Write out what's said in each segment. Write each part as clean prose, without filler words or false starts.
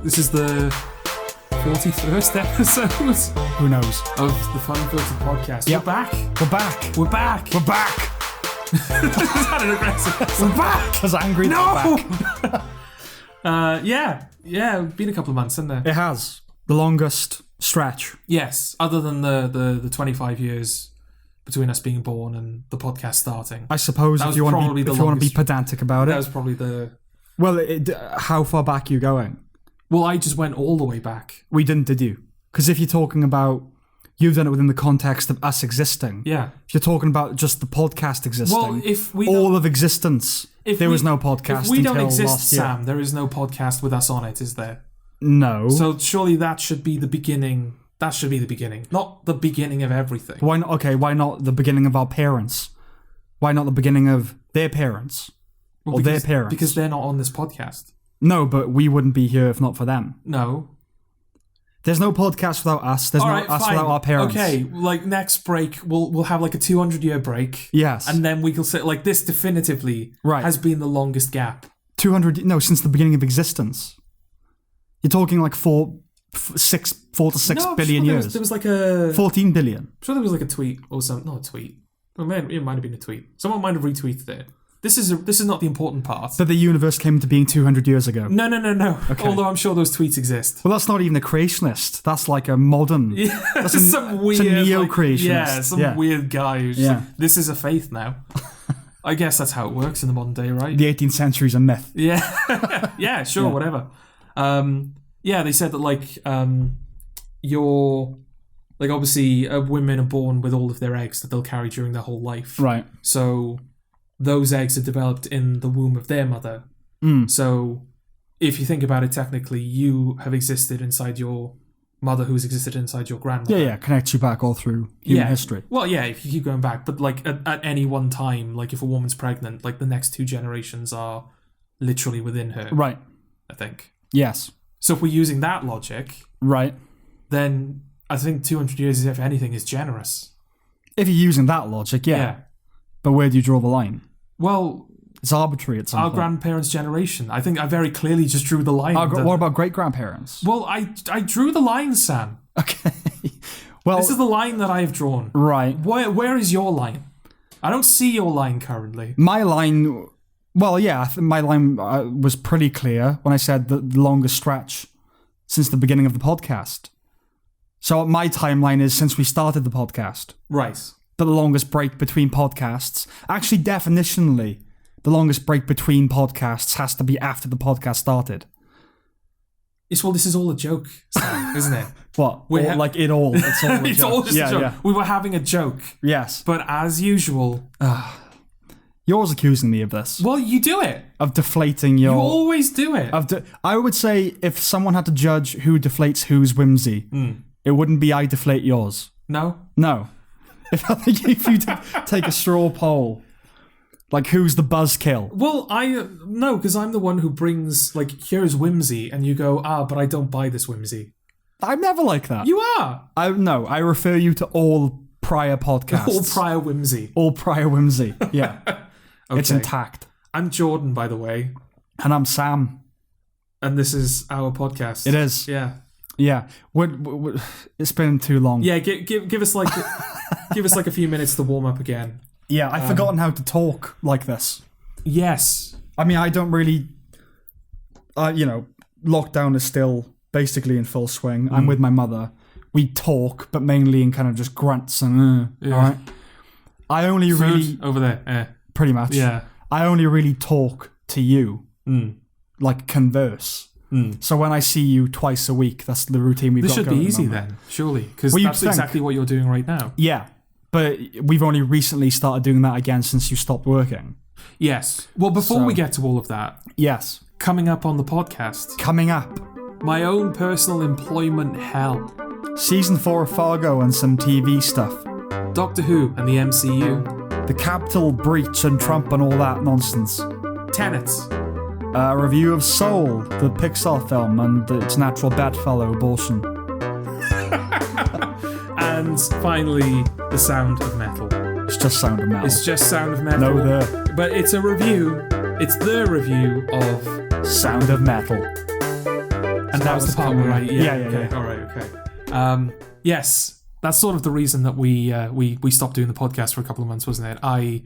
This is the 41st episode. Who knows? Of the Funfiltered podcast. Yep. We're back. We're back. We're back. We're back. Is that an aggressive? We're back. I was angry that we're back. Yeah. Been a couple of months, hasn't there? It has. The longest stretch. Yes, other than the 25 years between us being born and the podcast starting. I suppose if you want to be pedantic about it. That was probably the... Well, how far back are you going? Well, I just went all the way back. We didn't, did you? Because if you're talking about... You've done it within the context of us existing. Yeah. If you're talking about just the podcast existing, well, if we all of existence, there was no podcast if we until don't exist, last year. Sam, there is no podcast with us on it, is there? No. So surely that should be the beginning. That should be the beginning, not the beginning of everything. Why not? Okay, why not the beginning of our parents? Why not the beginning of their parents? Or their parents? Because they're not on this podcast. No, but we wouldn't be here if not for them. No. There's no podcast without us. There's us without our parents. Okay, like next break, we'll have like a 200-year break. Yes. And then we can say, like, this definitively has been the longest gap. 200, no, since the beginning of existence. You're talking like 4 to 6 billion years. There was like a... 14 billion. I'm sure there was like a tweet or something. Not a tweet. It might have been a tweet. Someone might have retweeted it. This is not the important part. But the universe came into being 200 years ago. No. Okay. Although I'm sure those tweets exist. Well, that's not even a creationist. That's like a modern... Yeah, that's some weird... It's a neo-creationist. Weird guy who's like, this is a faith now. I guess that's how it works in the modern day, right? The 18th century's a myth. Yeah. Yeah, sure, whatever. They said that, like, like, obviously, women are born with all of their eggs that they'll carry during their whole life. Right. So... those eggs are developed in the womb of their mother. So if you think about it, technically, you have existed inside your mother who's existed inside your grandmother. Yeah, connects you back all through human history. Well, yeah, if you keep going back. But, like, at any one time, like, if a woman's pregnant, like, the next 2 generations are literally within her. Right. I think. Yes. So if we're using that logic... Right. Then I think 200 years, if anything, is generous. If you're using that logic, yeah. But where do you draw the line? Well, it's arbitrary at some point. Our grandparents' generation. I think I very clearly just drew the line. What about great-grandparents? Well, I drew the line, Sam. Okay. Well, this is the line that I've drawn. Right. Where is your line? I don't see your line currently. My line... Well, yeah, I think my line was pretty clear when I said the longest stretch since the beginning of the podcast. So my timeline is since we started the podcast. Right. But the longest break between podcasts. Actually, definitionally, the longest break between podcasts has to be after the podcast started. Yes, well, this is all a joke, Sam, isn't it? What? It's all a joke. It's all just a joke. Yeah. We were having a joke. Yes. But as usual... You're always accusing me of this. Well, you do it. Of deflating your... You always do it. I would say if someone had to judge who deflates whose whimsy, it wouldn't be I deflate yours. No? No. If you take a straw poll, like who's the buzzkill? Well, no, because I'm the one who brings, like, here's whimsy, and you go, but I don't buy this whimsy. I'm never like that. You are. I refer you to all prior podcasts. All prior whimsy. All prior whimsy, yeah. Okay. It's intact. I'm Jordan, by the way. And I'm Sam. And this is our podcast. It is. Yeah. Yeah. It's been too long. Yeah, give us like... Give us like a few minutes to warm up again. Yeah, I've forgotten how to talk like this. Yes. I mean, I don't really... lockdown is still basically in full swing. I'm with my mother. We talk, but mainly in kind of just grunts and... all right? I only Food really... over there. Pretty much. Yeah. I only really talk to you. Like, converse. So when I see you twice a week, that's the routine we've got going. This should be easy then, surely. Because that's exactly what you're doing right now. Yeah. But we've only recently started doing that again since you stopped working. Yes. Well, before we get to all of that... Yes. Coming up on the podcast... Coming up. My own personal employment hell. Season 4 of Fargo and some TV stuff. Doctor Who and the MCU. The Capitol breach and Trump and all that nonsense. Tenet. A review of Soul, the Pixar film, and its natural bedfellow abortion. And finally, the sound of metal. It's just sound of metal. It's just sound of metal. No, but it's a review. It's the review of Sound of Metal. And that was the part where Yeah. All right, okay. Yes, that's sort of the reason that we stopped doing the podcast for a couple of months, wasn't it? I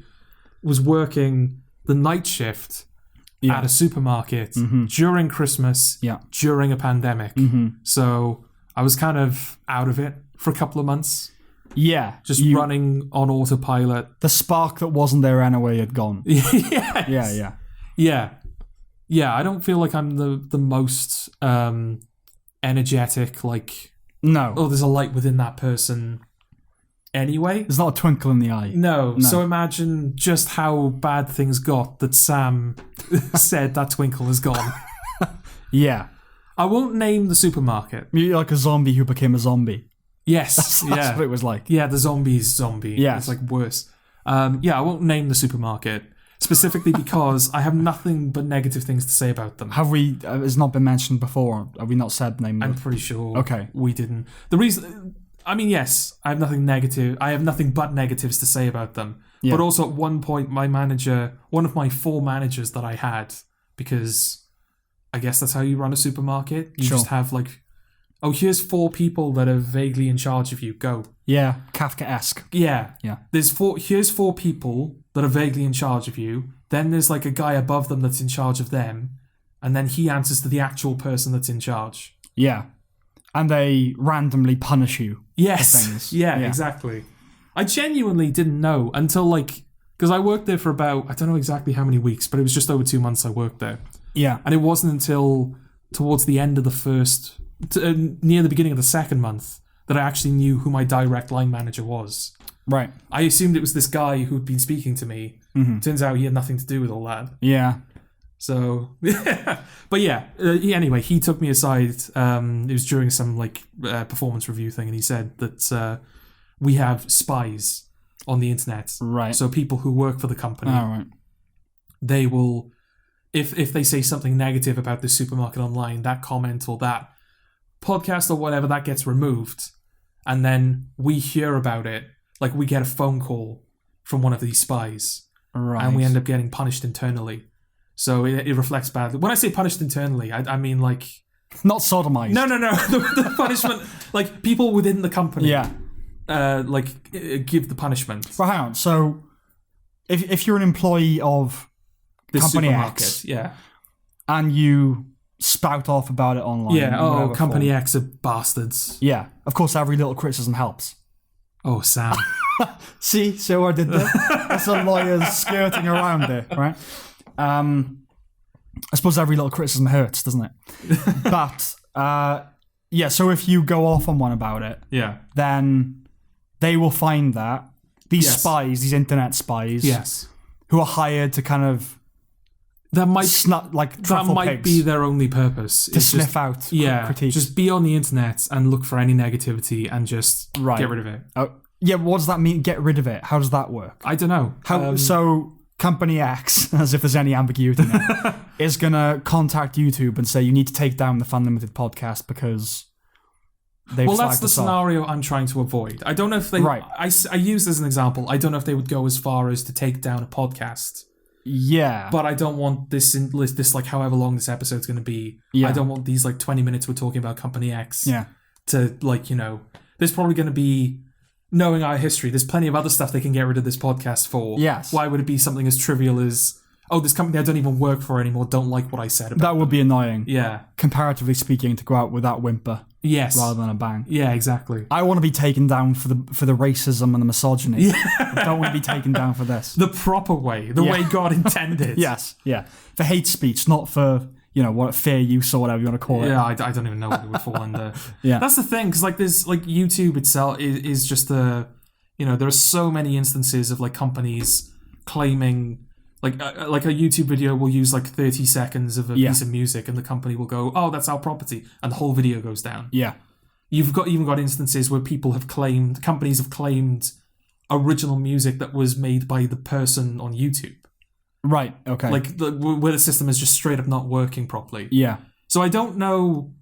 was working the night shift at a supermarket during Christmas, during a pandemic. So I was kind of out of it for a couple of months. Yeah. Just running on autopilot. The spark that wasn't there anyway had gone. Yes. Yeah, I don't feel like I'm the most energetic, like... No. Oh, there's a light within that person anyway. There's not a twinkle in the eye. No. So imagine just how bad things got that Sam said that twinkle is gone. Yeah. I won't name the supermarket. You're like a zombie who became a zombie. Yes. That's what it was like. Yeah, the zombie's zombie. Yeah. It's like worse. I won't name the supermarket. Specifically because I have nothing but negative things to say about them. Have we... it's not been mentioned before. Have we not said name? I'm pretty sure Okay. we didn't. The reason... I mean, yes, I have nothing negative. I have nothing but negatives to say about them. Yeah. But also at one point, my manager... One of my 4 managers that I had, because I guess that's how you run a supermarket. You just have like... Oh, here's 4 people that are vaguely in charge of you. Go. Yeah, Kafka-esque. Yeah. Yeah. Here's 4 people that are vaguely in charge of you. Then there's like a guy above them that's in charge of them. And then he answers to the actual person that's in charge. Yeah. And they randomly punish you. Yes. For things. Yeah, exactly. I genuinely didn't know until like... Because I worked there for about... I don't know exactly how many weeks, but it was just over 2 months I worked there. Yeah. And it wasn't until towards the end of the first... near the beginning of the second month that I actually knew who my direct line manager was. Right. I assumed it was this guy who'd been speaking to me. Turns out he had nothing to do with all that. Yeah. So, but anyway, he took me aside. It was during some like performance review thing, and he said that we have spies on the internet. Right. So people who work for the company, right. They will, if they say something negative about the supermarket online, that comment or that podcast or whatever, that gets removed, and then we hear about it. Like we get a phone call from one of these spies, right, and we end up getting punished internally. So it reflects badly. When I say punished internally, I mean like not sodomized. No. the punishment, like people within the company. Yeah. Give the punishment. Well, hang on. So if you're an employee of this company supermarket, X, yeah, and you spout off about it online. Yeah, company X are bastards. Yeah, of course, every little criticism helps. Oh, Sam. See what I did there? That's a lawyer's skirting around it, right? I suppose every little criticism hurts, doesn't it? But, so if you go off on one about it, then they will find that these spies, these internet spies, who are hired to kind of that might pigs, be their only purpose to sniff out critiques. Just be on the internet and look for any negativity and just get rid of it. What does that mean? Get rid of it? How does that work? I don't know. So company X, as if there's any ambiguity now, is gonna contact YouTube and say you need to take down the Funlimited podcast because they've well, that's the us scenario off. I'm trying to avoid. I don't know if they. Right. I use as an example. I don't know if they would go as far as to take down a podcast. Yeah. But I don't want this like however long this episode's going to be. Yeah. I don't want these like 20 minutes we're talking about Company X. Yeah. To like, there's probably going to be, knowing our history, there's plenty of other stuff they can get rid of this podcast for. Yes. Why would it be something as trivial as, this company I don't even work for anymore don't like what I said about that would be annoying. Yeah. Comparatively speaking, to go out with that whimper. Yes. Rather than a bang. Yeah, exactly. I want to be taken down for the racism and the misogyny. Yeah. I don't want to be taken down for this. The proper way. The way God intended. Yes. Yeah. For hate speech, not for, what fair use or whatever you want to call it. Yeah, I don't even know what it would fall under. Yeah. That's the thing, because like there's like YouTube itself is just there are so many instances of like companies claiming like a YouTube video will use like 30 seconds of a piece of music and the company will go, oh, that's our property, and the whole video goes down. Yeah. You've even got instances where companies have claimed original music that was made by the person on YouTube. Right, okay. Like where the system is just straight up not working properly. Yeah. So I don't know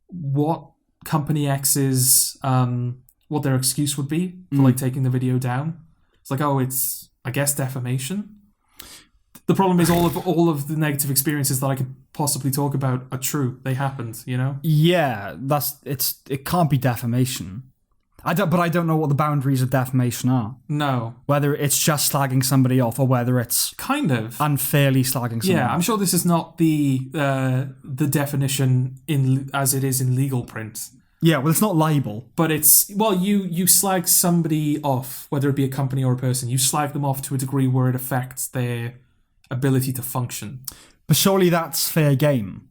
what Company X's, what their excuse would be for like taking the video down. It's like, it's, I guess, defamation. The problem is all of the negative experiences that I could possibly talk about are true. They happened, you know? Yeah, it can't be defamation. But I don't know what the boundaries of defamation are. No. Whether it's just slagging somebody off or whether it's kind of unfairly slagging somebody off. I'm sure this is not the definition as it is in legal print. Yeah, well, it's not libel. But it's, well, you slag somebody off, whether it be a company or a person. You slag them off to a degree where it affects their ability to function. But surely that's fair game,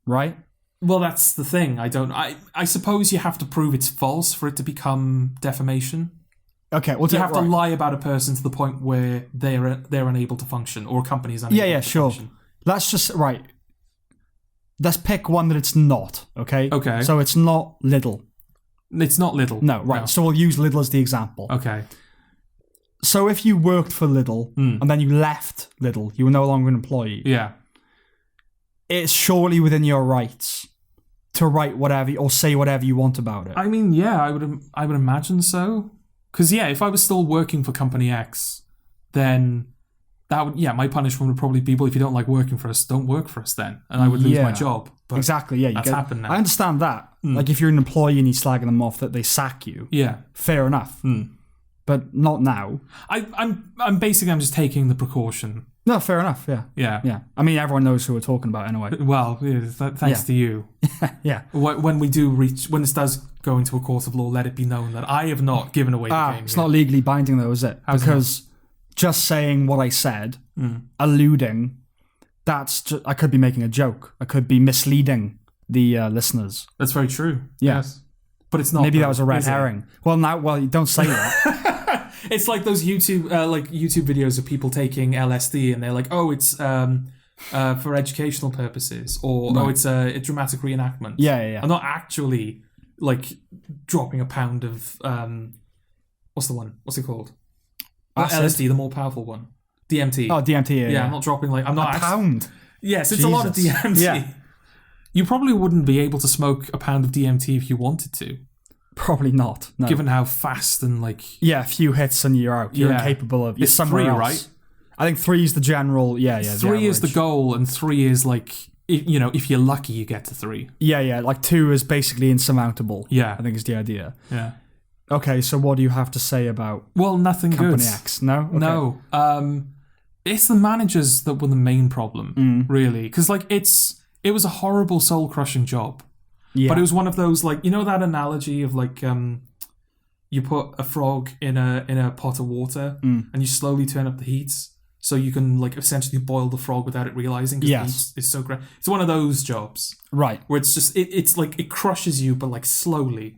right? Well, that's the thing. I suppose you have to prove it's false for it to become defamation. Okay, well, you have to lie about a person to the point where they're unable to function, or a company is unable to function. Let's just, right. Let's pick one that it's not, okay? Okay. So it's not Lidl. It's not Lidl. No, right. No. So we'll use Lidl as the example. Okay. So if you worked for Lidl and then you left Lidl, you were no longer an employee. Yeah. It's surely within your rights to write whatever or say whatever you want about it. I mean, yeah, I would imagine so. Because yeah, if I was still working for Company X, then my punishment would probably be, well, if you don't like working for us, don't work for us then, and I would lose my job. But exactly. Yeah, that's happened now. I understand that. Like if you're an employee and you're slagging them off, that they sack you. Yeah, fair enough. But not now. I'm just taking the precaution. No, fair enough. Yeah. I mean, everyone knows who we're talking about anyway. Well, thanks to you. Yeah. When this does go into a court of law, let it be known that I have not given away the game. It's not legally binding, though, is it? Because just saying what I said, alluding, I could be making a joke. I could be misleading the listeners. That's very true. Yeah. Yes. But it's not. Maybe that was a red herring. Well, you don't say that. It's like those YouTube videos of people taking LSD and they're like, oh, it's for educational purposes, or it's a dramatic reenactment. Yeah. I'm not actually like dropping a pound of what's the one? What's it called? LSD, the more powerful one. DMT. Oh, DMT. Yeah. I'm not dropping I'm not a pound. Yes, it's a lot of DMT. Yeah. You probably wouldn't be able to smoke a pound of DMT if you wanted to. Probably not. No. Given how fast and a few hits and you're out. You're incapable of. You're somewhere 3, else. Right? I think 3 is the general. Yeah. 3 is the goal, and 3 is if you're lucky, you get to 3. Yeah. 2 is basically insurmountable. Yeah, I think is the idea. Yeah. Okay, so what do you have to say about? Well, nothing Company good. X? No. Okay. No. It's the managers that were the main problem, really, because it was a horrible, soul-crushing job. Yeah. But it was one of those, that analogy of you put a frog in a pot of water and you slowly turn up the heat so you can essentially boil the frog without it realizing, because the heat is so great. It's one of those jobs, right? Where it's just it crushes you, but slowly.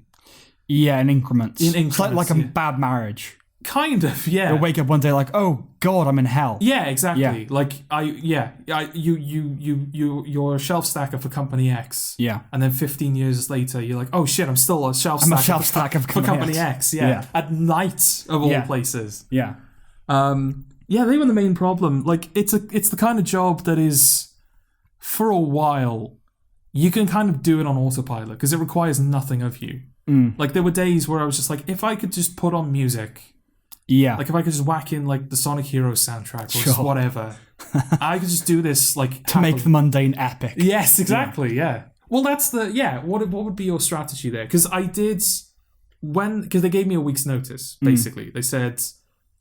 Yeah, in increments. It's like a bad marriage. Kind of, yeah. You'll wake up one day oh God, I'm in hell. Yeah, exactly. Yeah. You're a shelf stacker for Company X. Yeah. And then 15 years later, you're like, oh shit, I'm still a shelf stacker for Company X. Yeah. At night of all places. Yeah. They were the main problem. It's the kind of job that is, for a while, you can kind of do it on autopilot because it requires nothing of you. There were days where I was just if I could just put on music. Yeah. If I could just whack in the Sonic Heroes soundtrack or just whatever. I could just do this to make the mundane epic. Yes, exactly, yeah. Well, that's what would be your strategy there? Because because they gave me a week's notice, basically. They said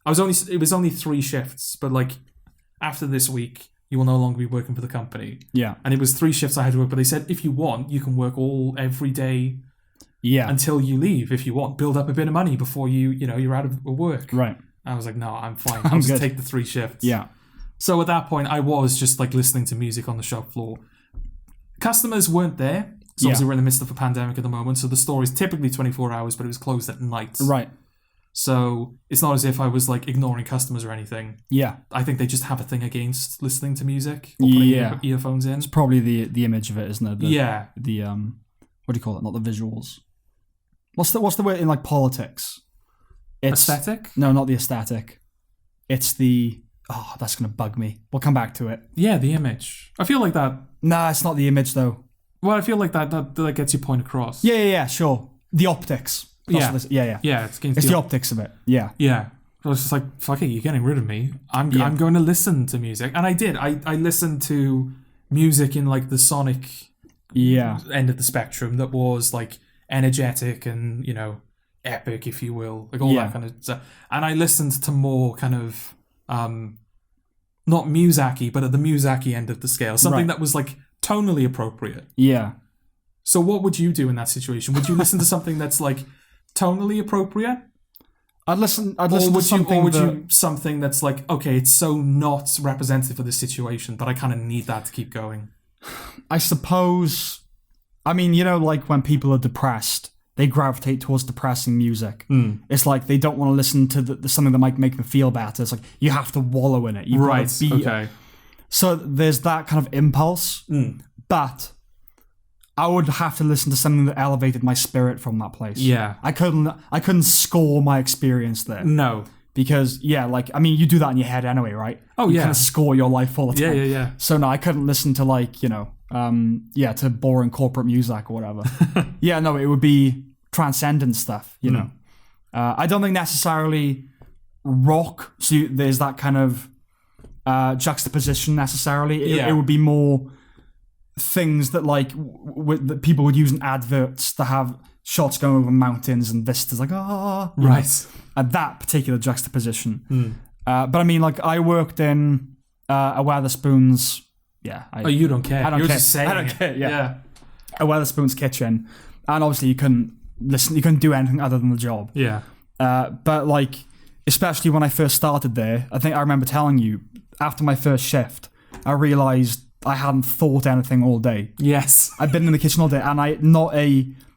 it was only 3 shifts, but after this week you will no longer be working for the company. Yeah. And it was 3 shifts I had to work, but they said if you want, you can work every day. Yeah. Until you leave, if you want, build up a bit of money before you're out of work. Right. I was like, no, I'm fine. I'll just take the 3 shifts. Yeah. So at that point, I was just listening to music on the shop floor. Customers weren't there. So obviously we're in the midst of a pandemic at the moment. So the store is typically 24 hours, but it was closed at night. Right. So it's not as if I was ignoring customers or anything. Yeah. I think they just have a thing against listening to music or putting earphones in. It's probably the image of it, isn't it? The what do you call it? Not the visuals. What's the word in politics? It's aesthetic? No, not the aesthetic. It's the that's gonna bug me. We'll come back to it. Yeah, the image. I feel like that. Nah, it's not the image though. Well, I feel like that gets your point across. Yeah, sure. The optics. Yeah, it's the optics of it. Yeah. Yeah. I was just like, fuck it, you're getting rid of me. I'm going to listen to music. And I did. I listened to music in like the sonic end of the spectrum that was like energetic and, you know, epic, if you will. Like all that kind of stuff. And I listened to more kind of, not Muzaki, but at the Muzaki end of the scale. Something that was like tonally appropriate. Yeah. So what would you do in that situation? Would you listen to something that's like tonally appropriate? I'd listen to something that's like, okay, it's so not representative of the situation, but I kind of need that to keep going. I suppose, I mean, you know, like when people are depressed, they gravitate towards depressing music. It's like they don't want to listen to the something that might make them feel better. It's like you have to wallow in it. You've got to be. Okay. So there's that kind of impulse, but I would have to listen to something that elevated my spirit from that place. Yeah. I couldn't score my experience there. No. Because, like, I mean, you do that in your head anyway, right? Oh, you kind of score your life all the time. Yeah. So, no, I couldn't listen to, like, you know, to boring corporate music or whatever. No, it would be transcendent stuff, you know. I don't think necessarily rock, so there's that kind of juxtaposition necessarily. It would be more things that, like, that people would use in adverts to have shots going over mountains and vistas, like, right. At that particular juxtaposition. But I mean, like, I worked in a Wetherspoon's. You don't care. I don't You're care. just saying I don't it. care. Yeah. A Wetherspoon's kitchen, and obviously you couldn't do anything other than the job. Yeah. But like, especially when I first started there, I think I remember telling you after my first shift, I realized I hadn't thought anything all day. Yes. I'd been in the kitchen all day, and I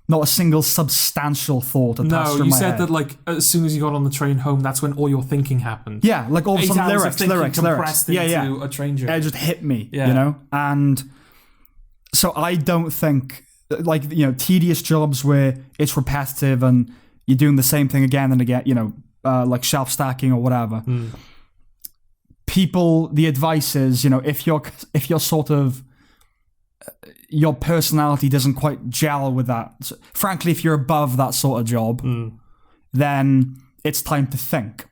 not a single substantial thought attached to my head. No, you said that, like, as soon as you got on the train home, that's when all your thinking happened. Yeah, like all of a sudden lyrics. Into a train journey. It just hit me, you know? And so I don't think, like, you know, tedious jobs where it's repetitive and you're doing the same thing again and again, you know, like shelf stacking or whatever. The advice is, you know, if you're sort of, your personality doesn't quite gel with that. So, frankly, if you're above that sort of job, then it's time to think.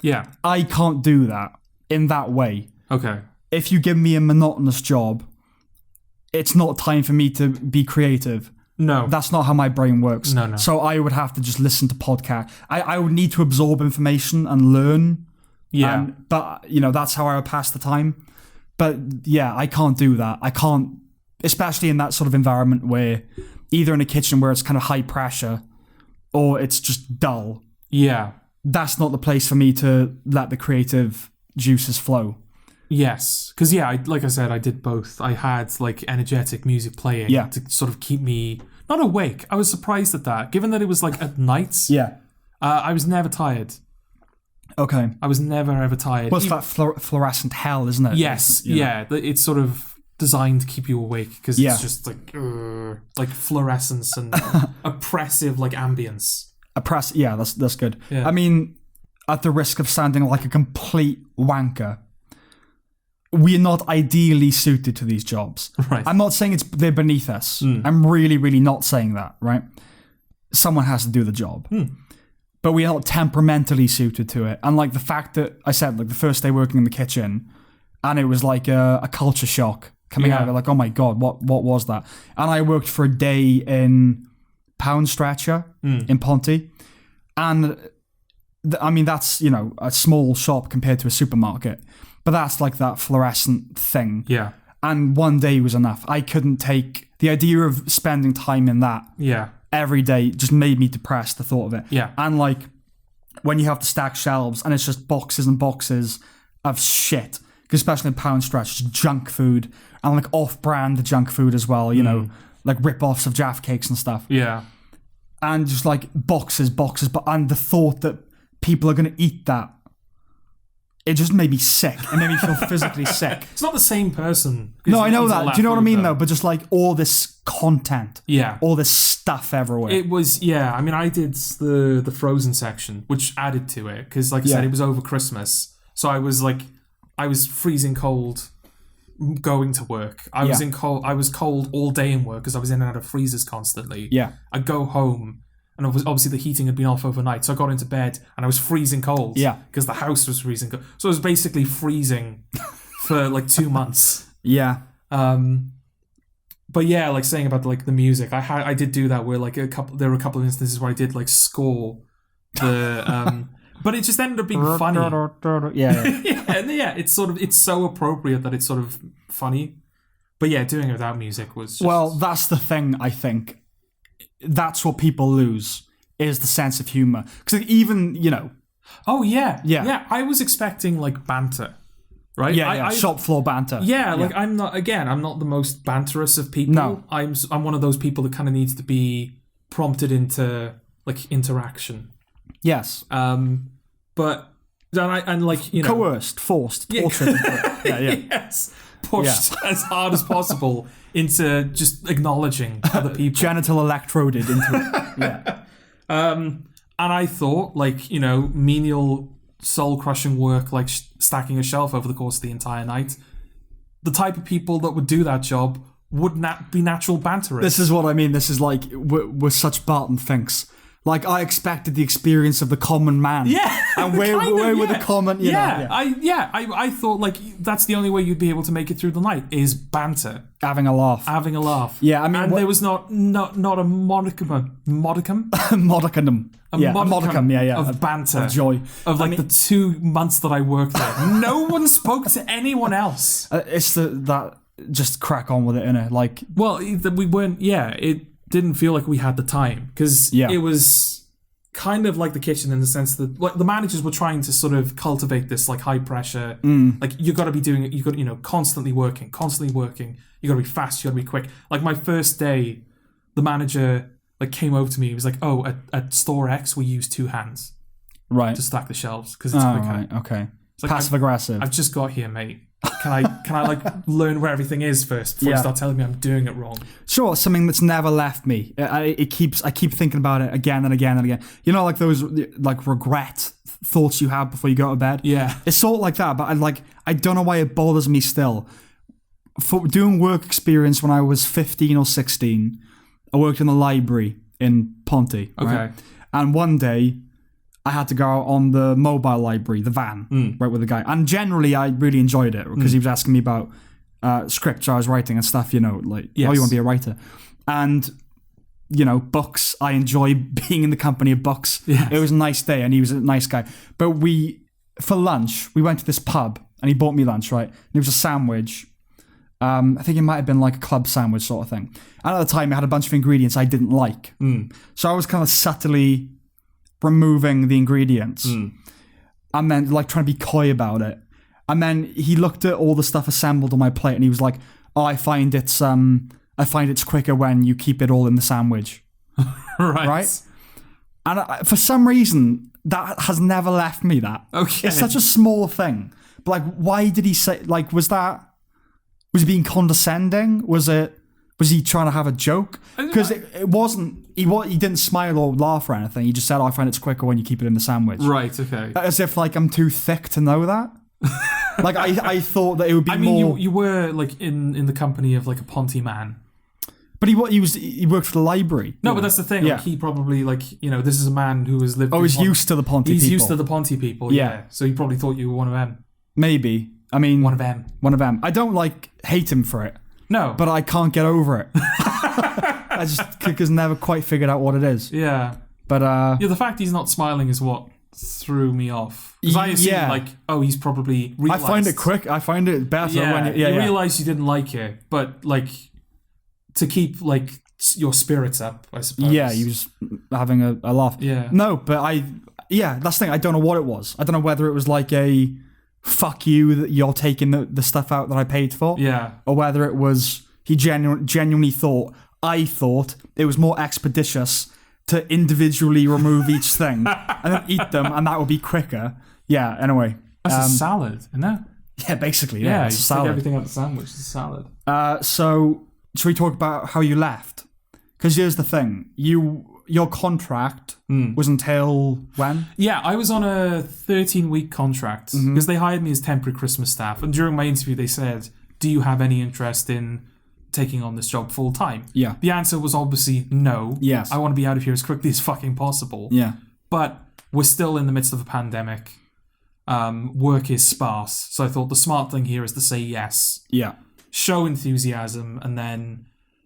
Yeah. I can't do that in that way. Okay. If you give me a monotonous job, it's not time for me to be creative. No. That's not how my brain works. No. So I would have to just listen to podcasts. I would need to absorb information and learn. Yeah. But, you know, that's how I would pass the time. But, yeah, I can't do that. I can't. Especially in that sort of environment where either in a kitchen where it's kind of high pressure or it's just dull. Yeah. That's not the place for me to let the creative juices flow. Yes. Because, like I said, I did both. I had, like, energetic music playing to sort of keep me not awake. I was surprised at that. Given that it was, like, at night. Yeah. I was never tired. Okay. I was never, ever tired. Well, it's that fluorescent hell, isn't it? Yes. Yeah. It's sort of designed to keep you awake because it's just like fluorescence and oppressive, like, ambience. Yeah, that's good. Yeah. I mean, at the risk of sounding like a complete wanker, we're not ideally suited to these jobs. Right. I'm not saying they're beneath us. I'm really, really not saying that, right? Someone has to do the job. But we're not temperamentally suited to it. And like the fact that I said, like, the first day working in the kitchen, and it was like a culture shock coming out of it, like, oh my God, what was that? And I worked for a day in Pound Stretcher in Ponty. And I mean, that's, you know, a small shop compared to a supermarket. But that's like that fluorescent thing. Yeah. And one day was enough. I couldn't take the idea of spending time in that every day, just made me depressed, the thought of it. Yeah. And like, when you have to stack shelves and it's just boxes and boxes of shit, especially in Pound Stretch, just junk food and like off-brand junk food as well, you know, like rip-offs of Jaffa cakes and stuff. Yeah. And just like boxes, and the thought that people are going to eat that, it just made me sick. It made me feel physically sick. It's not the same person. No, I know that. Do you know what I mean, though? But just like all this content. Yeah. All this stuff everywhere. It was, I mean, I did the frozen section, which added to it. Because, like I said, it was over Christmas. So I was freezing cold going to work. I was cold all day in work because I was in and out of freezers constantly. Yeah. I'd go home And obviously the heating had been off overnight, so I got into bed and I was freezing cold. Yeah. Because the house was freezing cold. So I was basically freezing for like 2 months. Yeah. But yeah, like saying about like the music, I did do that where like there were a couple of instances where I did like score the but it just ended up being funny. Yeah. It's so appropriate that it's sort of funny. But yeah, doing it without music was just... Well, that's the thing, I think. That's what people lose, is the sense of humor. Because even, Oh, yeah. Yeah, I was expecting, like, banter, right? Yeah, shop floor banter. Yeah, like, I'm not the most banterous of people. No. I'm one of those people that kind of needs to be prompted into, like, interaction. Yes. But... Coerced, forced, tortured. Yeah. Yes. Pushed as hard as possible into just acknowledging other people. Genital electroded into it. Yeah. And I thought, like, menial, soul-crushing work, like stacking a shelf over the course of the entire night, the type of people that would do that job would not be natural banterers. This is what I mean. This is like, we're such Barton thinks. Like, I expected the experience of the common man. Yeah. And where were the common, I thought, like, that's the only way you'd be able to make it through the night, is banter. Having a laugh. Yeah, I mean... And there was not a modicum? Modicum? A modicum of banter. Of joy. Of, like, the 2 months that I worked there. No one spoke to anyone else. It's that... Just crack on with it, innit? Like... Well, we weren't... Yeah, it didn't feel like we had the time, because it was kind of like the kitchen in the sense that, like, the managers were trying to sort of cultivate this, like, high pressure, like, you got to be doing it, you got constantly working, you got to be fast, you got to be quick. Like, my first day, the manager, like, came over to me, he was like, oh, at store X we use 2 hands to stack the shelves because it's quicker. Right, okay. It's like, passive aggressive. I've just got here, mate. Can I like learn where everything is first before you start telling me I'm doing it wrong? Sure, something that's never left me. I keep thinking about it again and again and again. Like those like regret thoughts you have before you go to bed. Yeah, it's sort of like that. But I don't know why it bothers me still. For doing work experience when I was 15 or 16, I worked in the library in Ponty. Okay, right? And one day I had to go on the mobile library, the van, right, with the guy. And generally, I really enjoyed it because he was asking me about scripts I was writing and stuff, like, you want to be a writer. And, books, I enjoy being in the company of books. Yes. It was a nice day and he was a nice guy. But for lunch, we went to this pub and he bought me lunch, right? And it was a sandwich. I think it might have been like a club sandwich sort of thing. And at the time, it had a bunch of ingredients I didn't like. So I was kind of subtly removing the ingredients and then like trying to be coy about it, and then he looked at all the stuff assembled on my plate and he was like, oh, I find it's quicker when you keep it all in the sandwich. right and for some reason that has never left me. That it's such a small thing, but like, why did he say, like, was he being condescending? Was he trying to have a joke? Because it wasn't. He didn't smile or laugh or anything. He just said, I find it's quicker when you keep it in the sandwich. Right, okay. As if, like, I'm too thick to know that. Like, I thought that it would be more... you were, like, in the company of, like, a Ponty man. But he worked for the library. No, but that's the thing. Yeah. Like, he probably, like, this is a man who has lived... Oh, he's used to the Ponty people. He's used to the Ponty people, yeah. So he probably thought you were one of them. Maybe. I mean... One of them. One of them. I don't, like, hate him for it. No. But I can't get over it. I just because never quite figured out what it is. Yeah. But the fact he's not smiling is what threw me off. Because I assumed like, he's probably realized. I find it quick. I find it better when you realize you didn't like it, but like to keep like your spirits up, I suppose. Yeah, he was having a laugh. Yeah. No, but that's the thing. I don't know what it was. I don't know whether it was like a fuck you that you're taking the stuff out that I paid for. Yeah. Or whether it was he genuinely thought it was more expeditious to individually remove each thing and then eat them, and that would be quicker. Yeah, anyway. That's a salad, isn't it? Yeah, basically, yeah. It's you a salad. Take everything out of the sandwich, it's a salad. So, should we talk about how you left? Because here's the thing. Your contract was until when? Yeah, I was on a 13-week contract because they hired me as temporary Christmas staff. And during my interview, they said, do you have any interest in taking on this job full time? Yeah. The answer was obviously no. Yes. I want to be out of here as quickly as fucking possible. Yeah. But we're still in the midst of a pandemic. Work is sparse. So I thought the smart thing here is to say yes. Yeah. Show enthusiasm, and then,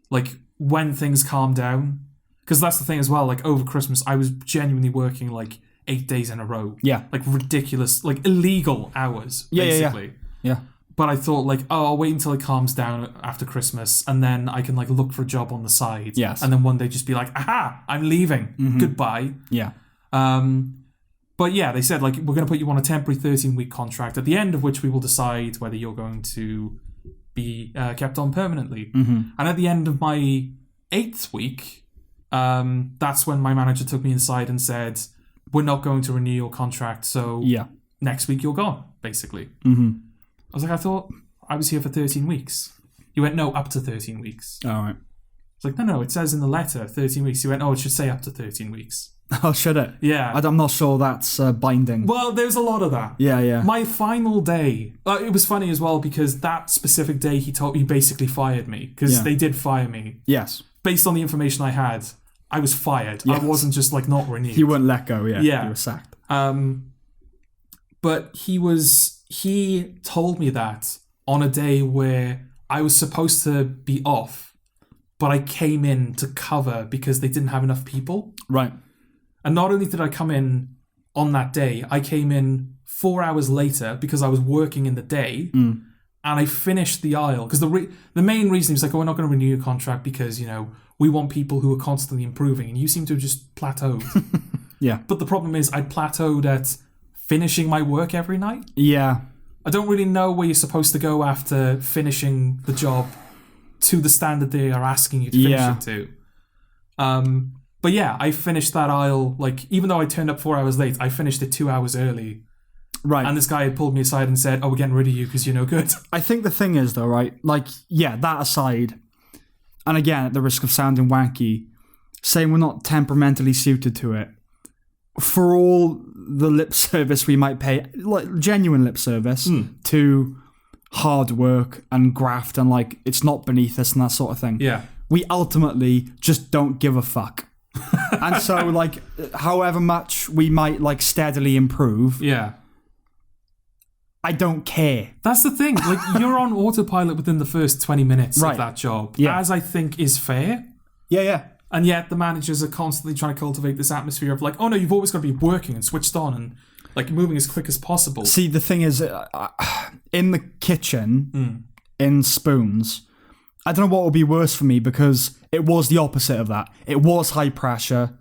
like, when things calm down, because that's the thing as well, like, over Christmas, I was genuinely working, like, 8 days in a row. Yeah. Like, ridiculous, like, illegal hours, basically. Yeah. But I thought, like, I'll wait until it calms down after Christmas, and then I can, like, look for a job on the side. Yes. And then one day just be like, aha, I'm leaving. Goodbye. Yeah. But yeah, they said, like, we're going to put you on a temporary 13-week contract, at the end of which we will decide whether you're going to be kept on permanently. And at the end of my 8th week, that's when my manager took me inside and said, we're not going to renew your contract, so next week you're gone, basically. I was like, I thought I was here for 13 weeks. He went, no, up to 13 weeks. All right. I was like, no, it says in the letter 13 weeks. He went, it should say up to 13 weeks. Oh, should it? Yeah. I'm not sure that's binding. Well, there's a lot of that. Yeah. My final day, it was funny as well, because that specific day he basically fired me, because they did fire me. Yes. Based on the information I had, I was fired. Yes. I wasn't just, like, not renewed. You weren't let go, yeah. Yeah. You were sacked. But he told me that on a day where I was supposed to be off, but I came in to cover because they didn't have enough people. Right. And not only did I come in on that day, I came in 4 hours later because I was working in the day, and I finished the aisle. Because the main reason he was like, we're not going to renew your contract because, we want people who are constantly improving, and you seem to have just plateaued. Yeah. But the problem is I plateaued at finishing my work every night. Yeah. I don't really know where you're supposed to go after finishing the job to the standard they are asking you to finish it to. But yeah, I finished that aisle, like, even though I turned up 4 hours late, I finished it 2 hours early. Right. And this guy had pulled me aside and said, we're getting rid of you because you're no good. I think the thing is, though, right, like, yeah, that aside, and again, at the risk of sounding wanky, saying we're not temperamentally suited to it, for all the lip service we might pay, like, genuine lip service to hard work and graft and, like, it's not beneath us and that sort of thing. Yeah. We ultimately just don't give a fuck. And so, like, however much we might, like, steadily improve, I don't care. That's the thing. Like, you're on autopilot within the first 20 minutes Right. of that job, Yeah. as I think is fair. Yeah. And yet the managers are constantly trying to cultivate this atmosphere of, like, oh no, you've always got to be working and switched on and, like, moving as quick as possible. See, the thing is, in the kitchen, in Spoons, I don't know what would be worse for me, because it was the opposite of that. It was high pressure.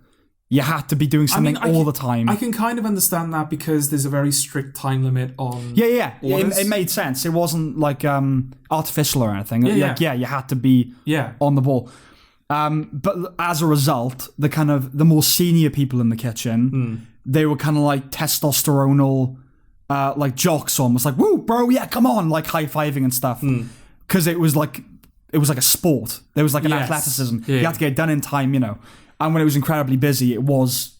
You had to be doing something all the time. I can kind of understand that because there's a very strict time limit on. Yeah. orders. It made sense. It wasn't like artificial or anything. Yeah. You had to be on the ball. But as a result, the more senior people in the kitchen, they were kind of like testosteronal, like jocks almost, like, woo, bro, yeah, come on, like high-fiving and stuff. Because it was like a sport. There was like an athleticism. Yeah. You had to get it done in time, And when it was incredibly busy, it was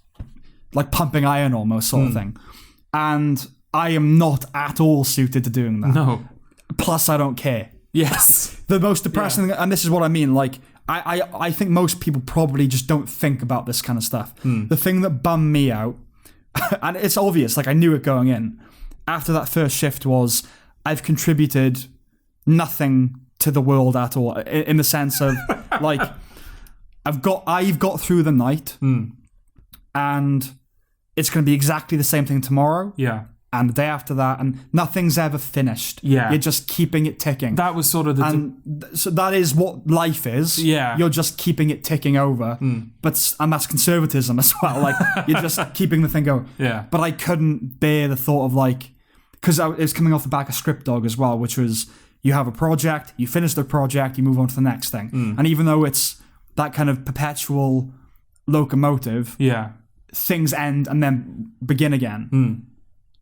like pumping iron almost sort of thing. And I am not at all suited to doing that. No. Plus, I don't care. Yes. The most depressing thing, and this is what I mean, like, I think most people probably just don't think about this kind of stuff. The thing that bummed me out, and it's obvious, like I knew it going in, after that first shift was, I've contributed nothing to the world at all, in the sense of, like, I've got through the night, and it's going to be exactly the same thing tomorrow. Yeah. And the day after that, and nothing's ever finished. Yeah. You're just keeping it ticking. That was sort of so that is what life is. Yeah. You're just keeping it ticking over. And that's conservatism as well. Like, you're just keeping the thing going. Yeah. But I couldn't bear the thought of, like, because it was coming off the back of Script Dog as well, which was, you have a project, you finish the project, you move on to the next thing. And even though it's that kind of perpetual locomotive, things end and then begin again.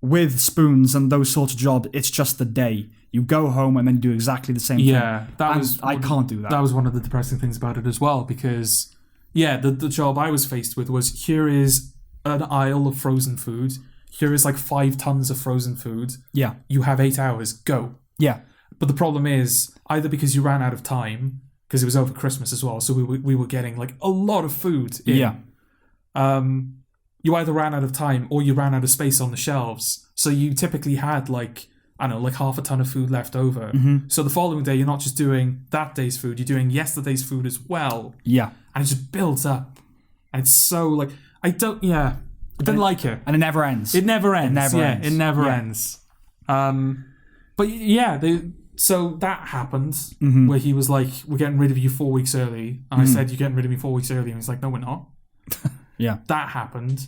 With Spoons and those sorts of jobs, it's just the day. You go home and then do exactly the same thing. Yeah, I can't do that. That was one of the depressing things about it as well, because, the job I was faced with was, here is an aisle of frozen food. Here is like 5 tons of frozen food. Yeah. You have 8 hours. Go. Yeah. But the problem is, either because you ran out of time, because it was over Christmas as well. So we were getting like a lot of food in. Yeah. You either ran out of time or you ran out of space on the shelves. So you typically had like, I don't know, like half a ton of food left over. So the following day, you're not just doing that day's food, you're doing yesterday's food as well. Yeah. And it just builds up. And it's so like, I didn't like it. And it never ends. It never ends. It never ends. But yeah, so that happened where he was like, we're getting rid of you 4 weeks early. And I said, you're getting rid of me 4 weeks early. And he's like, no, we're not. Yeah. That happened.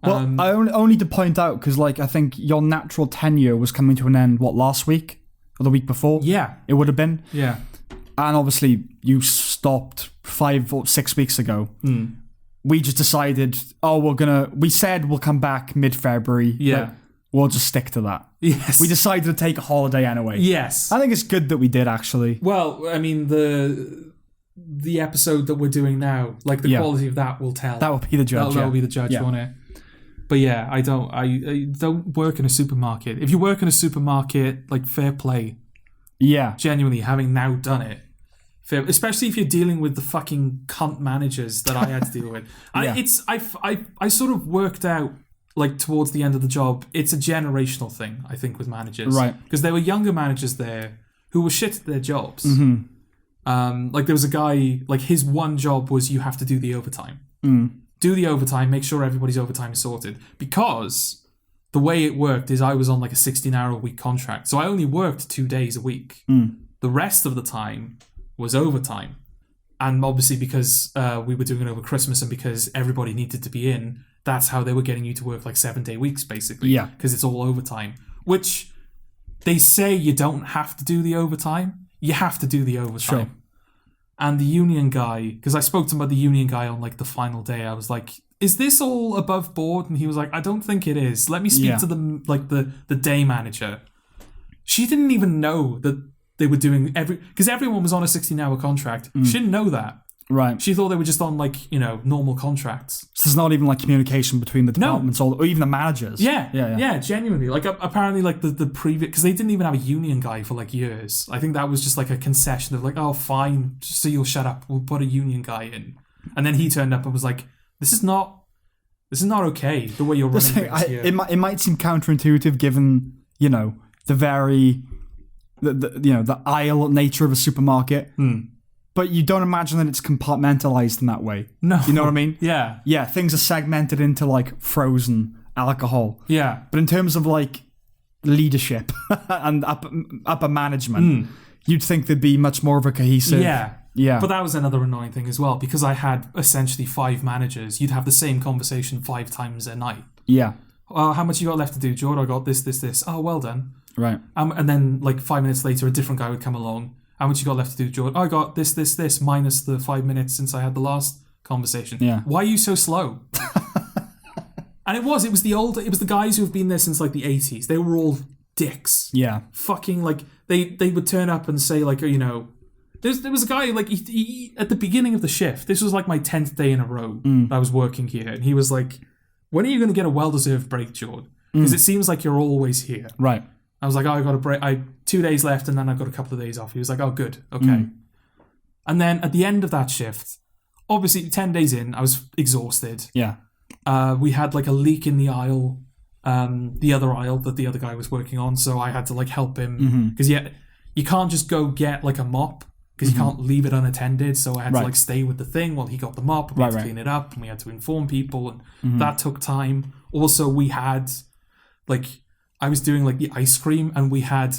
Well, I only to point out, because like I think your natural tenure was coming to an end, last week? Or the week before? Yeah. It would have been. Yeah. And obviously you stopped 5 or 6 weeks ago. We just decided, we said we'll come back mid-February. Yeah. We'll just stick to that. Yes. We decided to take a holiday anyway. Yes. I think it's good that we did, actually. Well, I mean, the episode that we're doing now, like the quality of that will tell. That will be the judge. That will be the judge, won't it? But yeah, I don't work in a supermarket. If you work in a supermarket, like fair play. Yeah. Genuinely, having now done it. Especially if you're dealing with the fucking cunt managers that I had to deal with. I sort of worked out, like towards the end of the job, it's a generational thing, I think, with managers. Right. Because there were younger managers there who were shit at their jobs. Like there was a guy, like his one job was you have to do the overtime. Do the overtime, make sure everybody's overtime is sorted. Because the way it worked is I was on like a 16-hour-a-week contract. So I only worked 2 days a week. The rest of the time was overtime. And obviously because we were doing it over Christmas and because everybody needed to be in, that's how they were getting you to work like 7-day weeks, basically. Yeah. Because it's all overtime. Which they say you don't have to do the overtime. You have to do the overtime. Sure. And the union guy, because I spoke to him about the union guy on like the final day, I was like, is this all above board? And he was like, I don't think it is. Let me speak to the day manager. She didn't even know that they were doing because everyone was on a 16-hour contract. She didn't know that. Right. She thought they were just on like, normal contracts. So there's not even like communication between the departments or even the managers. Yeah, genuinely. Like apparently like the previous, because they didn't even have a union guy for like years. I think that was just like a concession of like, oh fine, just so you'll shut up, we'll put a union guy in. And then he turned up and was like, this is not okay, the way you're running things here. It might seem counterintuitive given, the aisle nature of a supermarket. But you don't imagine that it's compartmentalized in that way. No. You know what I mean? Yeah. Yeah, things are segmented into like frozen alcohol. Yeah. But in terms of like leadership and upper management, you'd think there'd be much more of a cohesive... Yeah. But that was another annoying thing as well, because I had essentially 5 managers. You'd have the same conversation 5 times a night. Yeah. How much you got left to do, George? I got this. Oh, well done. Right. And then like 5 minutes later, a different guy would come along. How much you got left to do, George? I got this, minus the 5 minutes since I had the last conversation. Yeah. Why are you so slow? And it was the guys who have been there since like the 80s. They were all dicks. Yeah. Fucking like, they would turn up and say like, there was a guy like, he at the beginning of the shift, this was like my 10th day in a row that I was working here. And he was like, when are you going to get a well-deserved break, George? Because it seems like you're always here. Right. I was like, I got a break. 2 days left, and then I got a couple of days off. He was like, oh, good. Okay. And then at the end of that shift, obviously 10 days in, I was exhausted. Yeah. We had like a leak in the aisle, the other aisle that the other guy was working on. So I had to like help him. Because you can't just go get like a mop because you can't leave it unattended. So I had to like stay with the thing while he got the mop. And we had to clean it up, and we had to inform people. And that took time. Also, we had like... I was doing like the ice cream, and we had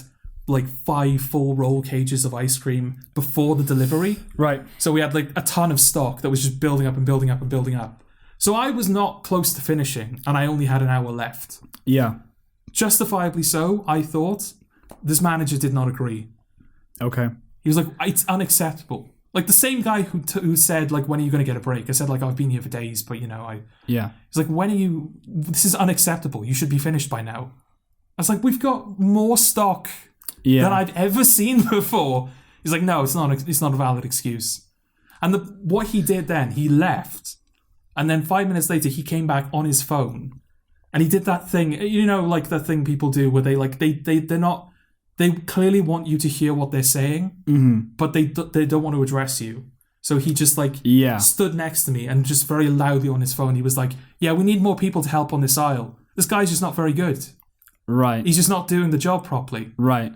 like 5 full roll cages of ice cream before the delivery. Right. So we had like a ton of stock that was just building up and building up and building up. So I was not close to finishing, and I only had an hour left. Yeah. Justifiably so, I thought. This manager did not agree. Okay. He was like, it's unacceptable. Like the same guy who said like, when are you going to get a break? I said like, I've been here for days, but Yeah. He's like, this is unacceptable. You should be finished by now. I was like, we've got more stock than I've ever seen before. He's like, no, it's not a valid excuse. And what he did then, he left. And then 5 minutes later, he came back on his phone. And he did that thing, like the thing people do where they're not they clearly want you to hear what they're saying, but they don't want to address you. So he just like stood next to me and just very loudly on his phone, he was like, yeah, we need more people to help on this aisle. This guy's just not very good. Right. He's just not doing the job properly. Right.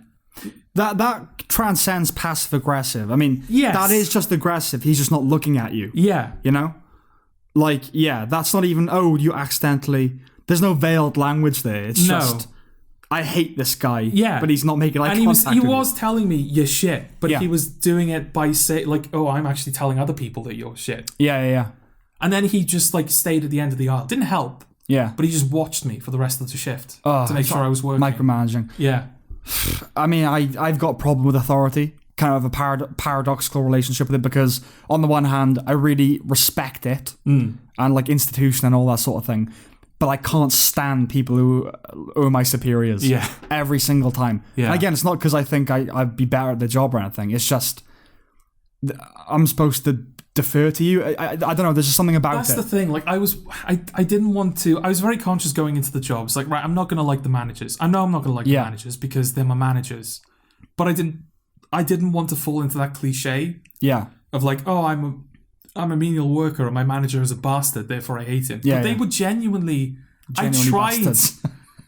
That transcends passive aggressive. I mean, yes. that is just aggressive. He's just not looking at you. Yeah. You know? Like, yeah, that's not even, you accidentally... There's no veiled language there. It's just, I hate this guy. Yeah. But he's not making eye contact and he was telling me you're shit, but he was doing it by saying, like, oh, I'm actually telling other people that you're shit. Yeah. And then he just, like, stayed at the end of the aisle. Didn't help. Yeah. But he just watched me for the rest of the shift to make sure I was working. Micromanaging. Yeah. I mean, I've got a problem with authority. Kind of a paradoxical relationship with it, because on the one hand, I really respect it and like institution and all that sort of thing, but I can't stand people who are my superiors. Yeah. Every single time. Yeah. And again, it's not because I think I'd be better at the job or anything. It's just I'm supposed to defer to you. I don't know. There's just something about That's the thing. Like I didn't want to. I was very conscious going into the job. It's like, right, I'm not going to like the managers. I know I'm not going to like the managers because they're my managers, but I didn't want to fall into that cliche. Yeah. Of like, oh, I'm a menial worker and my manager is a bastard, therefore I hate him. Yeah, but they would genuinely I tried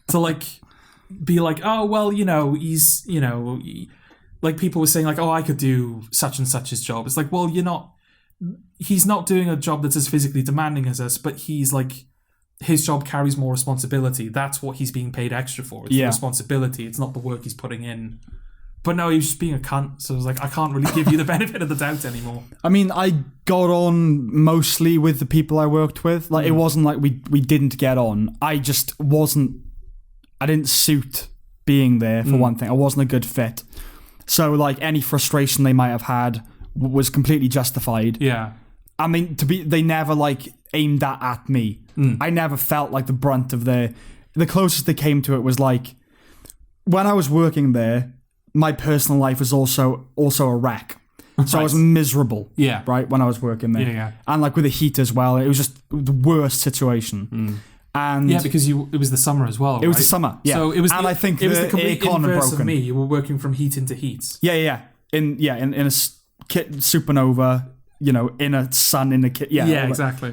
to like be like, oh, well, he's, like people were saying like, oh, I could do such and such his job. It's like, well, he's not doing a job that's as physically demanding as us, but he's like, his job carries more responsibility. That's what he's being paid extra for. It's the responsibility. It's not the work he's putting in. But no, he was just being a cunt. So I was like, I can't really give you the benefit of the doubt anymore. I mean, I got on mostly with the people I worked with. Like, it wasn't like we didn't get on. I didn't suit being there, for one thing. I wasn't a good fit. So, like, any frustration they might have had was completely justified. Yeah. I mean, they never, like, aimed that at me. I never felt like the brunt of the closest they came to it was, like, when I was working there, my personal life was also a wreck. So I was miserable. Yeah. Right, when I was working there. Yeah. And like with the heat as well, it was just the worst situation. And because it was the summer as well. It was the summer. Yeah. So it was I think it was the complete inverse of me. You were working from heat into heat. Yeah. In a supernova, in a sun in the kit. Yeah, exactly.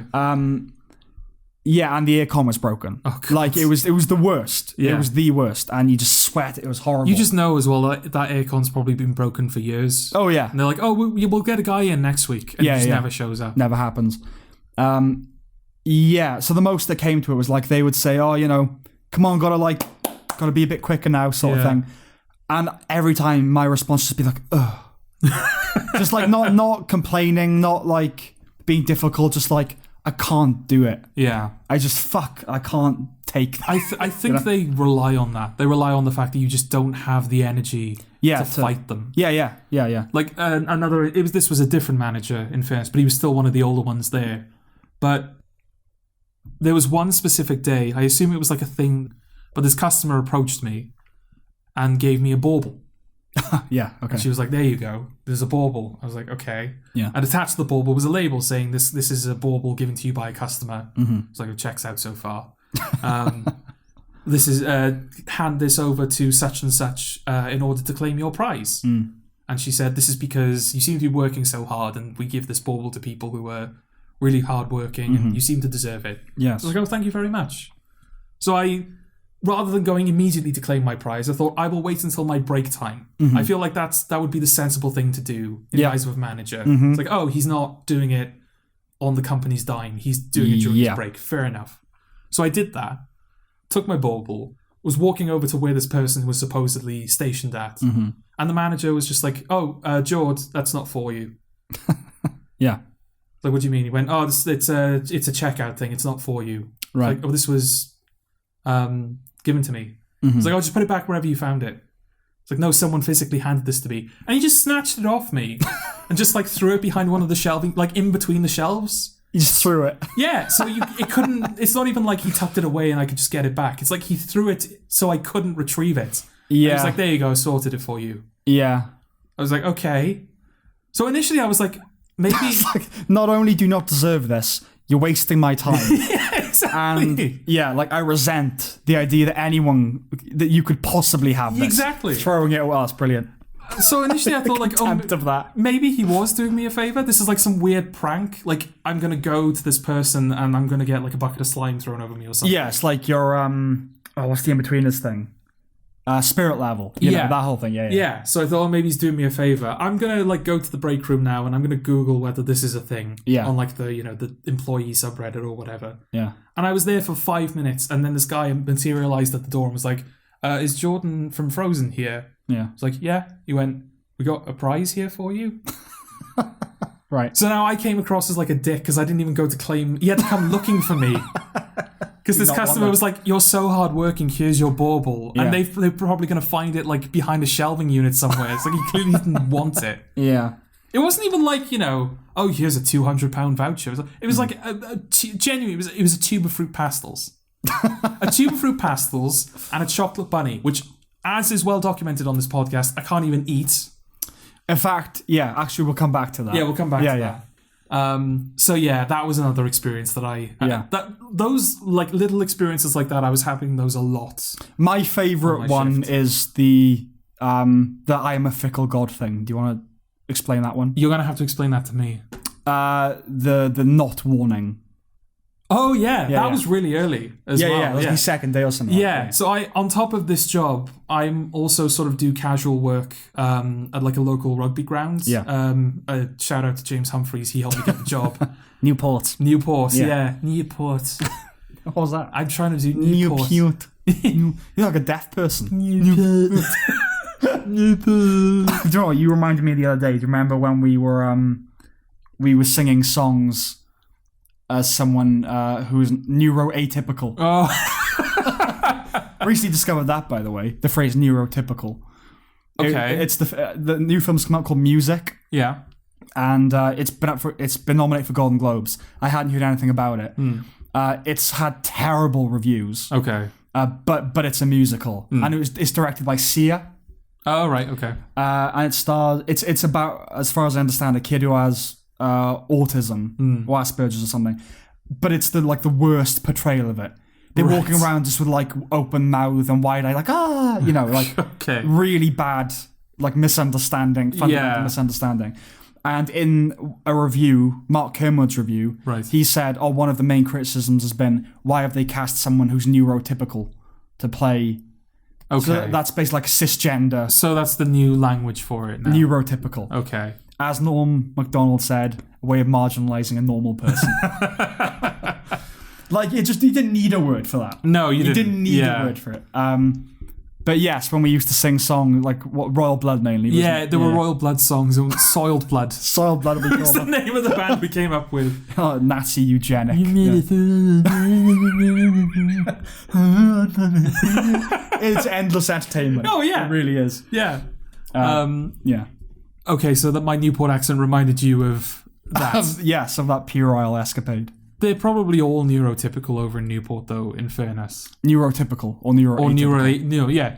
Yeah, and the aircon was broken. Oh, God. Like, it was the worst. Yeah. It was the worst. And you just sweat. It was horrible. You just know as well that aircon's probably been broken for years. Oh, yeah. And they're like, oh, we'll get a guy in next week. And it just never shows up. Never happens. Yeah, so the most that came to it was like, they would say, oh, come on, gotta be a bit quicker now, sort of thing. And every time my response would just be like, ugh. Just like, not complaining, not like being difficult, just like, I can't do it. Yeah. I can't take that. I think they rely on that. They rely on the fact that you just don't have the energy to fight them. Yeah. Like this was a different manager in fairness, but he was still one of the older ones there. But there was one specific day, I assume it was like a thing, but this customer approached me and gave me a bauble. Yeah, okay. And she was like, there you go. There's a bauble. I was like, okay. Yeah. And attached to the bauble was a label saying this is a bauble given to you by a customer. It's like, it checks out so far. This is hand this over to such and such in order to claim your prize. And she said, this is because you seem to be working so hard and we give this bauble to people who are really hardworking and you seem to deserve it. Yes. I was like, oh, thank you very much. So rather than going immediately to claim my prize, I thought I will wait until my break time. I feel like that would be the sensible thing to do in the eyes of a manager. It's like, oh, he's not doing it on the company's dime. He's doing it during his break. Fair enough. So I did that, took my bauble, was walking over to where this person was supposedly stationed at. And the manager was just like, oh, George, that's not for you. Yeah. Like, what do you mean? He went, oh, it's a checkout thing. It's not for you. Right. Like, oh, this was given to me. It's like, I'll just put it back wherever you found it. It's like, no, someone physically handed this to me. And he just snatched it off me and just like threw it behind one of the shelving, like in between the shelves. He just threw it. Yeah, so it's not even like he tucked it away and I could just get it back. It's like he threw it so I couldn't retrieve it. Yeah. And he's like, there you go, I sorted it for you. Yeah. I was like, okay. So initially I was like, maybe... Like, not only do you not deserve this, you're wasting my time. Yeah, Exactly. And like I resent the idea that you could possibly have this. Exactly. Throwing it at us, brilliant. So initially I thought like, Contempt of that. maybe he was doing me a favor. This is like some weird prank. Like I'm gonna go to this person and I'm gonna get like a bucket of slime thrown over me or something. Yeah, it's like your what's the in-betweeners thing? Spirit level. You know, that whole thing. Yeah. So I thought, maybe he's doing me a favor. I'm gonna like go to the break room now and I'm gonna Google whether this is a thing. Yeah. On like the the employee subreddit or whatever. Yeah. And I was there for 5 minutes and then this guy materialized at the door and was like, "Is Jordan from Frozen here?" Yeah. It's like, "Yeah." He went, "We got a prize here for you." Right. So now I came across as like a dick because I didn't even go to claim. He had to come looking for me. Because this customer was like, "You're so hardworking, here's your bauble." Yeah. And they're probably going to find it like behind a shelving unit somewhere. It's like he clearly didn't want it. Yeah. It wasn't even like, "Oh, here's a £200 voucher." It was like genuinely, it was a tube of fruit pastels. A tube of fruit pastels and a chocolate bunny, which, as is well documented on this podcast, I can't even eat. In fact, actually we'll come back to that. Yeah, we'll come back to that. So that was another experience that those like little experiences like that, I was having those a lot. My favourite one is the I am a fickle god thing. Do you want to explain that one? You're gonna have to explain that to me. The not warning. Oh that was really early as well. Yeah, it was the second day or something. Yeah, so on top of this job, I'm also sort of do casual work at like a local rugby ground. Yeah. A shout out to James Humphreys, he helped me get the job. Newport, Newport. What was that? I'm trying to do Newport. You're like a deaf person. Newport. Newport. Do you know what? You reminded me the other day. Do you remember when we were singing songs as someone who's neuroatypical? Oh. Recently discovered that, by the way, the phrase neurotypical. Okay. It's the new film's come out called Music. Yeah. And it's been nominated for Golden Globes. I hadn't heard anything about it. It's had terrible reviews. Okay. But it's a musical, and it's directed by Sia. Oh right, okay. And it stars. It's about, as far as I understand, a kid who has autism or Asperger's or something. But it's the worst portrayal of it. They're walking around just with like open mouth and wide eye, like okay. Really bad, like misunderstanding, fundamental misunderstanding. And in a review, Mark Kermode's review, he said, one of the main criticisms has been, why have they cast someone who's neurotypical to play? Okay. So that's basically like cisgender. So that's the new language for it now. Neurotypical. Okay. As Norm MacDonald said, a way of marginalising a normal person. Like, you didn't need a word for that. No, you didn't. You didn't need a word for it. But yes, when we used to sing songs, like Royal Blood mainly. Yeah, there were Royal Blood songs, and Soiled Blood. Soiled Blood. That's the name of the band we came up with. Oh, Nazi eugenic. It's endless entertainment. Oh yeah, it really is. Yeah. Yeah. Okay, so that my Newport accent reminded you of that. Yes, of that puerile escapade. They're probably all neurotypical over in Newport, though, in fairness. Neurotypical or neuroatypical?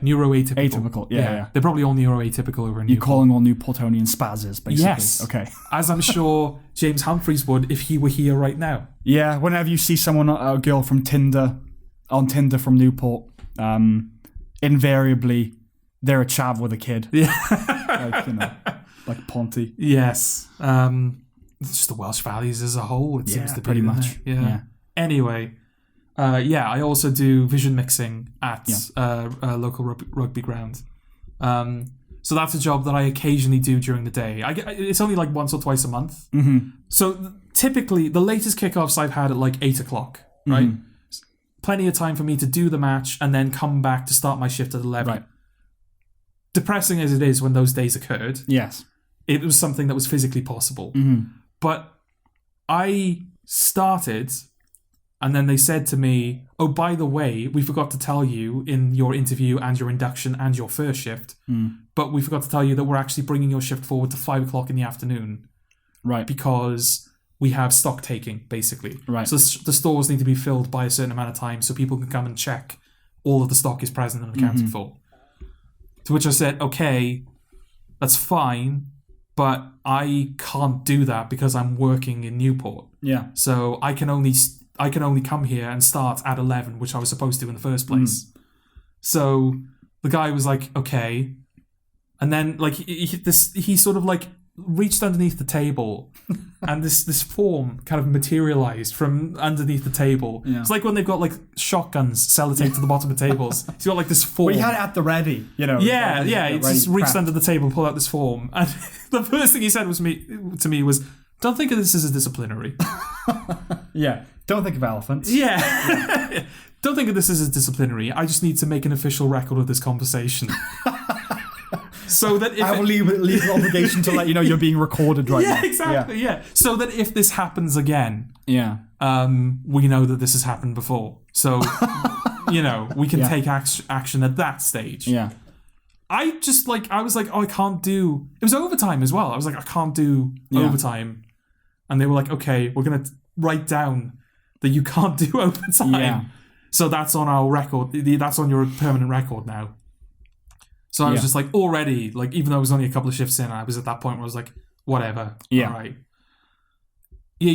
Neuroatypical. Atypical, yeah. They're probably all neuroatypical over in Newport. You're calling all Newportonian spazzes, basically. Yes. Okay. As I'm sure James Humphreys would if he were here right now. Yeah, whenever you see someone, a girl from Tinder, on Tinder from Newport, invariably, they're a chav with a kid. Yeah. Like Ponty. Yes. Just the Welsh Valleys as a whole, it seems to be. Pretty much. Yeah. Anyway, I also do vision mixing at a local rugby ground. So that's a job that I occasionally do during the day. It's only like once or twice a month. Mm-hmm. So typically, the latest kickoffs I've had at like 8 o'clock, right? Mm-hmm. Plenty of time for me to do the match and then come back to start my shift at 11. Right. Depressing as it is when those days occurred. Yes. It was something that was physically possible. Mm-hmm. But I started, and then they said to me, "Oh, by the way, we forgot to tell you in your interview and your induction and your first shift, but we forgot to tell you that we're actually bringing your shift forward to 5 o'clock in the afternoon." Right. Because we have stock taking, basically. Right. So the stores need to be filled by a certain amount of time so people can come and check all of the stock is present and accounted for. To which I said, okay, that's fine, but I can't do that because I'm working in Newport. Yeah. So I can only I can only come here and start at 11, which I was supposed to in the first place. So the guy was like, okay. And then like he sort of like reached underneath the table and this form kind of materialized from underneath the table. It's like when they've got like shotguns sellotaped to the bottom of tables. He's got like this form. Well, he had it at the ready, you know. He just reached under the table and pulled out this form. And the first thing he said to me was, don't think of this as a disciplinary. Yeah, don't think of elephants. Yeah. Don't think of this as a disciplinary. I just need to make an official record of this conversation. So that if I will leave an obligation to let you know you're being recorded right now. Yeah, exactly. Yeah. So that if this happens again, we know that this has happened before. So we can take action at that stage. Yeah. I was like, I can't do. It was overtime as well. I was like, I can't do overtime, and they were like, okay, we're gonna write down that you can't do overtime. Yeah. So that's on our record. That's on your permanent record now. So I was just like, already, like, even though it was only a couple of shifts in, I was at that point where I was like, whatever. Yeah. All right. Yeah,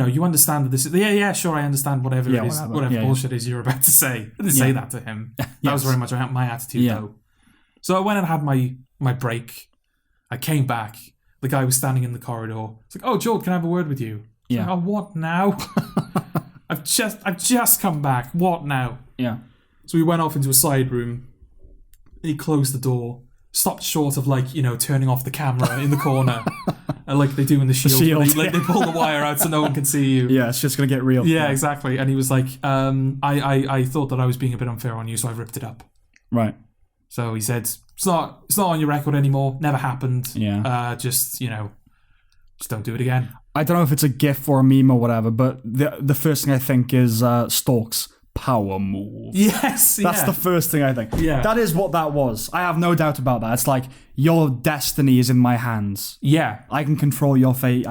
you understand that this is... sure, I understand whatever it is, whatever bullshit is you're about to say. I didn't say that to him. That was very much my attitude, though. So I went and had my break. I came back. The guy was standing in the corridor. It's like, oh, Joel, can I have a word with you? Yeah. Like, oh, what now? I've just come back. What now? Yeah. So we went off into a side room. He closed the door, stopped short of turning off the camera in the corner, like they do in the Shield. They pull the wire out so no one can see you. Yeah, it's just gonna get real. Yeah, exactly. And he was like, I thought that I was being a bit unfair on you, so I ripped it up. Right. So he said, it's not on your record anymore. Never happened. Yeah. Just don't do it again. I don't know if it's a GIF or a meme or whatever, but the first thing I think is Stork's power move. Yes, that's the first thing I think. Yeah, that is what that was. I have no doubt about that. It's like, your destiny is in my hands. Yeah, I can control your fate.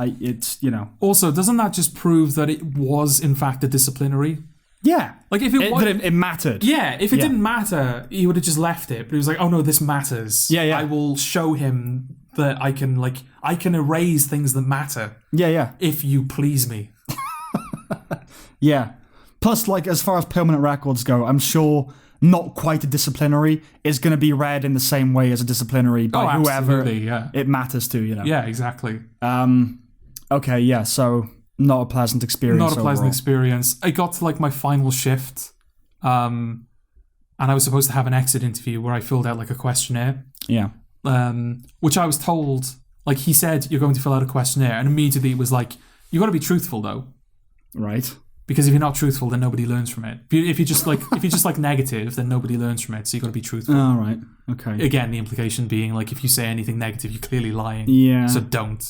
Also, doesn't that just prove that it was in fact a disciplinary? Yeah, like if it mattered. Yeah, if it didn't matter, he would have just left it. But he was like, oh no, this matters. Yeah. I will show him that I can erase things that matter. Yeah. If you please me. Yeah. Plus, like, as far as permanent records go, I'm sure not quite a disciplinary is going to be read in the same way as a disciplinary by whoever it matters to, Yeah, exactly. Okay, yeah, so not a pleasant experience. Not a pleasant overall. experience. I got to, my final shift, and I was supposed to have an exit interview where I filled out, a questionnaire. Yeah. Which I was told, he said, you're going to fill out a questionnaire, and immediately it was like, you got to be truthful, though. Right. Because if you're not truthful, then nobody learns from it. If you're just negative, then nobody learns from it. So you got to be truthful. Oh, right. Okay. Again, the implication being if you say anything negative, you're clearly lying. Yeah. So don't.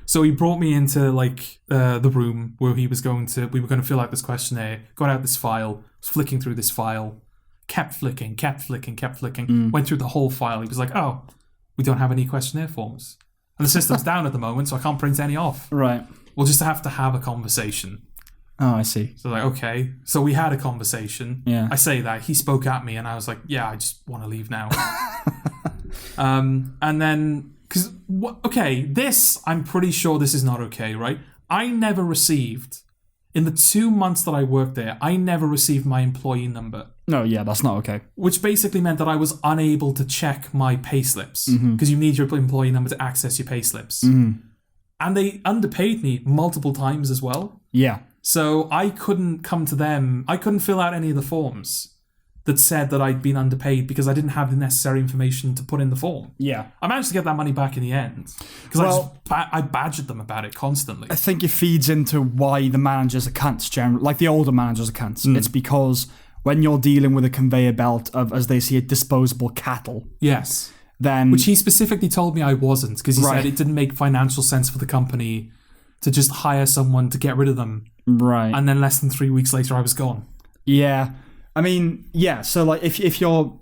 So he brought me into the room where we were going to fill out this questionnaire. Got out this file. Was flicking through this file. Kept flicking. Went through the whole file. He was like, "Oh, we don't have any questionnaire forms, and the system's down at the moment, so I can't print any off. Right. We'll just have to have a conversation." Oh, I see. So okay. So we had a conversation. Yeah. I say that. He spoke at me and I was like, yeah, I just want to leave now. And then, I'm pretty sure this is not okay, right? I never received, in the 2 months that I worked there, I never received my employee number. No, yeah, that's not okay. Which basically meant that I was unable to check my payslips. Because you need your employee number to access your payslips. And they underpaid me multiple times as well. Yeah. So I couldn't come to them. I couldn't fill out any of the forms that said that I'd been underpaid because I didn't have the necessary information to put in the form. Yeah. I managed to get that money back in the end. Because I badgered them about it constantly. I think it feeds into why the managers are cunts, generally. Like the older managers are cunts. It's because when you're dealing with a conveyor belt of, as they see it, disposable cattle. Yes. Then... Which he specifically told me I wasn't, because he said it didn't make financial sense for the company to just hire someone to get rid of them. Right. And then less than 3 weeks later, I was gone. Yeah. I mean, yeah, so if you're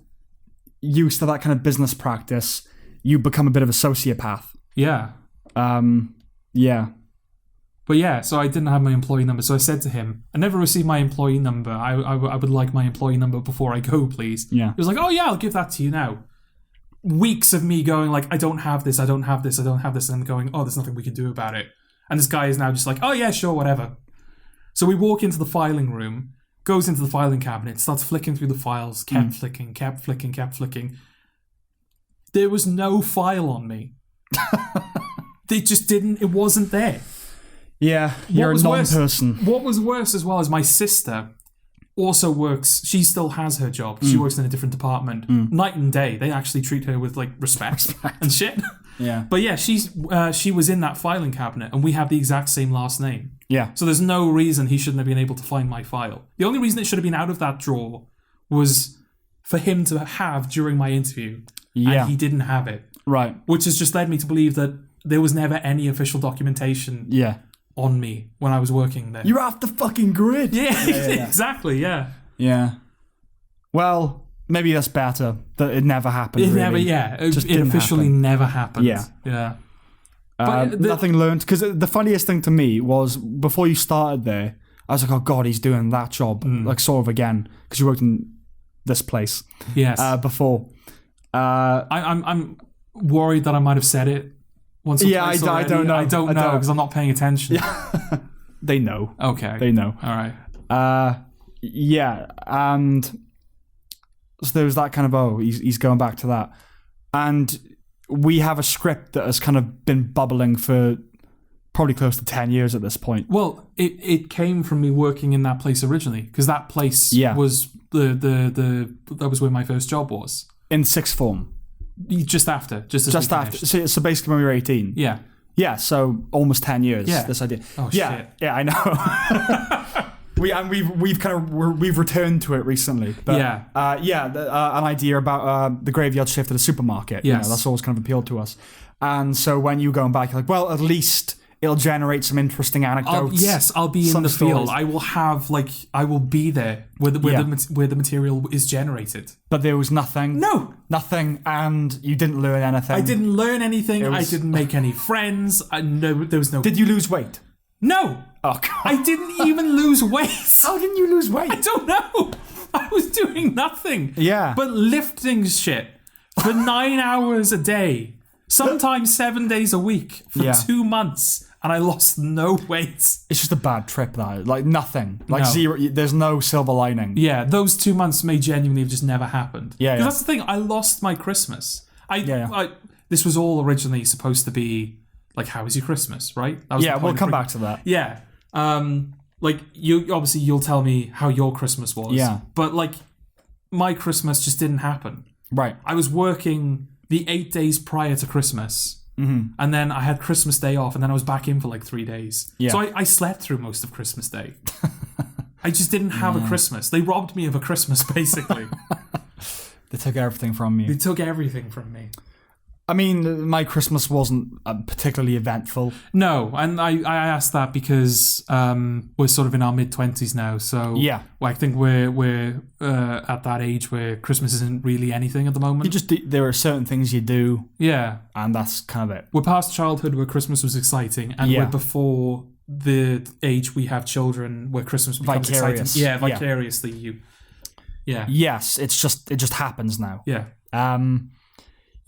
used to that kind of business practice, you become a bit of a sociopath. Yeah. Yeah. But yeah, so I didn't have my employee number. So I said to him, I never received my employee number. I would like my employee number before I go, please. Yeah. He was like, oh yeah, I'll give that to you now. Weeks of me going I don't have this. And I'm going, oh, there's nothing we can do about it. And this guy is now just like, oh yeah, sure, whatever. So we walk into the filing room, goes into the filing cabinet, starts flicking through the files, kept flicking. There was no file on me. They just didn't, it wasn't there. Yeah, you're a non-person. What was worse as well is my sister also works, she still has her job. She works in a different department. Night and day. They actually treat her with like respect. And shit. Yeah. But yeah, she was in that filing cabinet and we have the exact same last name. Yeah. So there's no reason he shouldn't have been able to find my file. The only reason it should have been out of that drawer was for him to have during my interview. Yeah. And he didn't have it. Right. Which has just led me to believe that there was never any official documentation on me when I was working there. You're off the fucking grid. Yeah, exactly, yeah. Yeah. Well, maybe that's better that it never happened. It officially never happened. Yeah. Nothing learned. Because the funniest thing to me was before you started there, I was like, oh God, he's doing that job. Like sort of again. Because you worked in this place. Yes. Before. I'm worried that I might have said it once or twice already. I don't know. I don't know because I'm not paying attention. Yeah. They know. Okay. They know. All right. Yeah, and so there was that kind of, he's going back to that. And we have a script that has kind of been bubbling for probably close to 10 years at this point. Well, it came from me working in that place originally, because that place was that was where my first job was. In sixth form. Just after. Just after. So basically when we were 18. Yeah. Yeah, so almost 10 years, this idea. Oh, shit. Yeah, I know. We've returned to it recently. But, an idea about the graveyard shift at a supermarket. Yes. You know, that's always kind of appealed to us. And so when you going back, you're like, well, at least it'll generate some interesting anecdotes. I'll be in the field. Stories. I will be there where the material is generated. But there was nothing. No. Nothing, and you didn't learn anything. I didn't learn anything. I didn't make any friends. There was no... Did you lose weight? No. Oh, God. I didn't even lose weight. How didn't you lose weight? I don't know. I was doing nothing. Yeah. But lifting shit for 9 hours a day, sometimes 7 days a week for 2 months, and I lost no weight. It's just a bad trip, that. Like, nothing. Like, zero. There's no silver lining. Yeah, those 2 months may genuinely have just never happened. Yeah, Because that's the thing. I lost my Christmas. This was all originally supposed to be, like, how was your Christmas, right? That was we'll come back to that. Yeah. Like, you'll tell me how your Christmas was. Yeah. But, like, my Christmas just didn't happen. Right. I was working the 8 days prior to Christmas. Mm-hmm. And then I had Christmas Day off, and then I was back in for like 3 days. Yeah. So I slept through most of Christmas Day. I just didn't have a Christmas. They robbed me of a Christmas, basically. They took everything from you. They took everything from me. I mean, my Christmas wasn't particularly eventful. No, and I asked that because we're sort of in our mid-20s now, so I think we're at that age where Christmas isn't really anything at the moment. There are certain things you do, and that's kind of it. We're past childhood where Christmas was exciting, and we're before the age we have children where Christmas becomes exciting. Yeah, vicariously. Yes, it just happens now. Yeah.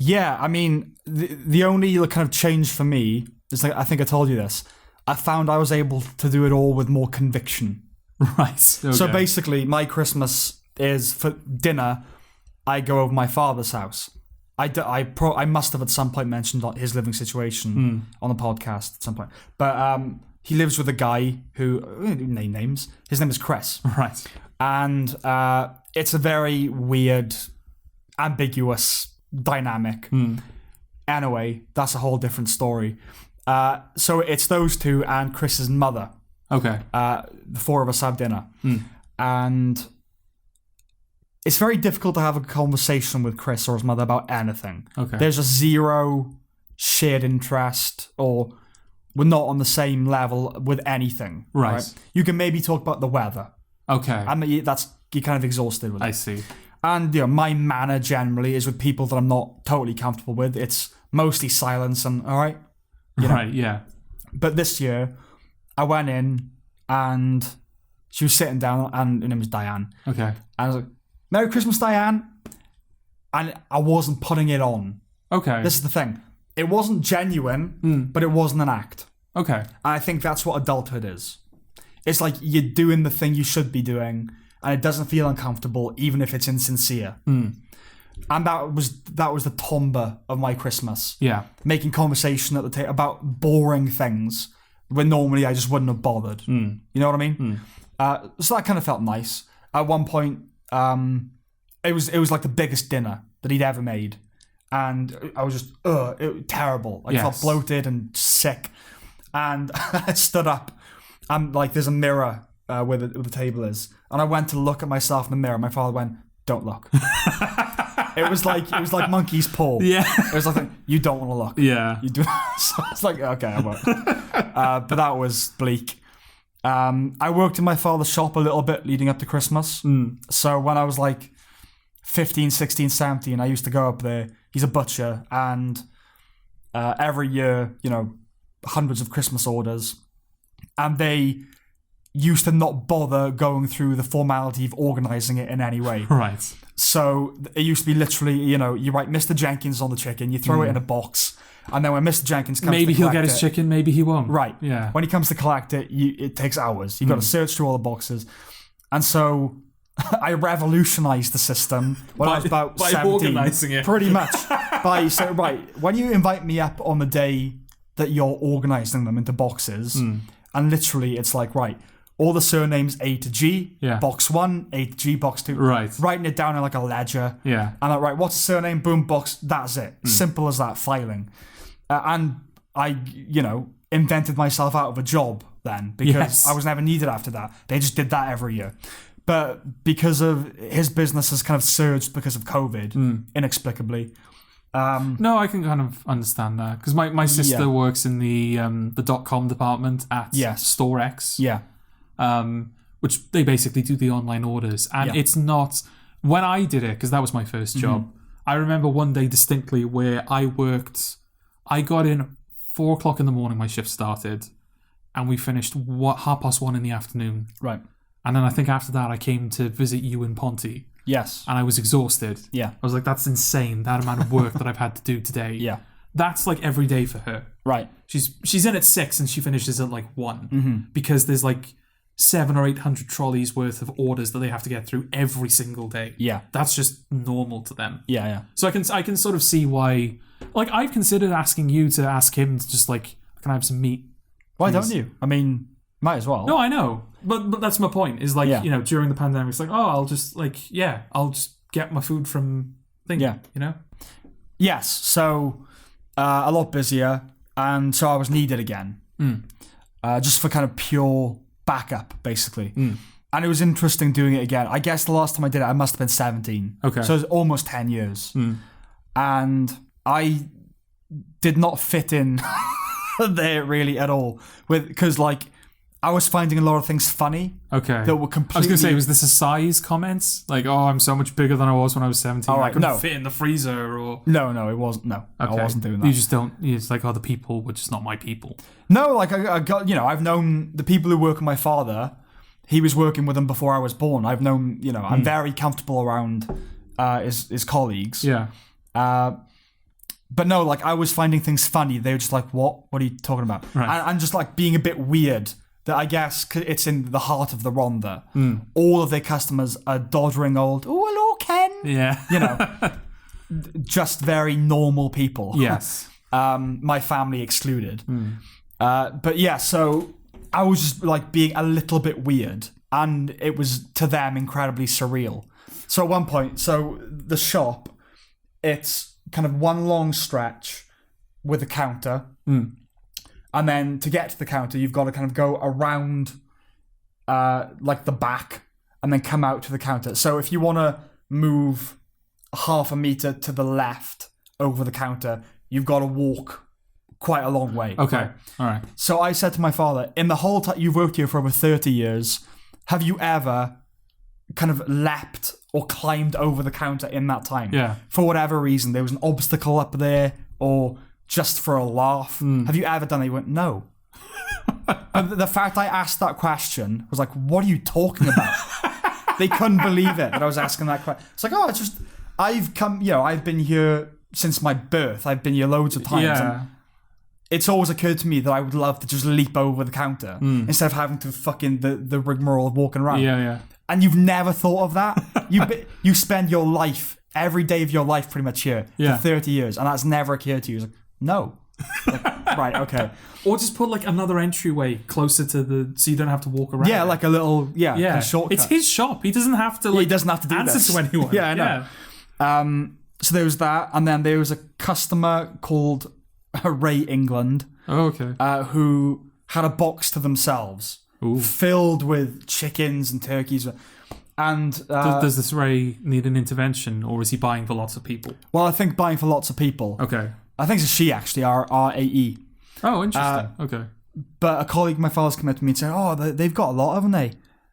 Yeah, I mean, the only kind of change for me is, like, I think I told you this. I found I was able to do it all with more conviction. Right. Okay. So basically, my Christmas is, for dinner, I go over my father's house. I must have at some point mentioned his living situation on the podcast at some point. But he lives with a guy who, name names, his name is Chris. Right. And it's a very weird, ambiguous dynamic. Anyway, that's a whole different story. So it's those two and Chris's mother. Okay. The four of us have dinner. And it's very difficult to have a conversation with Chris or his mother about anything. Okay. There's a zero shared interest, or we're not on the same level with anything. Right. You can maybe talk about the weather. Okay. I mean, you're kind of exhausted with it. I see. And my manner generally is with people that I'm not totally comfortable with. It's mostly silence and all right. Right, yeah. But this year, I went in and she was sitting down, and her name was Diane. Okay. And I was like, "Merry Christmas, Diane." And I wasn't putting it on. Okay. This is the thing. It wasn't genuine, but it wasn't an act. Okay. And I think that's what adulthood is. It's like you're doing the thing you should be doing, and it doesn't feel uncomfortable, even if it's insincere. And that was the tomba of my Christmas. Yeah. Making conversation at the table about boring things when normally I just wouldn't have bothered. You know what I mean? So that kind of felt nice. At one point, it was like the biggest dinner that he'd ever made. And I was just, it was terrible. I felt bloated and sick. And I stood up, and like there's a mirror where the table is. And I went to look at myself in the mirror. My father went, "Don't look." It was like monkey's paw. Yeah. It was like, you don't want to look. Yeah. You do. So it's like, okay, I won't. But that was bleak. I worked in my father's shop a little bit leading up to Christmas. So when I was like 15, 16, 17, I used to go up there. He's a butcher, and every year, hundreds of Christmas orders, and they used to not bother going through the formality of organising it in any way. Right. So it used to be literally, you write Mr. Jenkins on the chicken, you throw it in a box, and then when Mr. Jenkins comes maybe to collect he'll get his chicken, maybe he won't. Right. Yeah. When he comes to collect it, it takes hours. You've got to search through all the boxes. And so I revolutionised the system when I was about 17. Organising it. Pretty much. When you invite me up on the day that you're organising them into boxes, and literally it's like, right, all the surnames A to G, box 1, A to G, box 2. Right. Writing it down in like a ledger. Yeah. And like, right, what's the surname? Boom, box, that's it. Simple as that, filing. And I, invented myself out of a job then, because I was never needed after that. They just did that every year. But because of his business has kind of surged because of COVID, inexplicably. No, I can kind of understand that. Because my sister works in the .com department at Store X. Yeah. Which they basically do the online orders. And it's not... When I did it, because that was my first job, I remember one day distinctly where I got in 4 o'clock in the morning, my shift started, and we finished 1:30 in the afternoon. Right. And then I think after that I came to visit you in Ponty. Yes. And I was exhausted. Yeah. I was like, that's insane, that amount of work that I've had to do today. Yeah. That's like every day for her. Right. She's in at 6 and she finishes at like 1. Because there's like 700 or 800 trolleys worth of orders that they have to get through every single day. Yeah. That's just normal to them. Yeah, yeah. So I can sort of see why... Like, I've considered asking you to ask him to just like, can I have some meat? Why don't you? I mean, might as well. No, I know. But that's my point, is like, during the pandemic, it's like, I'll just get my food from thing, Yes, so a lot busier, and so I was needed again. Just for kind of pure backup, basically. And it was interesting doing it again. I guess the last time I did it, I must have been 17. Okay. So it was almost 10 years. And I did not fit in there really at all. Because, like, I was finding a lot of things funny. Okay. That were completely... I was going to say, was this a size comment? Like, I'm so much bigger than I was when I was 17. I couldn't fit in the freezer or... No, it wasn't. No, okay. I wasn't doing that. You just don't... It's like, the people were just not my people. No, like, I got... I've known the people who work with my father. He was working with them before I was born. I've known... I'm very comfortable around his colleagues. Yeah. But no, like, I was finding things funny. They were just like, what? What are you talking about? Right. And just, like, being a bit weird. That I guess it's in the heart of the Rhondda. All of their customers are doddering old, oh, hello, Ken. Yeah. Just very normal people. Yes. My family excluded. But yeah, so I was just, like, being a little bit weird. And it was, to them, incredibly surreal. So at one point, the shop, it's kind of one long stretch with a counter. And then to get to the counter, you've got to kind of go around like the back and then come out to the counter. So if you want to move half a meter to the left over the counter, you've got to walk quite a long way. Okay. Right? All right. So I said to my father, in the whole time you've worked here for over 30 years, have you ever kind of leapt or climbed over the counter in that time? Yeah. For whatever reason, there was an obstacle up there or... just for a laugh. Have you ever done it? He went, no. And the fact I asked that question was like, what are you talking about? They couldn't believe it that I was asking that question. It's like, it's just, I've been here since my birth. I've been here loads of times. Yeah. it's always occurred to me that I would love to just leap over the counter instead of having to fucking the rigmarole of walking around. Yeah. And you've never thought of that. You spend your life, every day of your life pretty much here for 30 years, and that's never occurred to you. It's like, no. Like, right, okay. Or just put like another entryway closer to so you don't have to walk around. Yeah, like a little kind of shortcut. It's his shop. He doesn't have to. Like, he doesn't have to do answer this to anyone. Yeah, I know. Yeah. So there was that, and then there was a customer called Ray England. Oh, okay. Who had a box to themselves, filled with chickens and turkeys. And does this Ray need an intervention, or is he buying for lots of people? Well, I think buying for lots of people. Okay. I think it's a she, actually, R-A-E. Oh, interesting. Okay. But a colleague of my father's come up to me and said, oh, they've got a lot, haven't they?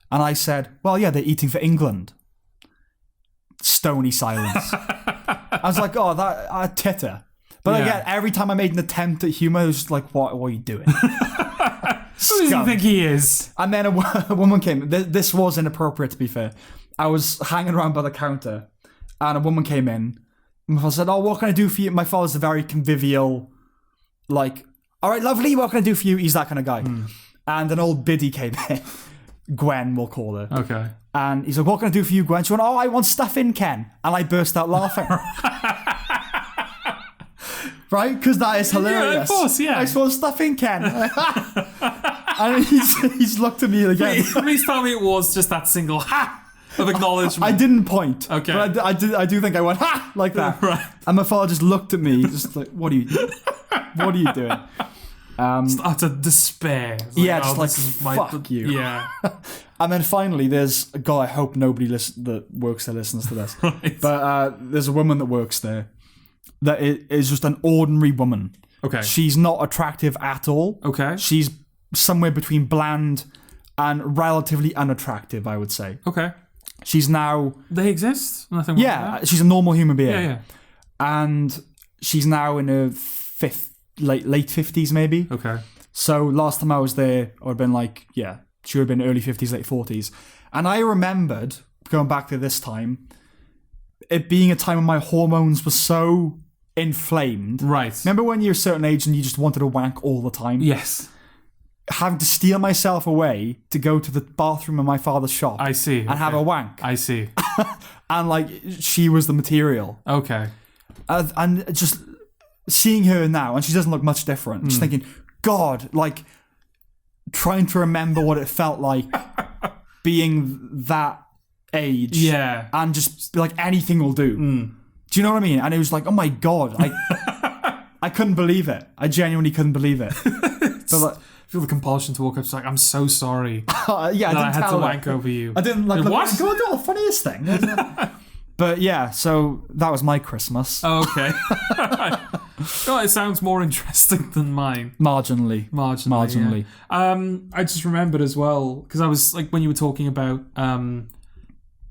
And I said, well, yeah, they're eating for England. Stony silence. I was like, oh, that titter. But again, every time I made an attempt at humour, it was just like, what are you doing? Who does he think he is? And then a woman came. This was inappropriate, to be fair. I was hanging around by the counter, and a woman came in. My father said, oh, what can I do for you? My father's a very convivial, like, all right, lovely, what can I do for you? He's that kind of guy. And an old biddy came in. Gwen, we'll call her. Okay. And he's like, what can I do for you, Gwen? She went, oh, I want stuff in, Ken. And I burst out laughing. Right? Because that is hilarious. Yeah, of course, yeah. I just want stuff in, Ken. And he's looked at me again. Please tell me it was just that single ha of acknowledgement. I didn't point. Okay. But I do think I went, ha! Like that. Right. And my father just looked at me, just like, what are you doing? Just utter despair. Fuck you. Yeah. And then finally, there's a guy, I hope nobody that works there listens to this. Right. But there's a woman that works there that is just an ordinary woman. Okay. She's not attractive at all. Okay. She's somewhere between bland and relatively unattractive, I would say. Okay. She's now... They exist? Nothing wrong with that? She's a normal human being. Yeah. And she's now in her late 50s, maybe. Okay. So last time I was there, I would have been like, she would have been early 50s, late 40s. And I remembered, going back to this time, it being a time when my hormones were so inflamed. Right. Remember when you're a certain age and you just wanted to wank all the time? Yes. Having to steal myself away to go to the bathroom in my father's shop. I see. And have a wank. I see. And like, she was the material. Okay. And just seeing her now, and she doesn't look much different, just thinking, God, like, trying to remember what it felt like being that age. Yeah. And just be like, anything will do. Do you know what I mean? And it was like, oh my God. I couldn't believe it. I genuinely couldn't believe it. But like, I feel the compulsion to walk up. It's like, I'm so sorry. I had to wank over you. I didn't like, what? Go and do the funniest thing. But yeah, so that was my Christmas. Oh, okay. Oh, it sounds more interesting than mine. Marginally. Yeah. I just remembered as well, because I was like, when you were talking about,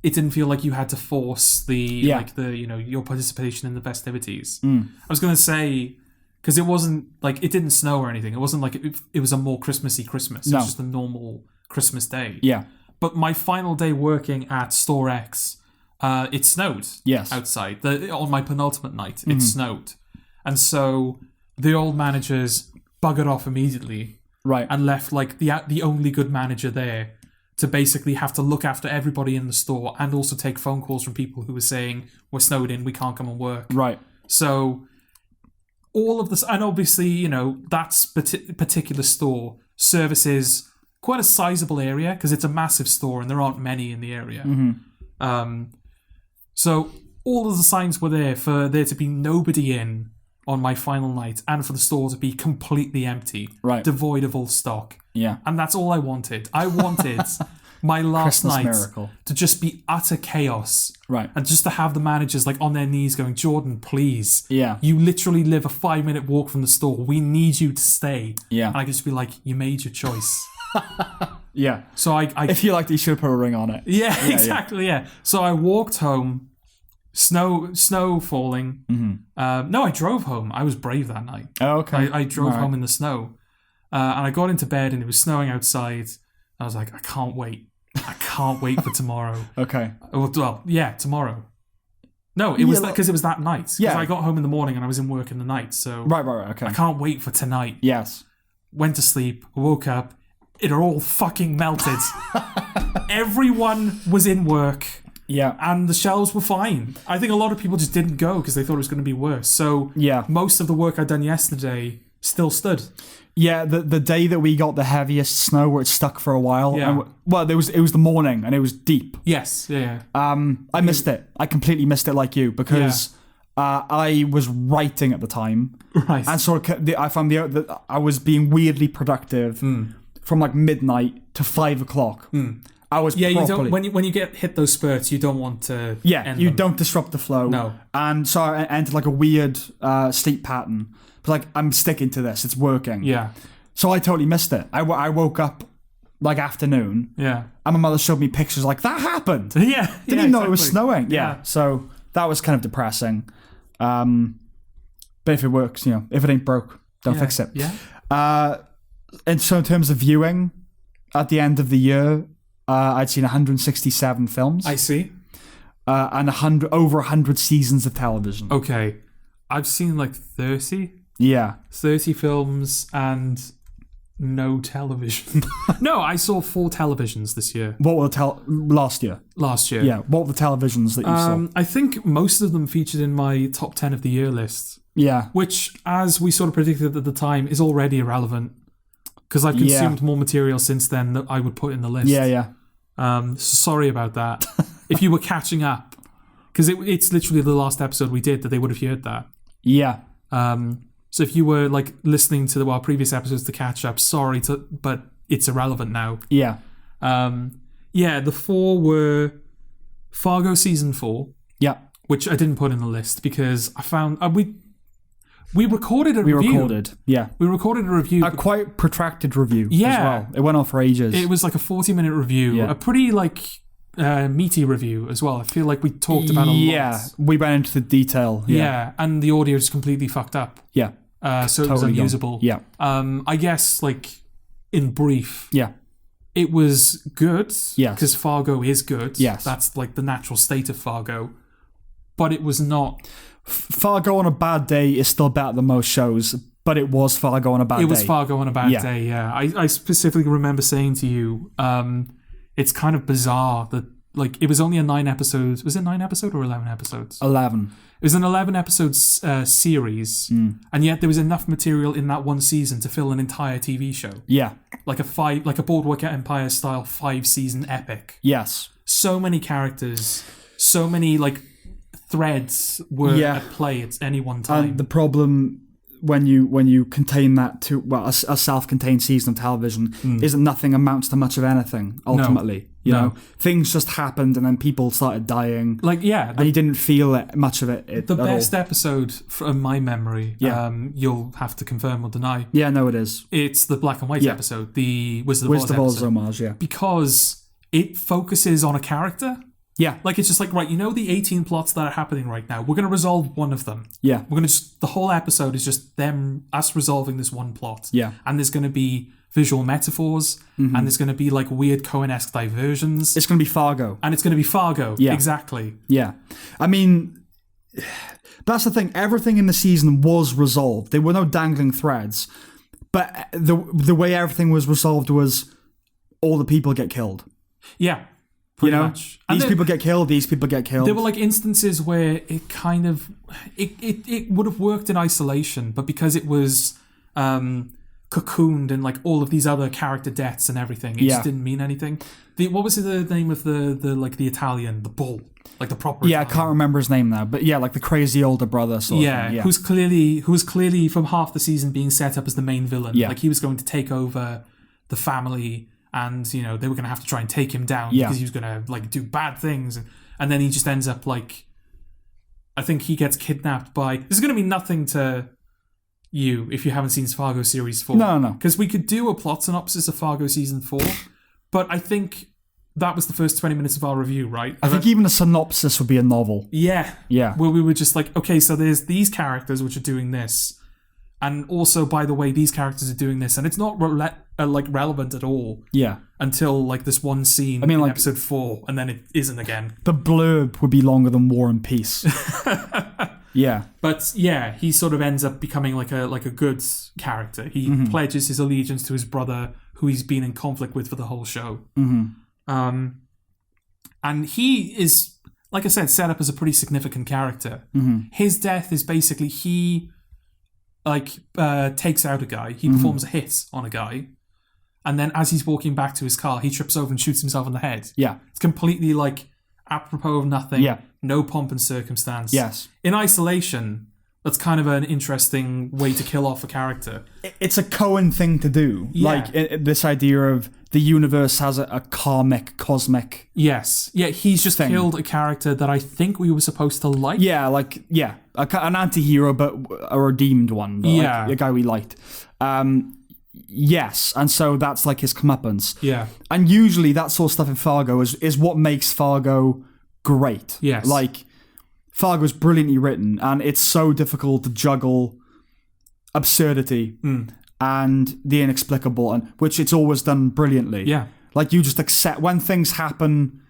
it didn't feel like you had to force your participation in the festivities. I was going to say, because it wasn't like, it didn't snow or anything. It wasn't like it was a more Christmassy Christmas. No. It was just a normal Christmas day. Yeah. But my final day working at Store X, it snowed outside. On my penultimate night, it snowed. And so the old managers buggered off immediately. Right. And left like the only good manager there to basically have to look after everybody in the store and also take phone calls from people who were saying, we're snowed in, we can't come and work. Right. So all of this, and obviously, that particular store services quite a sizable area because it's a massive store and there aren't many in the area. So all of the signs were there for there to be nobody in on my final night and for the store to be completely empty, devoid of all stock. Yeah. And that's all I wanted. I wanted my last Christmas night miracle. to just be utter chaos. Right. And just to have the managers like on their knees going, Jordan, please. Yeah. You literally live a 5-minute walk from the store. We need you to stay. Yeah. And I could just be like, you made your choice. Yeah. So I if you liked it, you should put a ring on it. Yeah, exactly. Yeah. So I walked home. Snow falling. No, I drove home. I was brave that night. Oh, okay. I drove home in the snow. And I got into bed and it was snowing outside. I was like, I can't wait. I can't wait for tomorrow. Okay. Well, yeah, tomorrow. No, it was because it was that night. Because Yeah. I got home in the morning and I was in work in the night, so Right, okay. I can't wait for tonight. Yes. Went to sleep, woke up, it are all fucking melted. Everyone was in work. Yeah. And the shelves were fine. I think a lot of people just didn't go because they thought it was going to be worse. So most of the work I'd done yesterday still stood. Yeah, the day that we got the heaviest snow where it stuck for a while. Yeah. It was the morning and it was deep. Yes, yeah. I missed it. I completely missed it like you because I was writing at the time. Right. And I found that I was being weirdly productive from like midnight to 5 o'clock. I was you properly... don't when you get hit those spurts, you don't want to end you them. don't disrupt the flow. No. And so I entered like a weird sleep pattern. But like, I'm sticking to this. It's working. Yeah. So I totally missed it. I woke up like afternoon. Yeah. And my mother showed me pictures like, that happened. Yeah. Didn't even know it was snowing. Yeah. So that was kind of depressing. But if it works, if it ain't broke, don't fix it. Yeah. And so in terms of viewing, at the end of the year, I'd seen 167 films. I see. And over 100 seasons of television. Okay. I've seen like 30. Yeah. 30 films and no television. No, I saw 4 televisions this year. What were last year? Last year. Yeah. What were the televisions that you saw? I think most of them featured in my top 10 of the year list. Yeah. Which, as we sort of predicted at the time, is already irrelevant. Because I've consumed more material since then that I would put in the list. Yeah. So sorry about that. If you were catching up. Because it's literally the last episode we did that they would have heard that. Yeah. So if you were like listening to our previous episodes to catch up, sorry, but it's irrelevant now. Yeah. The 4 were Fargo season 4. Yeah. Which I didn't put in the list because I found we recorded a review. We recorded a review. A quite protracted review as Yeah. well. It went on for ages. It was like a 40-minute review. Yeah. A pretty meaty review as well. I feel like we talked about a lot. Yeah, we went into the detail. Yeah, and the audio is completely fucked up. Yeah. So it was Totally unusable. Yeah. I guess, in brief, Yeah. it was good. Yes. Because Fargo is good. Yes. That's the natural state of Fargo. But it was not... Fargo on a bad day is still better than most shows, but it was Fargo on a bad day. It was Fargo on a bad day, yeah. I specifically remember saying to you, it's kind of bizarre that, it was only a 9 episodes... Was it 9 episodes or 11 episodes? 11. It was an 11-episode series, and yet there was enough material in that one season to fill an entire TV show. Yeah. Like a Boardwalk Empire-style 5-season epic. Yes. So many characters, so many, threads were at play at any one time. And the problem when you contain that to a self-contained season of television is that nothing amounts to much of anything ultimately. You know, things just happened and then people started dying. And you didn't feel much of it. The best episode from my memory. You'll have to confirm or deny. Yeah, no, it is. It's the black and white episode, the Wizard of Oz homage. Yeah, because it focuses on a character. Yeah. It's just right, the 18 plots that are happening right now. We're going to resolve one of them. Yeah. We're going to the whole episode is just us resolving this one plot. Yeah. And there's going to be visual metaphors, and there's going to be weird Coen-esque diversions. It's going to be Fargo. And it's going to be Fargo. Yeah. Exactly. Yeah. I mean, that's the thing. Everything in the season was resolved. There were no dangling threads. But the way everything was resolved was all the people get killed. Yeah. Pretty much. These people get killed, these people get killed. There were instances where it kind of it would have worked in isolation, but because it was cocooned in all of these other character deaths and everything, it just didn't mean anything. What was the name of the Italian, the bull? The proper Italian. I can't remember his name now, but the crazy older brother sort of thing. Yeah. Who was clearly from half the season being set up as the main villain. Yeah. He was going to take over the family. And, they were going to have to try and take him down because he was going to, do bad things. And then he just ends up, I think he gets kidnapped by... There's going to be nothing to you if you haven't seen Fargo Series 4. No. Because we could do a plot synopsis of Fargo Season 4, but I think that was the first 20 minutes of our review, right? I think even a synopsis would be a novel. Yeah. Yeah. Where we were just okay, so there's these characters which are doing this. And also, by the way, these characters are doing this. And it's not like relevant at all. Yeah. Until like this one scene in like, episode 4, and then it isn't again. The blurb would be longer than War and Peace. Yeah. But yeah, he sort of ends up becoming like a good character. He pledges his allegiance to his brother, who he's been in conflict with for the whole show. And he is, like I said, set up as a pretty significant character. His death is basically he takes out a guy. He performs a hit on a guy. And then as he's walking back to his car, he trips over and shoots himself in the head. Yeah. It's completely like apropos of nothing. Yeah. No pomp and circumstance. Yes. In isolation, that's kind of an interesting way to kill off a character. It's a Cohen thing to do. Yeah. Like this idea of the universe has a karmic, cosmic. Yes. Yeah, he's just killed a character that I think we were supposed to like. Yeah, an anti-hero, but a redeemed one. Yeah. Like, a guy we liked. Yes, and so that's like his comeuppance. Yeah. And usually that sort of stuff in Fargo is what makes Fargo great. Yes. Like, Fargo's brilliantly written, and it's so difficult to juggle absurdity and the inexplicable, and which it's always done brilliantly. Yeah. Like, you just accept when things happen,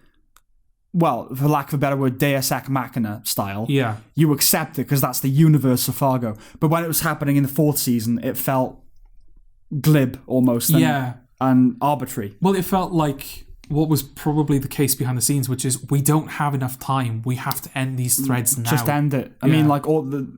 well, for lack of a better word, Deus Ex Machina style. Yeah. You accept it because that's the universe of Fargo. But when it was happening in the 4th season, it felt glib almost and arbitrary. Well, it felt like what was probably the case behind the scenes, which is we don't have enough time. We have to end these threads now. Just end it. I mean, like all the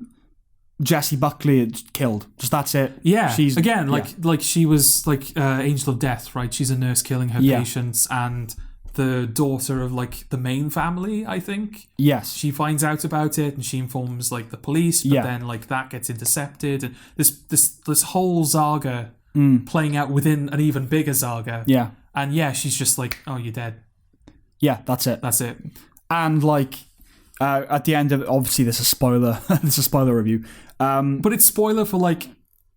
Jessie Buckley had killed. Just that's it. Yeah. She's like she was like Angel of Death, right? She's a nurse killing her patients, and the daughter of like the main family, I think. Yes. She finds out about it and she informs like the police, but then like that gets intercepted, and this whole saga playing out within an even bigger saga. Yeah. And yeah, she's just like, oh, you're dead. Yeah, that's it. That's it. And like at the end of obviously this is a spoiler. This is a spoiler review. But it's spoiler for like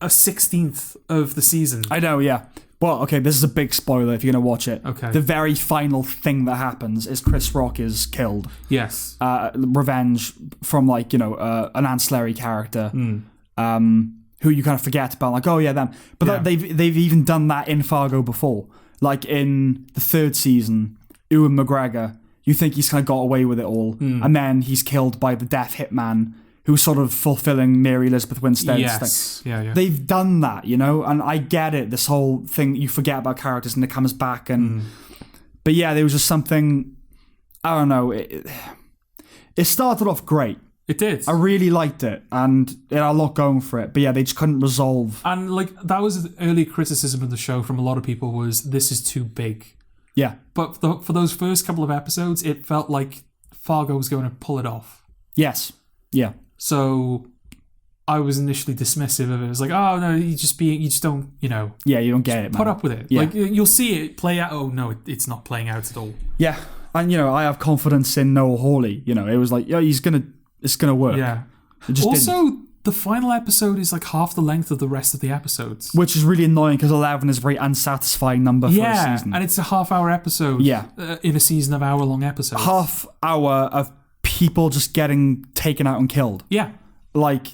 a 16th of the season. I know, yeah. Well, okay, this is a big spoiler if you're going to watch it. Okay. The very final thing that happens is Chris Rock is killed. Yes. Revenge from like, an ancillary character. Who you kind of forget about, like, oh yeah, them. But they've even done that in Fargo before. Like in the 3rd season, Ewan McGregor, you think he's kind of got away with it all, and then he's killed by the death hitman who's sort of fulfilling Mary Elizabeth Winstead's thing. Yeah. They've done that, and I get it, this whole thing, you forget about characters and it comes back, and but yeah, there was just something, I don't know, it started off great. It did. I really liked it, and it had a lot going for it. But yeah, they just couldn't resolve. And like that was the early criticism of the show from a lot of people was this is too big. Yeah. But for those first couple of episodes, it felt like Fargo was going to pull it off. Yes. Yeah. So I was initially dismissive of it. It was like, oh no, you just don't, Yeah, you don't get it, man. Put up with it. Yeah. Like you'll see it play out. Oh no, it's not playing out at all. Yeah. And I have confidence in Noah Hawley. It was like, it's gonna work. Yeah. It just also, didn't. The final episode is like half the length of the rest of the episodes. Which is really annoying because 11 is a very unsatisfying number for a season. And it's a half-hour episode in a season of hour-long episodes. Half hour of people just getting taken out and killed. Yeah. Like,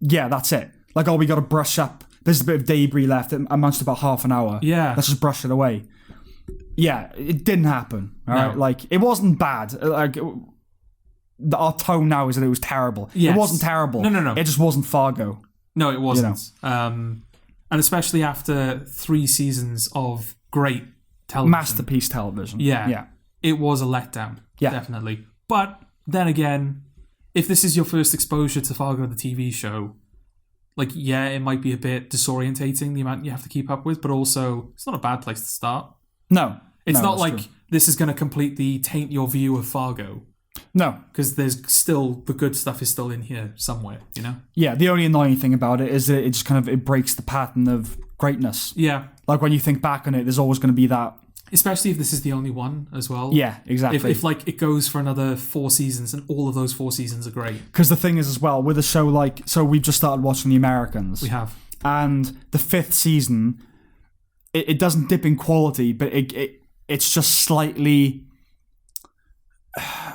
yeah, that's it. Like, oh, we got to brush up. There's a bit of debris left. It amounts to about half an hour. Yeah. Let's just brush it away. Yeah, it didn't happen. All No. right? Like, it wasn't bad. Like, our tone now is that it was terrible. Yes. It wasn't terrible. No. It just wasn't Fargo. No, it wasn't. And especially after 3 seasons of great television. Masterpiece television. Yeah. It was a letdown. Yeah. Definitely. But then again, if this is your first exposure to Fargo, the TV show, like, yeah, it might be a bit disorientating, the amount you have to keep up with, but also it's not a bad place to start. No. It's not like true. this is going to completely taint your view of Fargo. No. Because there's still, the good stuff is still in here somewhere, Yeah, the only annoying thing about it is that it just it breaks the pattern of greatness. Yeah. Like when you think back on it, there's always going to be that. Especially if this is the only one as well. Yeah, exactly. If like it goes for another 4 seasons and all of those 4 seasons are great. Because the thing is as well, with a show like, so we've just started watching The Americans. We have. And the 5th season, it doesn't dip in quality, but it's just slightly,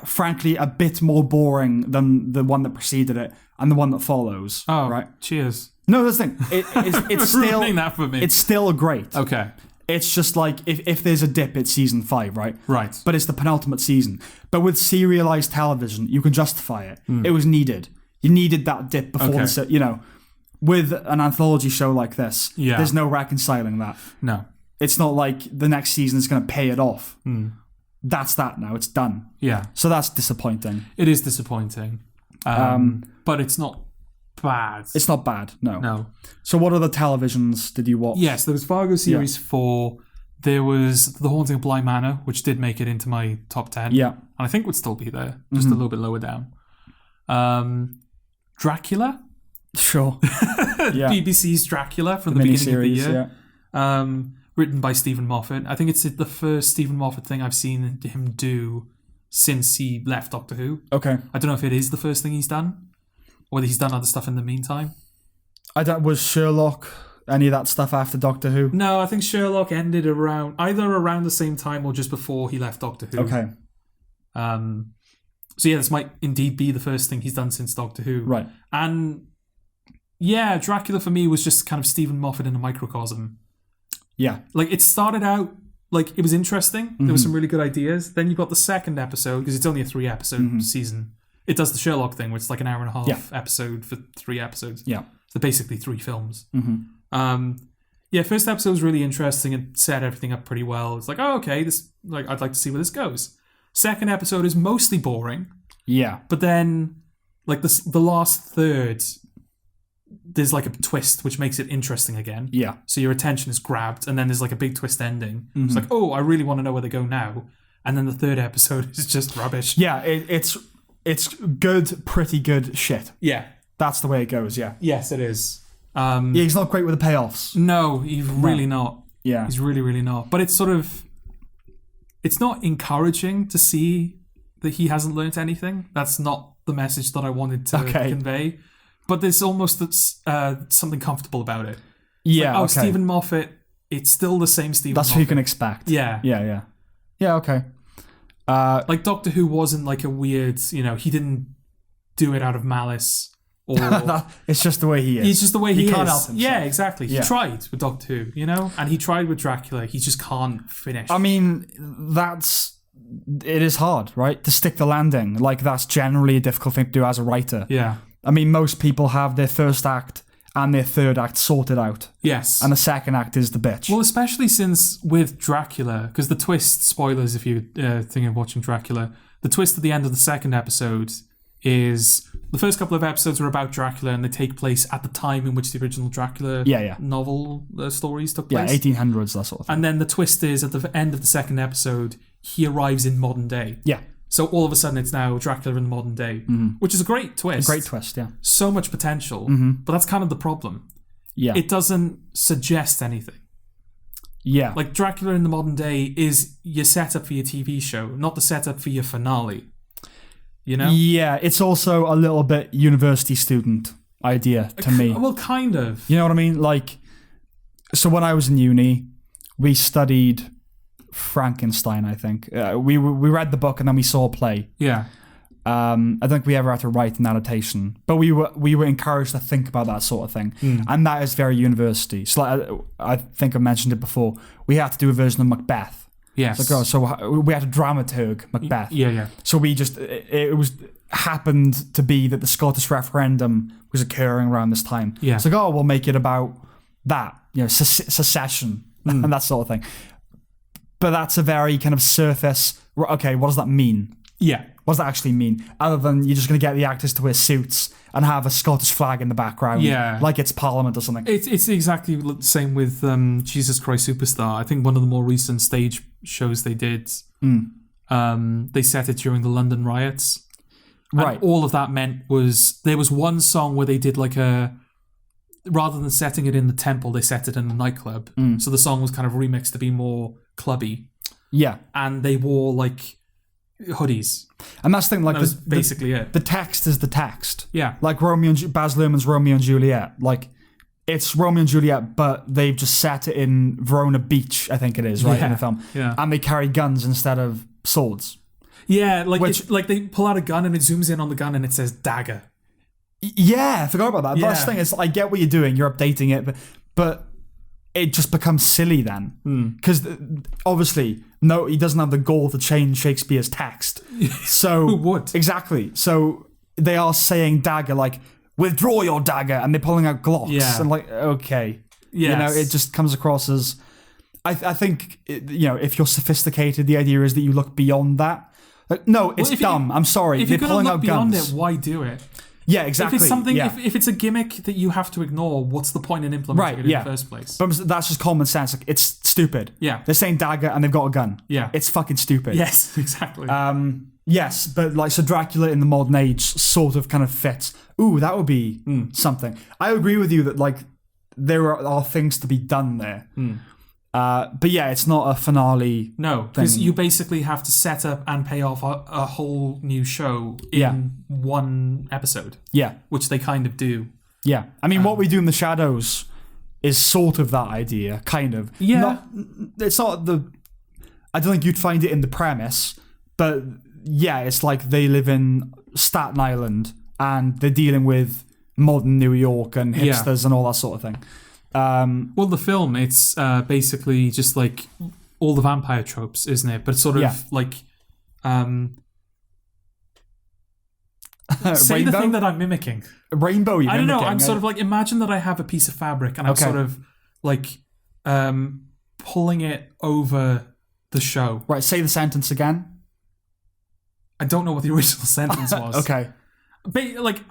frankly, a bit more boring than the one that preceded it and the one that follows. Oh, right. Cheers. No, that's the thing. It's still ruining that for me. It's still great. Okay. It's just like if there's a dip, it's season 5, right? Right. But it's the penultimate season. But with serialized television, you can justify it. It was needed. You needed that dip before with an anthology show like this, there's no reconciling that. No. It's not like the next season is going to pay it off. That's that now. It's done. Yeah. So that's disappointing. It is disappointing. But it's not bad. It's not bad, no. No. So what other televisions did you watch? Yes, there was Fargo Series 4. There was The Haunting of Bly Manor, which did make it into my top 10. Yeah. And I think would still be there, just a little bit lower down. Dracula? Sure. BBC's Dracula from the beginning of the year. Yeah. Written by Stephen Moffat. I think it's the first Stephen Moffat thing I've seen him do since he left Doctor Who. Okay. I don't know if it is the first thing he's done, or whether he's done other stuff in the meantime. Was Sherlock any of that stuff after Doctor Who? No, I think Sherlock ended either around the same time or just before he left Doctor Who. Okay. So yeah, this might indeed be the first thing he's done since Doctor Who. Right. And yeah, Dracula for me was just kind of Stephen Moffat in a microcosm. Yeah. Like, it started out, like, it was interesting. There were some really good ideas. Then you got the second episode, because it's only a 3-episode season. It does the Sherlock thing, where it's like an hour and a half episode for 3 episodes. Yeah. So basically 3 films. First episode was really interesting and set everything up pretty well. It's like, oh, okay, I'd like to see where this goes. Second episode is mostly boring. Yeah. But then, like, the last third, there's like a twist which makes it interesting again. Yeah. So your attention is grabbed, and then there's like a big twist ending. It's like, oh, I really want to know where they go now. And then the third episode is just rubbish. Yeah, it's good, pretty good shit. Yeah. That's the way it goes, yeah. Yes, it is. He's not great with the payoffs. No, he's really not. Yeah. He's really, really not. But it's sort of... It's not encouraging to see that he hasn't learnt anything. That's not the message that I wanted to convey. But there's almost something comfortable about it. Yeah, like, Stephen Moffat, it's still the same Stephen Moffat. That's what you can expect. Yeah. Yeah, okay. Like, Doctor Who wasn't like a weird, he didn't do it out of malice. Or it's just the way he is. He's just the way he can't is. help himself. Yeah, exactly. He tried with Doctor Who, and he tried with Dracula. He just can't finish. I mean, it is hard, right? To stick the landing. Like, that's generally a difficult thing to do as a writer. Yeah. I mean, most people have their first act and their third act sorted out. Yes. And the second act is the bitch. Well, especially since with Dracula, because the twist, spoilers if you're thinking of watching Dracula, the twist at the end of the second episode is the first couple of episodes are about Dracula, and they take place at the time in which the original Dracula novel stories took place. Yeah, 1800s, that sort of thing. And then the twist is at the end of the second episode, he arrives in modern day. Yeah. So all of a sudden it's now Dracula in the modern day, which is a great twist. A great twist, yeah. So much potential, but that's kind of the problem. Yeah. It doesn't suggest anything. Yeah. Like, Dracula in the modern day is your setup for your TV show, not the setup for your finale. Yeah, it's also a little bit university student idea to me. Well, kind of. You know what I mean? Like, so when I was in uni, we studied Frankenstein, I think. We read the book and then we saw a play. Yeah. I don't think we ever had to write an adaptation, but we were encouraged to think about that sort of thing, and that is very university. So I think I mentioned it before. We had to do a version of Macbeth. Yes. So we had to dramaturg Macbeth. Yeah. So we just happened to be that the Scottish referendum was occurring around this time. Yeah. So we'll make it about that, secession and that sort of thing. But that's a very kind of surface. Okay, what does that mean? Yeah. What does that actually mean? Other than you're just going to get the actors to wear suits and have a Scottish flag in the background. Yeah. Like it's Parliament or something. It's exactly the same with Jesus Christ Superstar. I think one of the more recent stage shows they did, they set it during the London riots. Right. And all of that meant there was one song where they did like rather than setting it in the temple, they set it in a nightclub. So the song was kind of remixed to be more clubby. Yeah. And they wore like hoodies. And that's the thing, like, that was basically it. The text is the text. Yeah. Like Baz Luhrmann's Romeo and Juliet. Like, it's Romeo and Juliet, but they've just set it in Verona Beach, I think it is, right, in the film. Yeah. And they carry guns instead of swords. Yeah, like they pull out a gun and it zooms in on the gun and it says dagger. Yeah, I forgot about that. Yeah. That's the thing is, I get what you're doing. You're updating it, but it just becomes silly then. Because obviously, no, he doesn't have the goal to change Shakespeare's text. So Who would? Exactly. So they are saying dagger, like, withdraw your dagger, and they're pulling out Glocks. Yeah. And like, okay. Yes. It just comes across as... I think, if you're sophisticated, the idea is that you look beyond that. Like, no, it's dumb. I'm sorry. If They're you're going pulling to look out beyond guns. it, why do it? Yeah, exactly. If it's something, yeah. if it's a gimmick that you have to ignore, what's the point in implementing it in the first place? But that's just common sense. Like, it's stupid. Yeah. They're saying dagger and they've got a gun. Yeah. It's fucking stupid. Yes, exactly. Yes, but like, so Dracula in the modern age sort of kind of fits. Ooh, that would be something. I agree with you that like there are things to be done there. But yeah, it's not a finale. No, because you basically have to set up and pay off a whole new show in one episode. Yeah. Which they kind of do. Yeah. I mean, what we do in the shadows is sort of that idea, kind of. Yeah. It's not the... I don't think you'd find it in the premise, but yeah, it's like they live in Staten Island and they're dealing with modern New York and hipsters and all that sort of thing. Well, the film, it's basically just like all the vampire tropes, isn't it? But it's sort of like... say Rainbow? the thing that I'm mimicking. Rainbow, you're I don't know. mimicking. I'm sort of like, imagine that I have a piece of fabric and I'm sort of like pulling it over the show. Right, say the sentence again. I don't know what the original sentence was. Okay.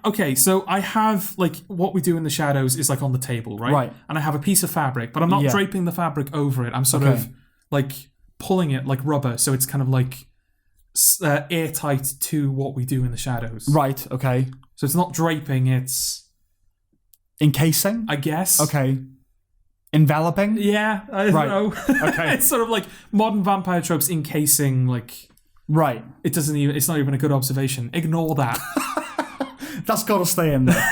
Okay, so I have, like, what we do in the shadows is, like, on the table, right? Right. And I have a piece of fabric, but I'm not draping the fabric over it. I'm sort of, like, pulling it like rubber, so it's kind of, like, airtight to what we do in the shadows. Right, okay. So it's not draping, it's... Encasing? I guess. Okay. Enveloping? Yeah, I don't know. Okay. It's sort of like modern vampire tropes encasing, like... Right. It's not even a good observation. Ignore that. That's got to stay in there.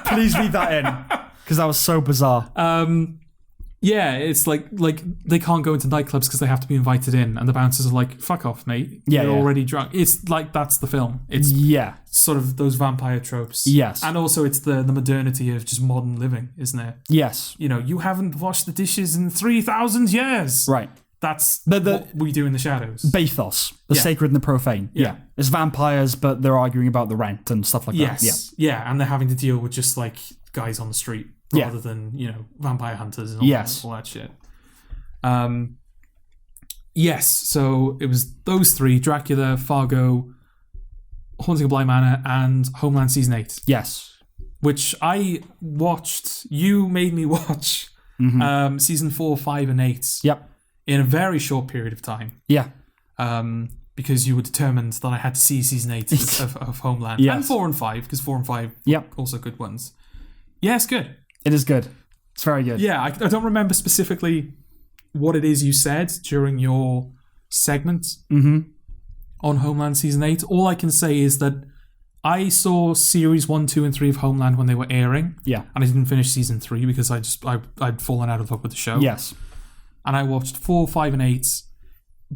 Please leave that in, because that was so bizarre. Yeah, it's like they can't go into nightclubs because they have to be invited in, and the bouncers are like, "Fuck off, mate! You're already drunk." It's like that's the film. It's sort of those vampire tropes. Yes, and also it's the modernity of just modern living, isn't it? Yes, you haven't washed the dishes in 3,000 years. Right. That's what we do in the shadows. Bathos, the sacred and the profane. Yeah. It's vampires, but they're arguing about the rent and stuff like that. Yeah, and they're having to deal with just like guys on the street rather than, vampire hunters and all that shit. Yes, so it was those three, Dracula, Fargo, Haunting of Bly Manor, and Homeland Season 8. Yes. Which I watched, you made me watch Season 4, 5, and 8. Yep. In a very short period of time. Yeah. Because you were determined that I had to see Season 8 of Homeland. Yes. And 4 and 5, because 4 and 5 also good ones. Yeah, it's good. It is good. It's very good. Yeah, I don't remember specifically what it is you said during your segment on Homeland Season 8. All I can say is that I saw Series 1, 2, and 3 of Homeland when they were airing. Yeah. And I didn't finish Season 3 because I'd fallen out of love with the show. Yes. And I watched 4, 5, and 8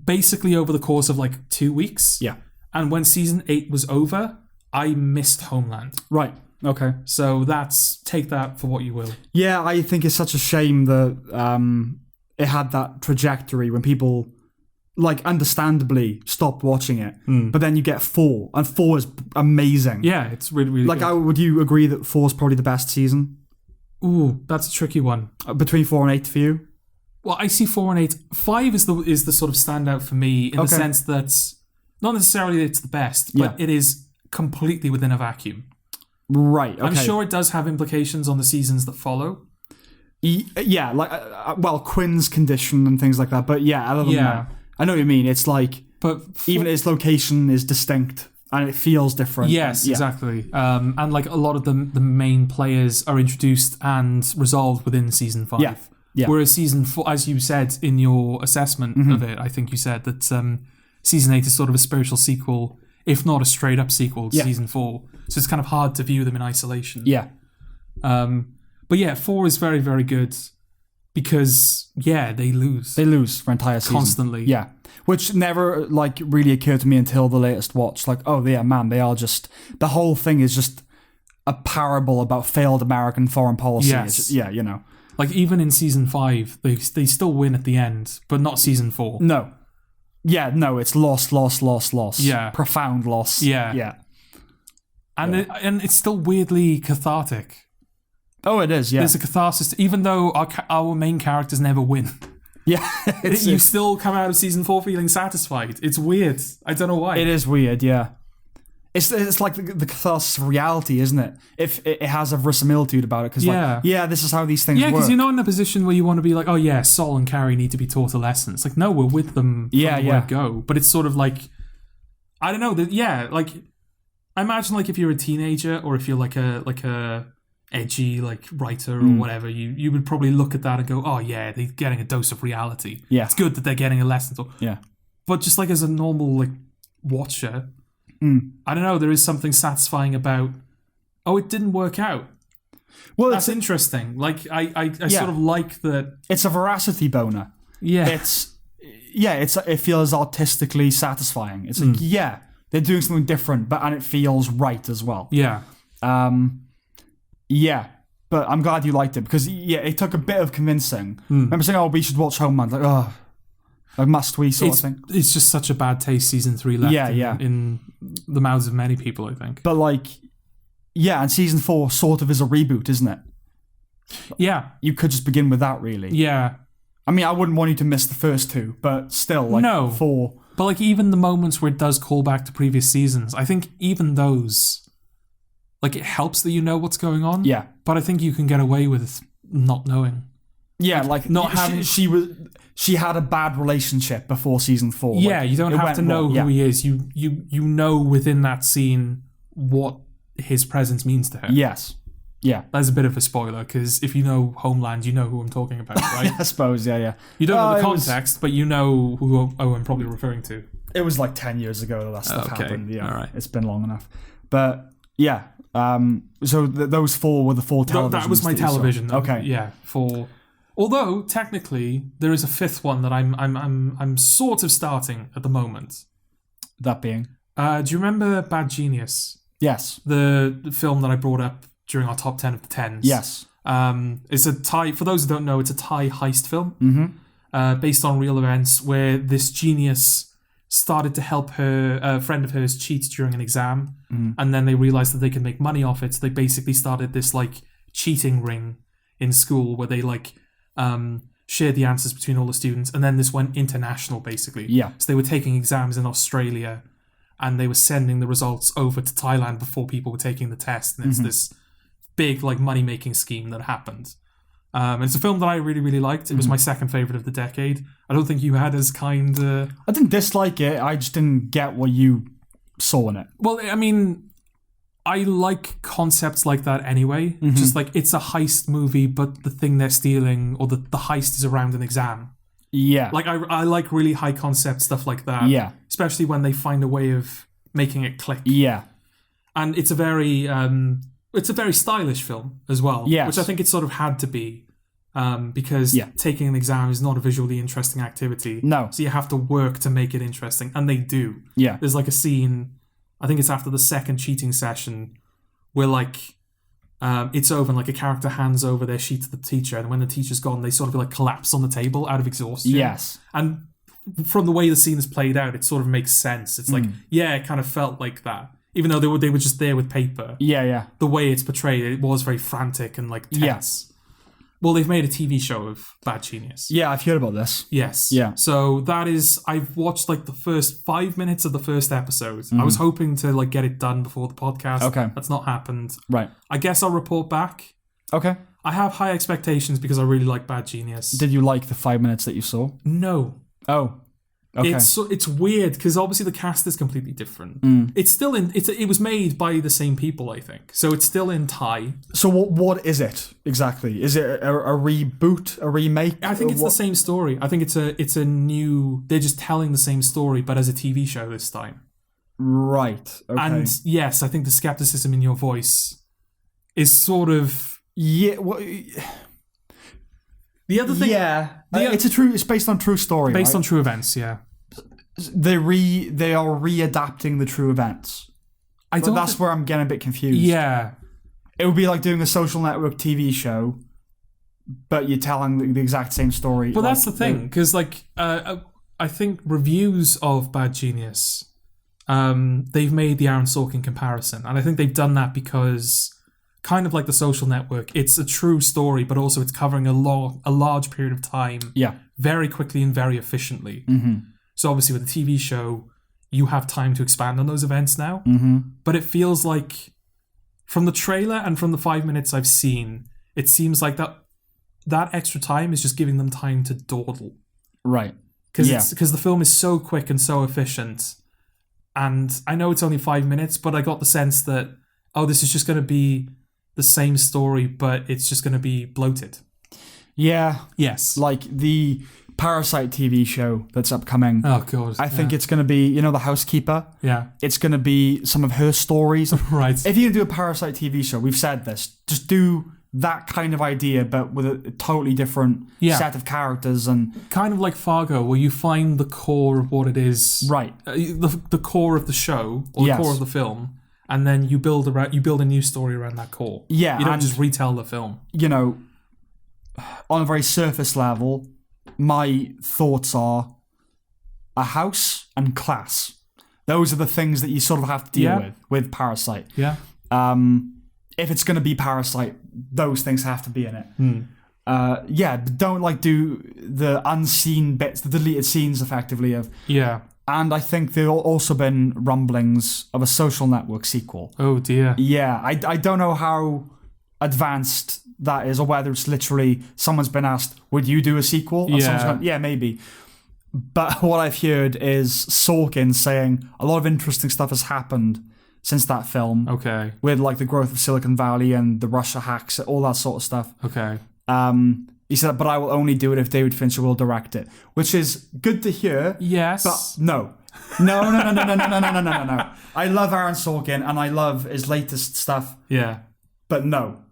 basically over the course of like 2 weeks. Yeah. And when Season 8 was over, I missed Homeland. Right. Okay. So take that for what you will. Yeah, I think it's such a shame that it had that trajectory when people, like, understandably stopped watching it. But then you get 4, and 4 is amazing. Yeah, it's really, really like, good. Would you agree that 4 is probably the best season? Ooh, that's a tricky one. Between 4 and 8 for you? Well, I see 4 and 8. 5 is the sort of standout for me in the sense that not necessarily it's the best, but it is completely within a vacuum. Right. Okay. I'm sure it does have implications on the seasons that follow. Yeah, like Quinn's condition and things like that. But yeah, other than that, I know what you mean. It's like, but even its location is distinct and it feels different. Yes, exactly. And like a lot of the main players are introduced and resolved within season 5. Yeah. Yeah. Whereas season 4, as you said in your assessment of it, I think you said that season 8 is sort of a spiritual sequel, if not a straight up sequel to season 4. So it's kind of hard to view them in isolation. Yeah. But yeah, 4 is very, very good because, they lose. They lose for entire season. Constantly. Yeah. Which never, like, really occurred to me until the latest watch. Like, oh, yeah, man, they are just... The whole thing is just a parable about failed American foreign policy. Yes. Yeah, you know. Like, even in season 5, they still win at the end, but not season 4. No. Yeah, no, it's loss. Yeah. Profound loss. Yeah. Yeah. And it's still weirdly cathartic. Oh, it is, yeah. There's a catharsis, even though our main characters never win. Yeah. You still come out of season 4 feeling satisfied. It's weird. I don't know why. It is weird, yeah. It's like the catharsis of reality, isn't it? If it has a verisimilitude about it, because this is how these things work. Yeah, because you're not in a position where you want to be like, oh yeah, Sol and Carrie need to be taught a lesson. It's like, no, we're with them from the word go. But it's sort of like, I don't know, like, I imagine like if you're a teenager or if you're like a edgy like writer or whatever, you would probably look at that and go, oh yeah, they're getting a dose of reality. Yeah. It's good that they're getting a lesson. Yeah. But just like as a normal like watcher, I don't know, there is something satisfying about, oh, it didn't work out. Well, that's interesting. Like I sort of like that. It's a veracity boner. Yeah. It feels artistically satisfying. It's like, they're doing something different, and it feels right as well. Yeah. Yeah. But I'm glad you liked it because it took a bit of convincing. Remember saying, "Oh, we should watch Homeland." Like, oh, like must we sort of thing. It's just such a bad taste. Season 3 left. In the mouths of many people, I think. But like, and season 4 sort of is a reboot, isn't it? Yeah. You could just begin with that, really. Yeah. I mean, I wouldn't want you to miss the first 2, but still, like, no. 4. But like, even the moments where it does call back to previous seasons, I think even those, like, it helps that you know what's going on. Yeah. But I think you can get away with not knowing. Yeah, like not having. She had a bad relationship before season 4. Yeah, like, you don't have to know who he is. You know within that scene what his presence means to her. Yes. Yeah. That's a bit of a spoiler, because if you know Homeland, you know who I'm talking about, right? I suppose, yeah. You don't know the context, but you know who I'm probably referring to. It was like 10 years ago that stuff happened. Yeah, all right. It's been long enough. But, yeah. So those 4 were the 4 televisions. That was my television. Okay. Yeah, 4. Although, technically, there is a 5th one that I'm sort of starting at the moment. That being? Do you remember Bad Genius? Yes. The film that I brought up during our top 10 of the 10s. Yes. It's a Thai, for those who don't know, it's a Thai heist film based on real events where this genius started to help a friend of hers cheat during an exam, and then they realized that they could make money off it, so they basically started this like cheating ring in school where they like shared the answers between all the students, and then this went international basically. Yeah. So they were taking exams in Australia and they were sending the results over to Thailand before people were taking the test, and it's this big like money-making scheme that happened. It's a film that I really, really liked. It was my second favourite of the decade. I don't think you had as kind... I didn't dislike it, I just didn't get what you saw in it. Well, I mean, I like concepts like that anyway. Just like, it's a heist movie, but the thing they're stealing, or the heist is around an exam. Yeah. Like, I like really high concept stuff like that. Yeah. Especially when they find a way of making it click. Yeah. And it's a very stylish film as well. Yes. Which I think it sort of had to be. Because taking an exam is not a visually interesting activity. No. So you have to work to make it interesting. And they do. Yeah. There's like a scene, I think it's after the second cheating session, where like it's over and like a character hands over their sheet to the teacher, and when the teacher's gone, they sort of like collapse on the table out of exhaustion. Yes. And from the way the scene is played out, it sort of makes sense. It's like, it kind of felt like that. Even though they were just there with paper. Yeah. The way it's portrayed, it was very frantic and like tense. Well, they've made a TV show of Bad Genius. Yeah, I've heard about this. Yes. Yeah. So that is, I've watched like the first 5 minutes of the first episode. I was hoping to like get it done before the podcast. Okay. That's not happened. Right. I guess I'll report back. Okay. I have high expectations because I really like Bad Genius. Did you like the 5 minutes that you saw? No. Oh. Okay. It's weird because obviously the cast is completely different. It's still it was made by the same people, I think. So it's still in Thai. So what is it exactly? Is it a reboot, a remake? I think it's the same story. I think it's a new. They're just telling the same story, but as a TV show this time. Right. Okay. And yes, I think the skepticism in your voice is sort of The other thing, it's based on true story. Based on true events, yeah. They are readapting the true events. That's where I'm getting a bit confused. Yeah, It would be like doing a social network TV show, but you're telling the exact same story. But that's the thing, because like I think reviews of Bad Genius, they've made the Aaron Sorkin comparison, and I think they've done that because, kind of like The Social Network, it's a true story, but also it's covering a large period of time, very quickly and very efficiently. So obviously with a TV show, you have time to expand on those events now. But it feels like, from the trailer and from the 5 minutes I've seen, it seems like that extra time is just giving them time to dawdle. Right. Because the film is so quick and so efficient. And I know it's only 5 minutes, but I got the sense that, this is just going to be the same story, but it's just going to be bloated. Yeah. Yes. Like the Parasite TV show that's upcoming. Oh, God. I think it's going to be, the housekeeper. Yeah. It's going to be some of her stories. Right. If you're going to do a Parasite TV show, we've said this, just do that kind of idea, but with a totally different set of characters. And kind of like Fargo, where you find the core of what it is. Right. The core of the show, or the core of the film, and then you build a new story around that core. Yeah. You don't just retell the film. On a very surface level, my thoughts are a house and class. Those are the things that you sort of have to deal with Parasite. Yeah. If it's going to be Parasite, those things have to be in it. But don't do the unseen bits, the deleted scenes, effectively of. Yeah. And I think there have also been rumblings of a Social Network sequel. Oh dear. Yeah, I don't know how advanced that is, or whether it's literally someone's been asked, "Would you do a sequel?" And someone's gone, yeah, maybe. But what I've heard is Sorkin saying a lot of interesting stuff has happened since that film. Okay. With like the growth of Silicon Valley and the Russia hacks, all that sort of stuff. Okay. He said, but I will only do it if David Fincher will direct it, which is good to hear. Yes. But no. No. I love Aaron Sorkin and I love his latest stuff. Yeah. But no,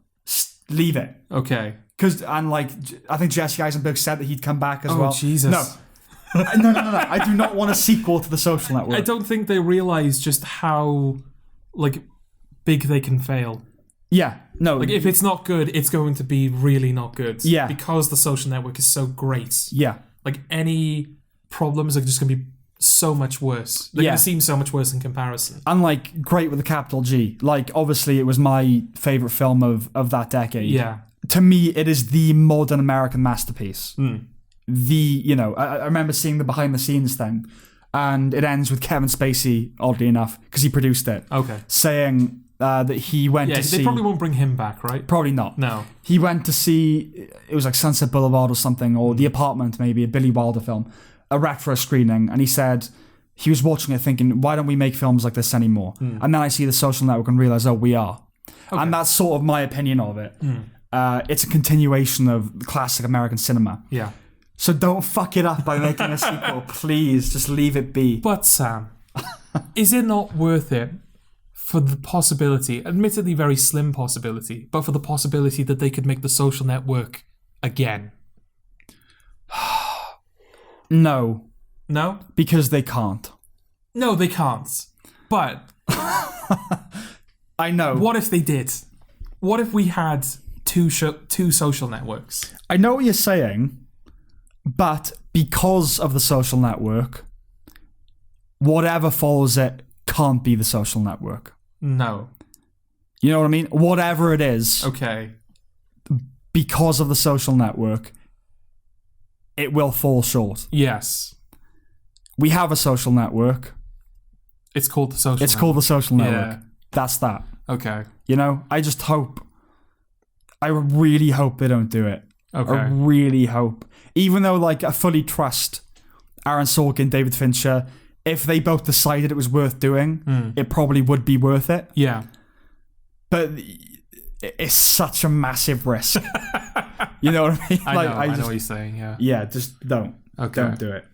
leave it. Okay. I think Jesse Eisenberg said that he'd come back as well. Oh, Jesus. No. No. I do not want a sequel to The Social Network. I don't think they realize just how, big they can fail. Yeah, no. If it's not good, it's going to be really not good. Yeah. Because The Social Network is so great. Yeah. Any problems are just going to be so much worse. They're going to seem so much worse in comparison. And, great with a capital G. Obviously, it was my favourite film of that decade. Yeah. To me, it is the modern American masterpiece. I remember seeing the behind-the-scenes thing, and it ends with Kevin Spacey, oddly enough, because he produced it. Okay. Saying that he went to see... they probably won't bring him back, right? Probably not. No. He went to see, it was Sunset Boulevard or something, or The Apartment maybe, a Billy Wilder film, a retro screening, and he said he was watching it thinking, why don't we make films like this anymore? And then I see The Social Network and realise, we are. Okay. And that's sort of my opinion of it. It's a continuation of classic American cinema. Yeah. So don't fuck it up by making a sequel, please. Just leave it be. But Sam, is it not worth it for the possibility, admittedly very slim possibility, but for the possibility that they could make The Social Network again? No. No? Because they can't. No, they can't. But... I know. What if they did? What if we had two social networks? I know what you're saying, but because of The Social Network, whatever follows it can't be The Social Network. No. You know what I mean? Whatever it is. Okay. Because of The Social Network, it will fall short. Yes. We have a social network. It's called The Social Network. It's called The Social Network. Yeah. That's that. Okay. I just hope... I really hope they don't do it. Okay. I really hope. Even though, I fully trust Aaron Sorkin, David Fincher, if they both decided it was worth doing, it probably would be worth it. Yeah. But it's such a massive risk. You know what I mean? I know what you're saying, yeah. Yeah, just don't. Okay. Don't do it.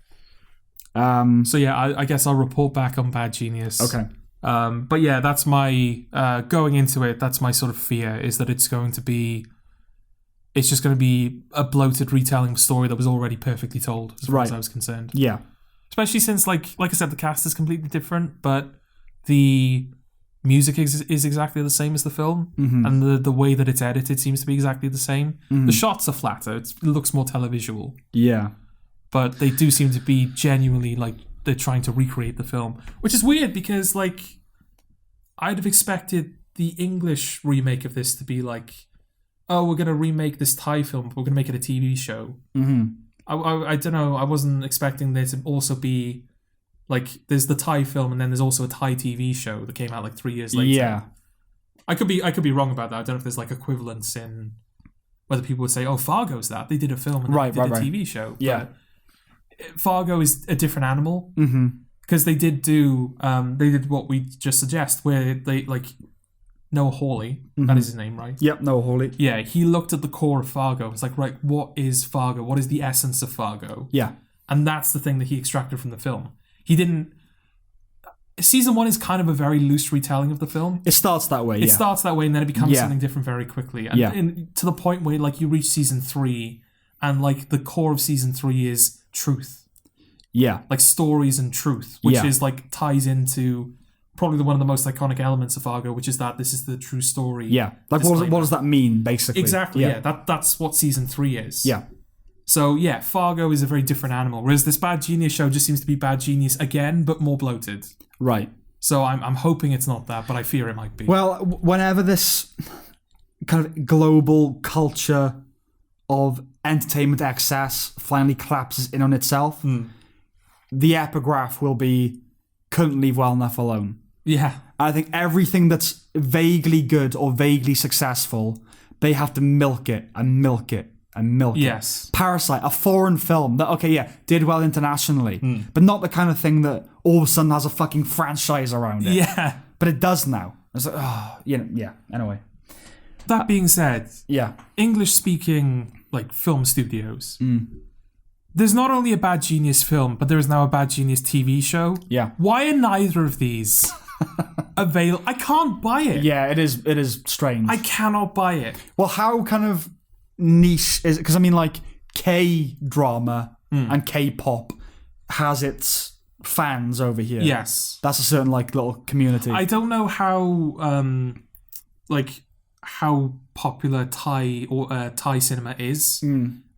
So yeah, I guess I'll report back on Bad Genius. Okay. But yeah, that's my going into it. That's my sort of fear, is that it's just going to be a bloated retelling story that was already perfectly told, as far as I was concerned. Yeah. Especially since, like I said, the cast is completely different, but the music is exactly the same as the film, and the way that it's edited seems to be exactly the same. The shots are flatter; it looks more televisual. Yeah, but they do seem to be genuinely like they're trying to recreate the film, which is weird because like I'd have expected the English remake of this to be like, oh, we're gonna remake this Thai film, but we're gonna make it a TV show. I don't know. I wasn't expecting there to also be like there's the Thai film and then there's also a Thai TV show that came out like 3 years later. Yeah, I could be wrong about that. I don't know if there's like equivalence in whether people would say, oh, Fargo's that they did a film and they did a TV show. Yeah, but Fargo is a different animal because they did what we just suggest where they like Noah Hawley, that is his name, right? Yep, Noah Hawley. Yeah, he looked at the core of Fargo. It's like, right, what is Fargo? What is the essence of Fargo? Yeah. And that's the thing that he extracted from the film. He didn't... Season 1 is kind of a very loose retelling of the film. It starts that way, It starts that way and then it becomes something different very quickly. And, and to the point where like you reach Season 3 and like the core of Season 3 is truth. Yeah. Like stories and truth, which is like ties into... probably one of the most iconic elements of Fargo, which is that this is the true story. Yeah. Like, what does that mean, basically? Exactly, yeah. That's what Season 3 is. Yeah. So, yeah, Fargo is a very different animal, whereas this Bad Genius show just seems to be Bad Genius again, but more bloated. Right. So I'm hoping it's not that, but I fear it might be. Well, whenever this kind of global culture of entertainment excess finally collapses in on itself, the epigraph will be, couldn't leave well enough alone. Yeah. I think everything that's vaguely good or vaguely successful, they have to milk it and milk it and milk it. Yes. Parasite, a foreign film that, did well internationally, but not the kind of thing that all of a sudden has a fucking franchise around it. Yeah. But it does now. It's like, anyway. That being said, Yeah. English-speaking, like, film studios... There's not only a Bad Genius film, but there is now a Bad Genius TV show. Yeah. Why are neither of these available? I can't buy it. Yeah, it is strange. I cannot buy it. Well, how kind of niche is it? Because I mean, like, K-drama and K-pop has its fans over here. Yes. That's a certain, like, little community. I don't know how popular Thai cinema is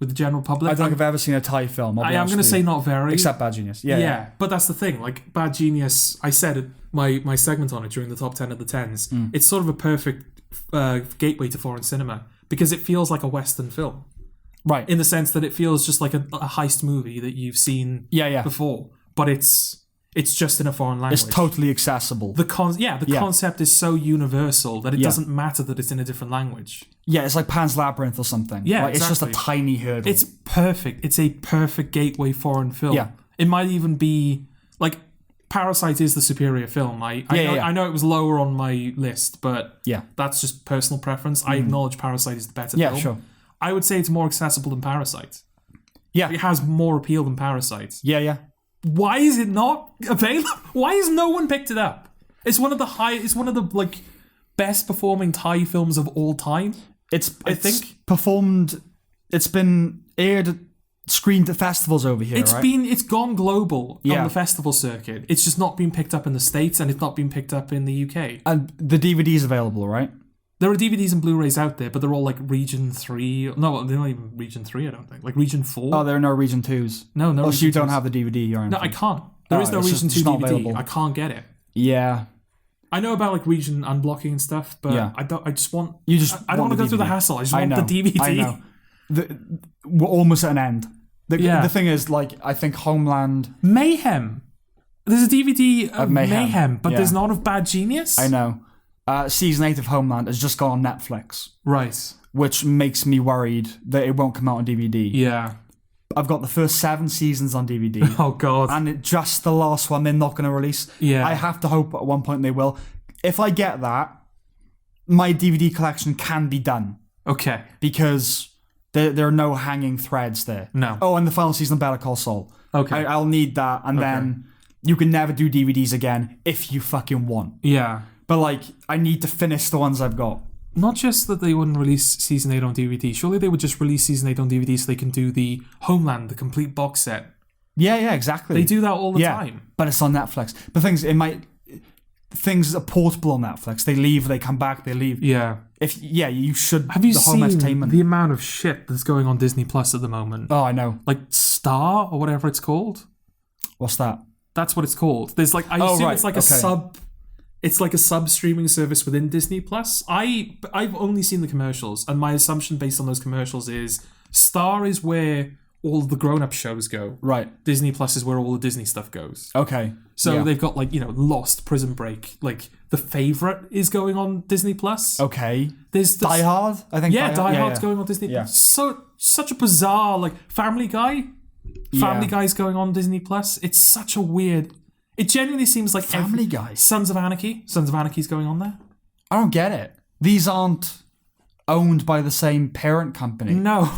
with the general public. I don't think I've ever seen a Thai film. I am going to say not very. Except Bad Genius. Yeah. But that's the thing. Like, Bad Genius, I said my segment on it during the top 10 of the 10s. It's sort of a perfect gateway to foreign cinema because it feels like a Western film. Right. In the sense that it feels just like a heist movie that you've seen before. But it's just in a foreign language. It's totally accessible. The concept is so universal that it doesn't matter that it's in a different language. Yeah, it's like Pan's Labyrinth or something. Yeah, like, exactly. It's just a tiny hurdle. It's perfect. It's a perfect gateway foreign film. Yeah. It might even be... Like, Parasite is the superior film. I know it was lower on my list, but that's just personal preference. I acknowledge Parasite is the better film. Yeah, sure. I would say it's more accessible than Parasite. Yeah. It has more appeal than Parasite. Yeah. Why is it not available? Why has no one picked it up? It's one of the like best performing Thai films of all time. It's been screened at festivals over here. It's gone global on the festival circuit. It's just not been picked up in the States and it's not been picked up in the UK. And the DVD is available, right? There are DVDs and Blu-rays out there, but they're all like Region 3. No, they're not even Region 3, I don't think. Like Region 4. Oh, there are no Region 2s. No. Oh, so you don't have the DVD or anything? No, I can't. There is no Region 2 DVD. Available. I can't get it. Yeah. I know about like region unblocking and stuff, but I don't want to go through the hassle. I just want the DVD. I know. We're almost at an end. The thing is, like, I think Homeland... Mayhem. There's a DVD of Mayhem, but there's not of Bad Genius. I know. Season 8 of Homeland has just gone on Netflix. Right. Which makes me worried that it won't come out on DVD. Yeah. I've got the first 7 seasons on DVD. Oh, God. And just the last one they're not going to release. Yeah. I have to hope at one point they will. If I get that, my DVD collection can be done. Okay. Because there are no hanging threads there. No. Oh, and the final season of Better Call Saul. Okay. I'll need that. And then you can never do DVDs again if you fucking want. Yeah. But, like, I need to finish the ones I've got. Not just that they wouldn't release Season 8 on DVD. Surely they would just release Season 8 on DVD so they can do the Homeland, the complete box set. Yeah, exactly. They do that all the time. But it's on Netflix. The thing is, things are portable on Netflix. They leave, they come back, they leave. Yeah. You should. Have you the home seen entertainment. the amount of shit that's going on Disney Plus at the moment? Oh, I know. Like Star or whatever it's called. What's that? That's what it's called. There's like it's like a sub. It's like a sub streaming service within Disney Plus. I've only seen the commercials, and my assumption based on those commercials is Star is where all the grown-up shows go. Right. Disney Plus is where all the Disney stuff goes. Okay. So they've got like, Lost, Prison Break, like The Favourite is going on Disney Plus. Okay. There's Die Hard, I think. Yeah, Die Hard's going on Disney Plus. So such a bizarre, like Family Guy. Family Guy's going on Disney Plus. It's such a weird. It genuinely seems like Family Guy. Sons of Anarchy's going on there. I don't get it. These aren't owned by the same parent company. No.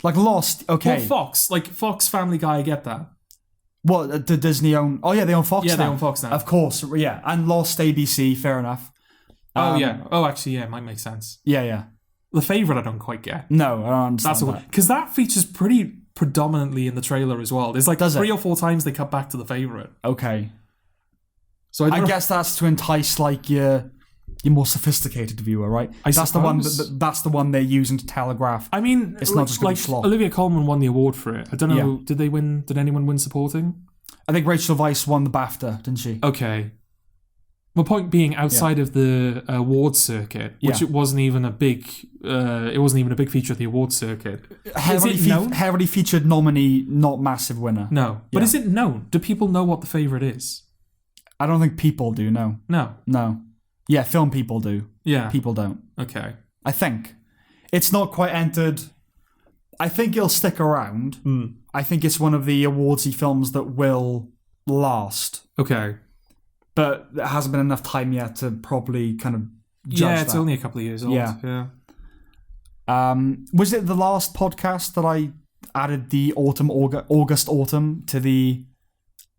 Like Lost, okay. Well, Fox Family Guy, I get that. What, the Disney own? Oh yeah, they own Fox now. Yeah, they own Fox now. Of course, yeah. And Lost ABC, fair enough. Actually, it might make sense. Yeah. The Favourite I don't quite get. No, I don't understand that. Because that features pretty predominantly in the trailer as well. There's like 3 or 4 times they cut back to The Favourite. Okay. So I guess that's to entice like your more sophisticated viewer, right? That's the one they're using to telegraph. I mean, it's not just going to be slop. Olivia Colman won the award for it. I don't know. Did they win? Did anyone win supporting? I think Rachel Weisz won the BAFTA, didn't she? Okay. Well, point being, outside of the award circuit, which it wasn't even a big feature of the award circuit. Heavily featured nominee, not massive winner. No, but is it known? Do people know what The Favourite is? I don't think people do. No. Yeah, film people do. Yeah. People don't. Okay. I think. It's not quite entered. I think it'll stick around. I think it's one of the awardsy films that will last. Okay. But there hasn't been enough time yet to properly kind of judge that. Yeah, it's only a couple of years old. Yeah. Was it the last podcast that I added the August autumn to the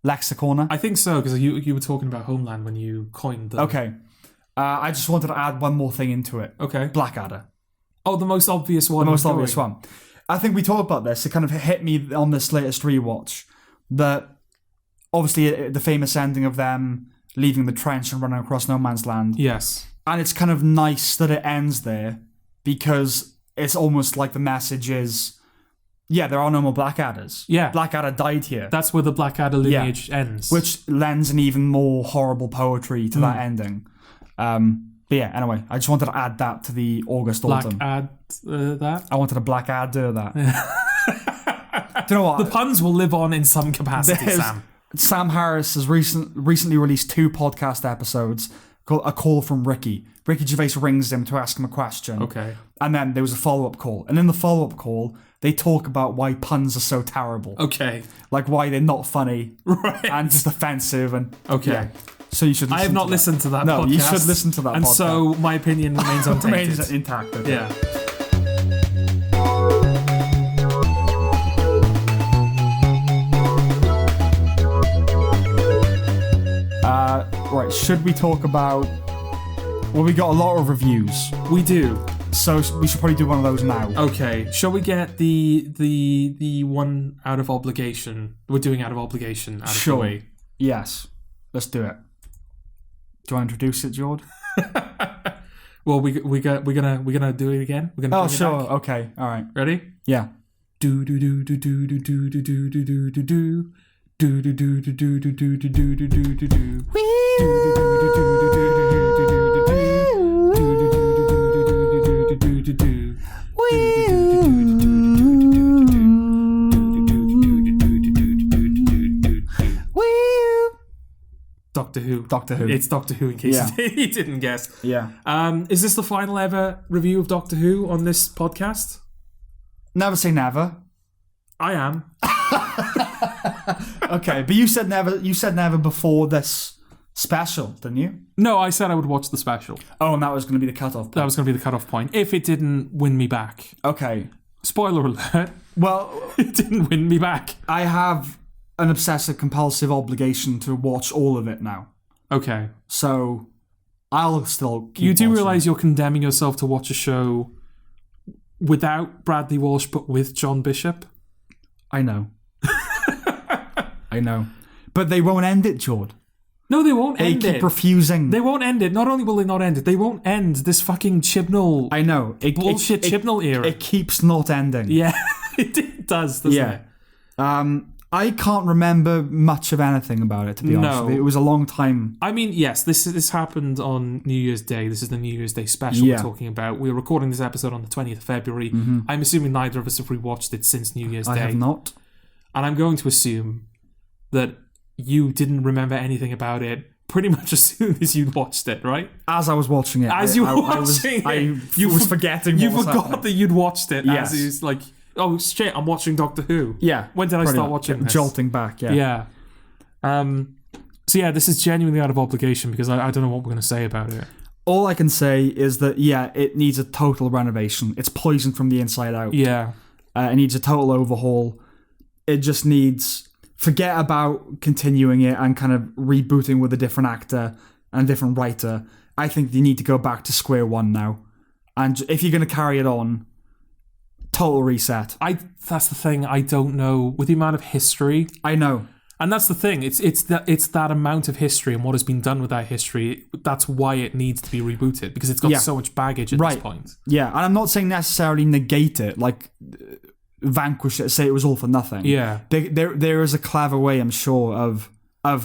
Lexicona? I think so, because you were talking about Homeland when you coined the... Okay. I just wanted to add one more thing into it. Okay. Blackadder. Oh, the most obvious one. The most obvious one. I think we talked about this. It kind of hit me on this latest rewatch that obviously the famous ending of them leaving the trench and running across no man's land. Yes. And it's kind of nice that it ends there because it's almost like the message is, there are no more Blackadders. Yeah. Blackadder died here. That's where the Blackadder lineage ends. Which lends an even more horrible poetry to that ending. But yeah, anyway, I just wanted to add that to the August autumn. That? I wanted to Blackadder that. Do you know what? The puns will live on in some capacity, Sam. Sam Harris has recently released 2 podcast episodes called A Call from Ricky. Ricky Gervais rings him to ask him a question. Okay. And then there was a follow-up call. And in the follow-up call, they talk about why puns are so terrible. Okay. Like why they're not funny. Right. And just offensive. And okay. Yeah. So you should listen I have not listened to that podcast. No, you should listen to that and podcast. And so my opinion remains untainted. Remains intact. Okay. Yeah. Right, should we talk about... Well, we got a lot of reviews. We do. So we should probably do one of those now. Okay. Shall we get the one out of obligation? We're doing out of obligation out of the way. Yes. Let's do it. Do I introduce it, Jord? Well, we're gonna do it again. We're gonna. Oh, sure. Okay. All right. Ready? Yeah. Do do do do do do do do do do do do do. Do do do do do do do do do do do do do. Doctor Who. It's Doctor Who in case you didn't guess. Yeah. Is this the final ever review of Doctor Who on this podcast? Never say never. I am. Okay, but you said never before this special, didn't you? No, I said I would watch the special. Oh, and that was going to be the cutoff point. That was going to be the cutoff point. If it didn't win me back. Okay. Spoiler alert. Well, it didn't win me back. I have an obsessive compulsive obligation to watch all of it now. Okay. So I'll still keep You do watching. realise you're condemning yourself to watch a show without Bradley Walsh but with John Bishop? I know. I know. But they won't end it, Jord. No, they won't They end keep it. refusing. They won't end it. Not only will they not end it, they won't end this fucking Chibnall. I know. Bullshit Chibnall era. It keeps not ending. Yeah, it does, doesn't it? I can't remember much of anything about it, to be honest with you. It was a long time. I mean, yes, this happened on New Year's Day. This is the New Year's Day special we're talking about. We're recording this episode on the 20th of February. I'm assuming neither of us have rewatched it since New Year's Day. I have not. And I'm going to assume that you didn't remember anything about it pretty much as soon as you watched it, right? As I was watching it. I was forgetting You what was forgot happening. that you'd watched it Yes. as he was like, oh shit, I'm watching Doctor Who. Yeah. When did I start watching this? Jolting back, yeah. Yeah. So yeah, this is genuinely out of obligation because I don't know what we're going to say about it. All I can say is that, it needs a total renovation. It's poisoned from the inside out. Yeah. It needs a total overhaul. It just needs... Forget about continuing it and kind of rebooting with a different actor and a different writer. I think you need to go back to square one now. And if you're going to carry it on, total reset. That's the thing. I don't know with the amount of history. I know, and that's the thing. It's that amount of history and what has been done with that history. That's why it needs to be rebooted because it's got so much baggage at this point. Yeah, and I'm not saying necessarily negate it, like vanquish it, say it was all for nothing. Yeah, there is a clever way, I'm sure, of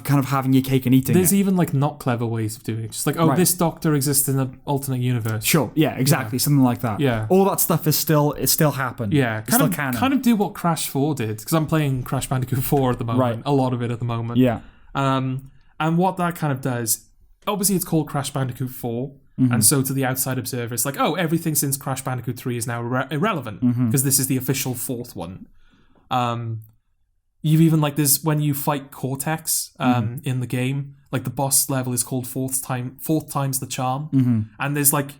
kind of having your cake and eating There's it. even like not clever ways of doing it. Just like, this Doctor exists in an alternate universe. Sure, yeah, exactly, something like that. Yeah. All that stuff is still happened. Yeah, it's still canon. Kind of do what Crash 4 did, because I'm playing Crash Bandicoot 4 at the moment. Right. A lot of it at the moment. Yeah. And what that kind of does, obviously it's called Crash Bandicoot 4, and so to the outside observer, it's like, everything since Crash Bandicoot 3 is now irrelevant, because this is the official fourth one. You've even like this when you fight Cortex in the game, like the boss level is called fourth time's the charm, and there's like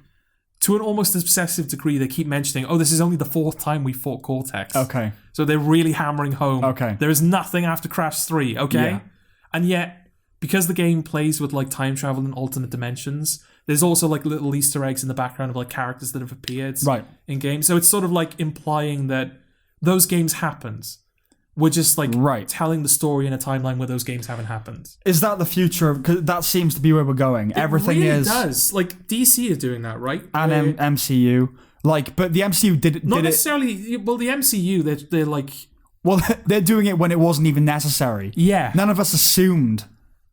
to an almost obsessive degree they keep mentioning, this is only the fourth time we fought Cortex. Okay, so they're really hammering home. Okay, there is nothing after Crash 3. Okay, and yet because the game plays with like time travel and alternate dimensions, there's also like little Easter eggs in the background of like characters that have appeared in games. So it's sort of like implying that those games happened. We're just like telling the story in a timeline where those games haven't happened. Is that the future? Because that seems to be where we're going. Everything really is does. Like DC is doing that, right? And MCU, like, but the MCU did not necessarily. Well, the MCU, they're like, well, they're doing it when it wasn't even necessary. Yeah, none of us assumed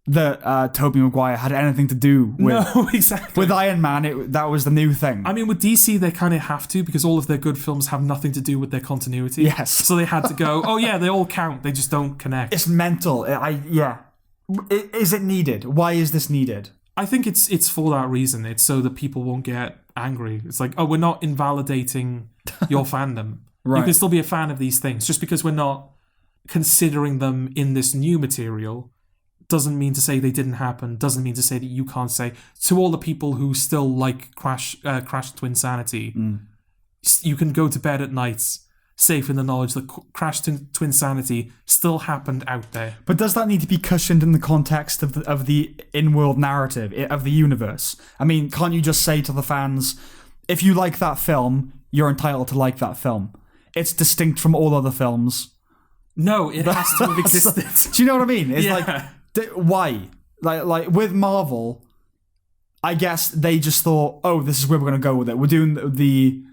that Tobey Maguire had anything to do with Iron Man. That was the new thing. I mean, with DC, they kind of have to because all of their good films have nothing to do with their continuity. Yes. So they had to go, they all count. They just don't connect. It's mental. Is it needed? Why is this needed? I think it's for that reason. It's so that people won't get angry. It's like, we're not invalidating your fandom. You can still be a fan of these things. Just because we're not considering them in this new material doesn't mean to say they didn't happen, doesn't mean to say that you can't say to all the people who still like Crash Twinsanity, you can go to bed at night safe in the knowledge that Crash Twinsanity still happened out there. But does that need to be cushioned in the context of the in-world narrative of the universe? I mean, can't you just say to the fans, if you like that film, you're entitled to like that film. It's distinct from all other films. No, it has to have existed. Do you know what I mean? It's like, why? Like with Marvel, I guess they just thought, this is where we're going to go with it. We're doing the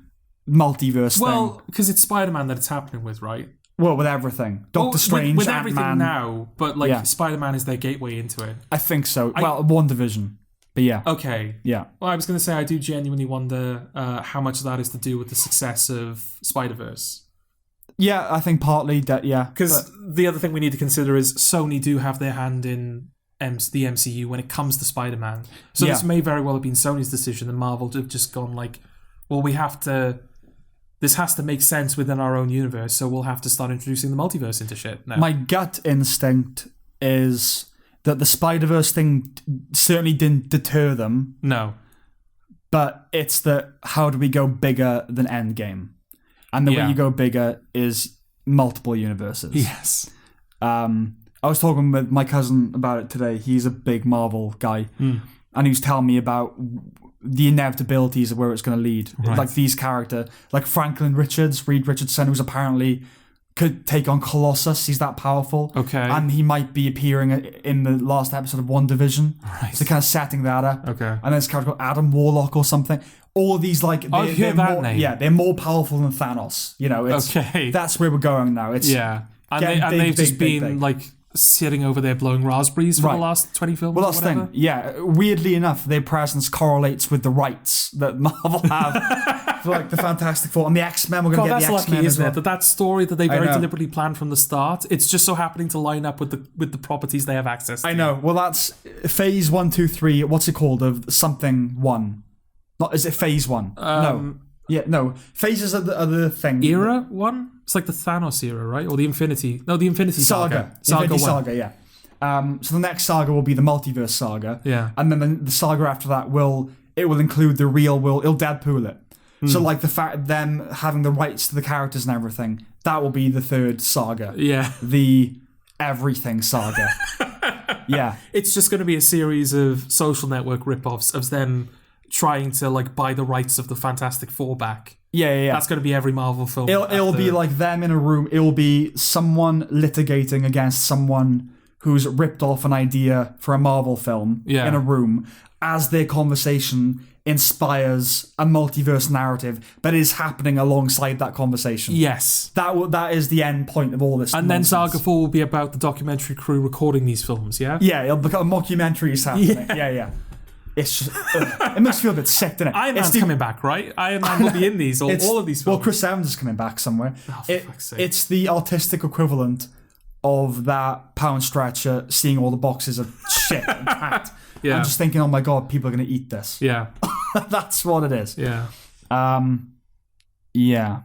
multiverse thing. Well, because it's Spider-Man that it's happening with, right? Well, with everything. Doctor Strange, with Ant-Man. everything now, but like Spider-Man is their gateway into it. I think so. WandaVision. But yeah. Okay. Yeah. Well, I was going to say, I do genuinely wonder how much of that is to do with the success of Spider-Verse. Yeah, I think partly that, Because the other thing we need to consider is Sony do have their hand in the MCU when it comes to Spider-Man. So this may very well have been Sony's decision and Marvel to have just gone like, well, this has to make sense within our own universe, so we'll have to start introducing the multiverse into shit now. My gut instinct is that the Spider-Verse thing certainly didn't deter them. No. But it's that how do we go bigger than Endgame? And the way you go bigger is multiple universes. Yes. I was talking with my cousin about it today. He's a big Marvel guy. And he was telling me about the inevitabilities of where it's going to lead. Right. Like these characters, like Franklin Richards, Reed Richards' son, who's apparently could take on Colossus. He's that powerful. Okay. And he might be appearing in the last episode of WandaVision. Right. So kind of setting that up. Okay. And then this character called Adam Warlock or something. All of these, like... I've heard that more, name. Yeah, they're more powerful than Thanos. You know, it's... Okay. That's where we're going now. It's Yeah. And they've just been, like, sitting over there blowing raspberries for the last 20 films. Well, that's the thing. Yeah, weirdly enough, their presence correlates with the rights that Marvel have for like the Fantastic Four and the X-Men. We're going to get the X-Men lucky, as isn't well. it? That story that they very know. deliberately planned from the start. It's just so happening to line up with the properties they have access to. I know. Well, that's Phase 1, 2, 3. What's it called? Of something 1. Not is it Phase 1? No. Yeah, no. Phases are the thing. Era 1? It's like the Thanos era, right? Or the Infinity. No, the Infinity Saga. Infinity 1. Saga, yeah. So the next saga will be the Multiverse Saga. Yeah. And then the saga after that will include the real world. It'll Deadpool it. So like the fact them having the rights to the characters and everything, that will be the third saga. Yeah. The everything saga. Yeah. It's just going to be a series of social network rip-offs of them trying to like buy the rights of the Fantastic Four back. Yeah. That's going to be every Marvel film. It'll be like them in a room. It'll be someone litigating against someone who's ripped off an idea for a Marvel film in a room as their conversation inspires a multiverse narrative that is happening alongside that conversation. Yes. That is the end point of all this And nonsense. then Saga 4 will be about the documentary crew recording these films, yeah? Yeah, it'll become a mockumentary is happening. Yeah. It's just... it makes you feel a bit sick, doesn't it? Iron Man's coming back, right? Iron Man will be in these, all of these films. Well, Chris Evans is coming back somewhere. Oh, for fuck's sake. It's the artistic equivalent of that pound stretcher seeing all the boxes of shit packed. Yeah. I'm just thinking, oh my god, people are going to eat this. Yeah. That's what it is. Yeah. Yeah.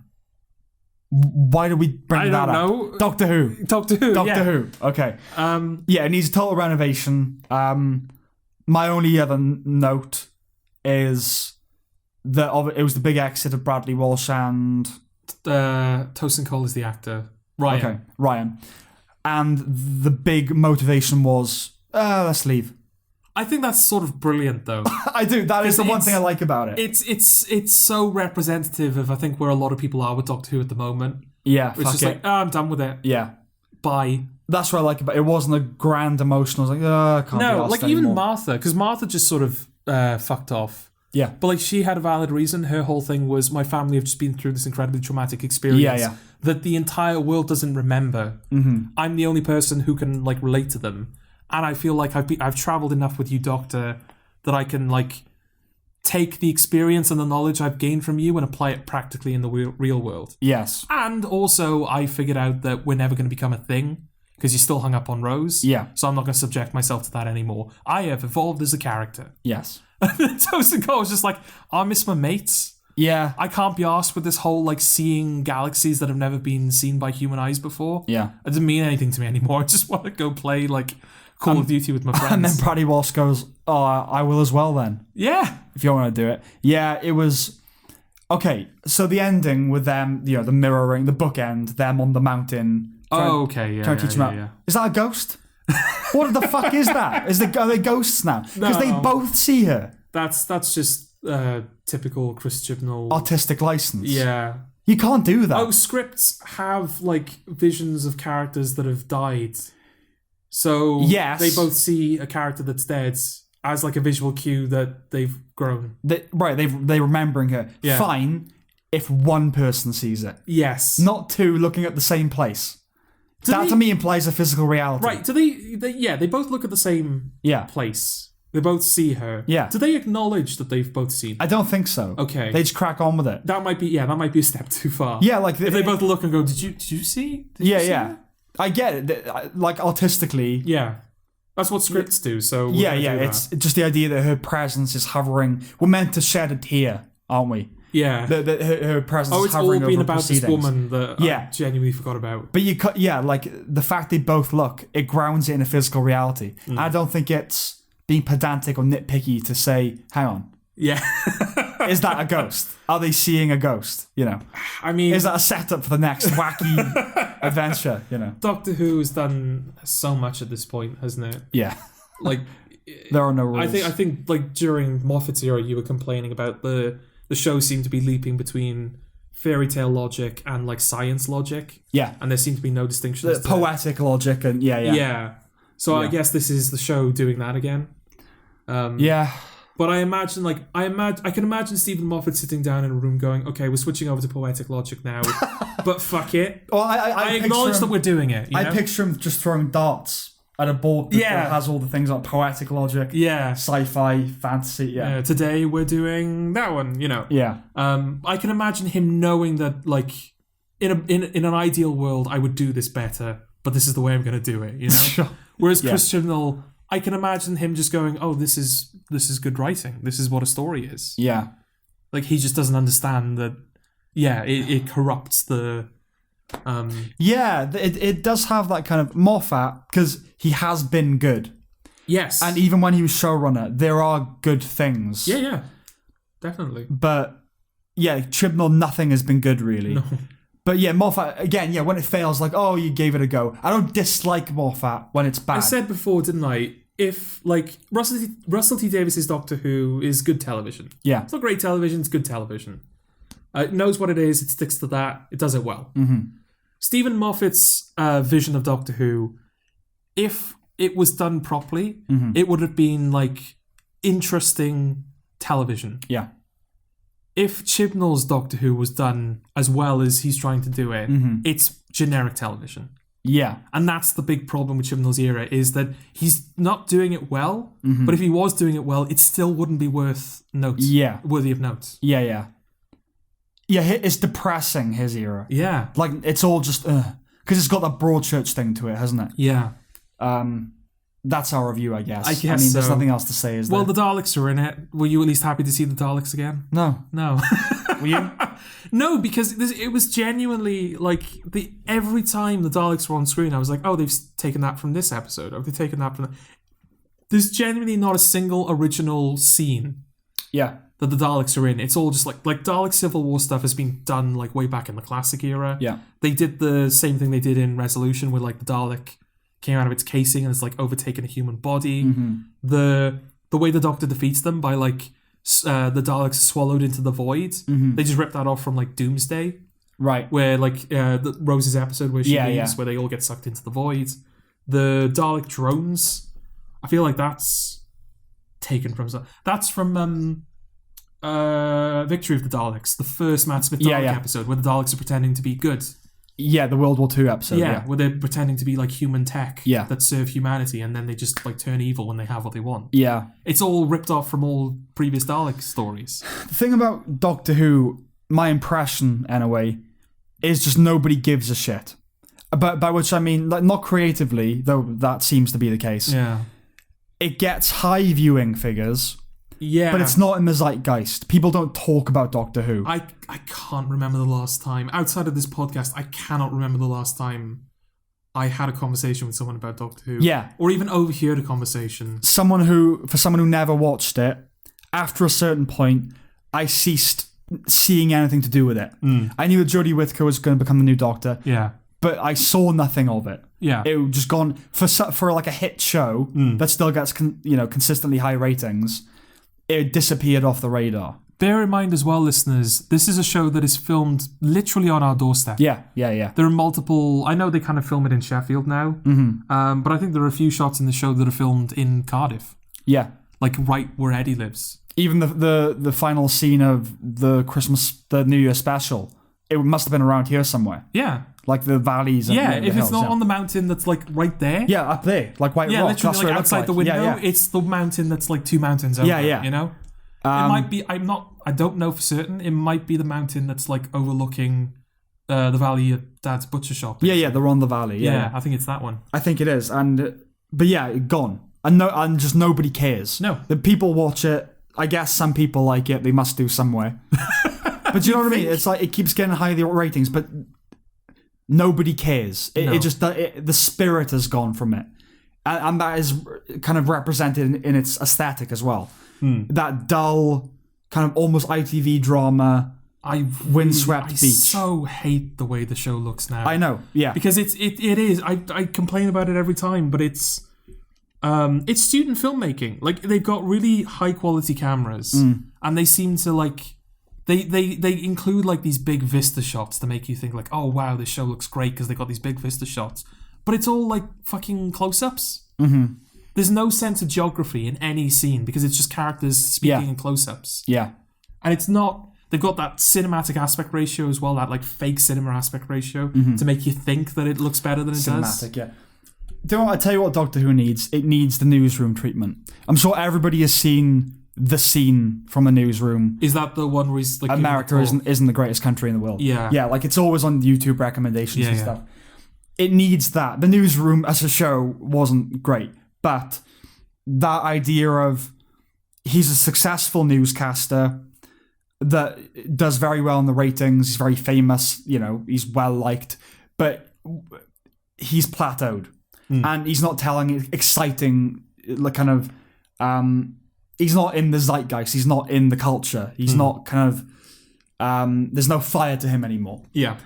Why did we bring that up? I don't know. Doctor Who. Doctor Who. Okay. Yeah, it needs a total renovation. My only other note is that it was the big exit of Bradley Walsh and... Tosin Cole is the actor. Ryan. Okay, Ryan. And the big motivation was, let's leave. I think that's sort of brilliant, though. I do. That is the one thing I like about it. It's so representative of, I think, where a lot of people are with Doctor Who at the moment. Yeah, It's just like, I'm done with it. Yeah. Bye. That's what I like about it. It wasn't a grand emotional. I was like, I can't be arsed like anymore. even Martha, because Martha just sort of fucked off. Yeah. But like she had a valid reason. Her whole thing was, my family have just been through this incredibly traumatic experience that the entire world doesn't remember. Mm-hmm. I'm the only person who can like relate to them. And I feel like I've traveled enough with you, Doctor, that I can like take the experience and the knowledge I've gained from you and apply it practically in the real world. Yes. And also I figured out that we're never going to become a thing because you're still hung up on Rose. Yeah. So I'm not going to subject myself to that anymore. I have evolved as a character. Yes. Tosin Cole was just like, I miss my mates. Yeah. I can't be arsed with this whole like seeing galaxies that have never been seen by human eyes before. Yeah. It doesn't mean anything to me anymore. I just want to go play like Call of Duty with my friends. And then Bradley Walsh goes, oh, I will as well then. Yeah. If you want to do it. Yeah, it was... Okay, so the ending with them, the mirroring, the bookend, them on the mountain. Okay, Trying to teach them out. Is that a ghost? What the fuck is that? Are they ghosts now? Because they both see her. That's just typical Chris Chibnall. Artistic license. Yeah. You can't do that. Oh, scripts have like visions of characters that have died. So yes. They both see a character that's dead as like a visual cue that they've grown. They're remembering her. Yeah. Fine if one person sees it. Yes. Not two looking at the same place. That to me implies a physical reality. Right. Do they both look at the same place. They both see her. Yeah. Do they acknowledge that they've both seen her? I don't think so. Okay. They just crack on with it. That might be a step too far. Yeah, like if they both look and go, Did you see? Did you see her? I get it. Like artistically. Yeah. That's what scripts do. So yeah. It's just the idea that her presence is hovering. We're meant to shed a tear, aren't we? Yeah. Her presence is hovering over it's all been about proceedings. this woman that I genuinely forgot about. But like the fact they both look, it grounds it in a physical reality. I don't think it's being pedantic or nitpicky to say, hang on. Yeah. Is that a ghost? Are they seeing a ghost? I mean, is that a setup for the next wacky adventure? Doctor Who has done so much at this point, hasn't it? Yeah. Like, there are no rules. I think like during Moffat's era, you were complaining about the show seemed to be leaping between fairy tale logic and like science logic. Yeah. And there seems to be no distinctions. The poetic logic and yeah. So I guess this is the show doing that again. But I imagine, I can imagine Stephen Moffat sitting down in a room going, okay, we're switching over to poetic logic now, but fuck it. Well, I acknowledge that we're doing it. I picture him just throwing darts at a board that has all the things like poetic logic, sci-fi, fantasy, today we're doing that one, Yeah. I can imagine him knowing that, like, in an ideal world, I would do this better, but this is the way I'm going to do it, Sure. Whereas Chris Chibnall, I can imagine him just going, oh, this is good writing. This is what a story is. Yeah. Like, he just doesn't understand that, it corrupts the... it does have that kind of Moffat, because he has been good. Yes. And even when he was showrunner, there are good things. Yeah. Definitely. But, Chibnall, nothing has been good, really. No. But Moffat, again, when it fails, like, oh, you gave it a go. I don't dislike Moffat when it's bad. I said before, didn't I? If, like, Russell T Davies' Doctor Who is good television. Yeah. It's not great television, it's good television. It knows what it is, it sticks to that, it does it well. Mm-hmm. Stephen Moffat's vision of Doctor Who, if it was done properly, it would have been, like, interesting television. Yeah. If Chibnall's Doctor Who was done as well as he's trying to do it, it's generic television. Yeah. And that's the big problem with Chibnall's era, is that he's not doing it well, but if he was doing it well, it still wouldn't be worth notes. Yeah. Worthy of notes. Yeah. Yeah, it's depressing, his era. Yeah. Like, it's all just, because it's got that Broadchurch thing to it, hasn't it? Yeah. That's our review, I guess. I mean, there's nothing else to say, is there? Well, the Daleks are in it. Were you at least happy to see the Daleks again? No. Were you? No, because it was genuinely, like, every time the Daleks were on screen, I was like, oh, they've taken that from this episode. Or they've taken that from... There's genuinely not a single original scene that the Daleks are in. It's all just like Dalek Civil War stuff has been done, like, way back in the classic era. Yeah. They did the same thing they did in Resolution, where, like, the Dalek came out of its casing and it's, like, overtaken a human body. The way the Doctor defeats them by, like, the Daleks swallowed into the void. They just ripped that off from, like, Doomsday. Right. Where, like, Rose's episode where she leaves, where they all get sucked into the void. The Dalek drones, I feel like that's taken from... That's from Victory of the Daleks, the first Matt Smith Dalek episode, where the Daleks are pretending to be good. Yeah, the World War II episode. Where they're pretending to be, like, human tech Yeah. that serve humanity, and then they just, like, turn evil when they have what they want. Yeah. It's all ripped off from all previous Dalek stories. The thing about Doctor Who, my impression, anyway, is just nobody gives a shit. By which I mean, like, not creatively, though that seems to be the case. Yeah. It gets high viewing figures, Yeah. but it's not in the zeitgeist. People don't talk about Doctor Who. I can't remember the last time, outside of this podcast, I cannot remember the last time I had a conversation with someone about Doctor Who. Yeah. Or even overheard a conversation. For someone who never watched it, after a certain point, I ceased seeing anything to do with it. I knew that Jodie Whittaker was going to become the new Doctor. Yeah. But I saw nothing of it. Yeah. It was just gone for like a hit show that still gets consistently high ratings. It disappeared off the radar. Bear in mind as well, listeners, this is a show that is filmed literally on our doorstep. Yeah. There are multiple... I know they kind of film it in Sheffield now, but I think there are a few shots in the show that are filmed in Cardiff. Yeah. Like right where Eddie lives. Even the final scene of the New Year special, it must have been around here somewhere. Yeah. Like the valleys. And the if hills, it's not on the mountain that's like right there. Yeah, up there. Like White Rock. Literally that's like outside the window. It's the mountain that's like two mountains over. Yeah. You know? It might be, I don't know for certain, it might be the mountain that's like overlooking the valley of Dad's butcher shop. Yeah, they're on the valley. Yeah, I think it's that one. I think it is. But yeah, gone. And just nobody cares. No. The people watch it. I guess some people like it. They must do somewhere. But do you know what I mean? It's like it keeps getting high ratings, but nobody cares. The spirit has gone from it. And that is kind of represented in its aesthetic as well. That dull, kind of almost ITV drama, windswept beach. I so hate the way the show looks now. I know, yeah. Because it is. I complain about it every time, but it's student filmmaking. Like, they've got really high quality cameras, and they seem to, like, They include like these big vista shots to make you think like, oh wow, this show looks great because they got these big vista shots, but it's all like fucking close-ups. Mm-hmm. There's no sense of geography in any scene because it's just characters speaking in close-ups. Yeah. And it's not... They've got that cinematic aspect ratio as well, that like fake cinema aspect ratio to make you think that it looks better than it does. Cinematic, yeah. Do you know what, I tell you what Doctor Who needs? It needs the newsroom treatment. I'm sure everybody has seen the scene from the newsroom. Is that the one where he's like... America isn't the greatest country in the world. Yeah. Yeah, like it's always on YouTube recommendations and stuff. It needs that. The newsroom as a show wasn't great, but that idea of he's a successful newscaster that does very well in the ratings, he's very famous, you know, he's well liked, but he's plateaued and he's not telling exciting, like kind of, he's not in the zeitgeist, he's not in the culture, he's not kind of, there's no fire to him anymore. Yeah.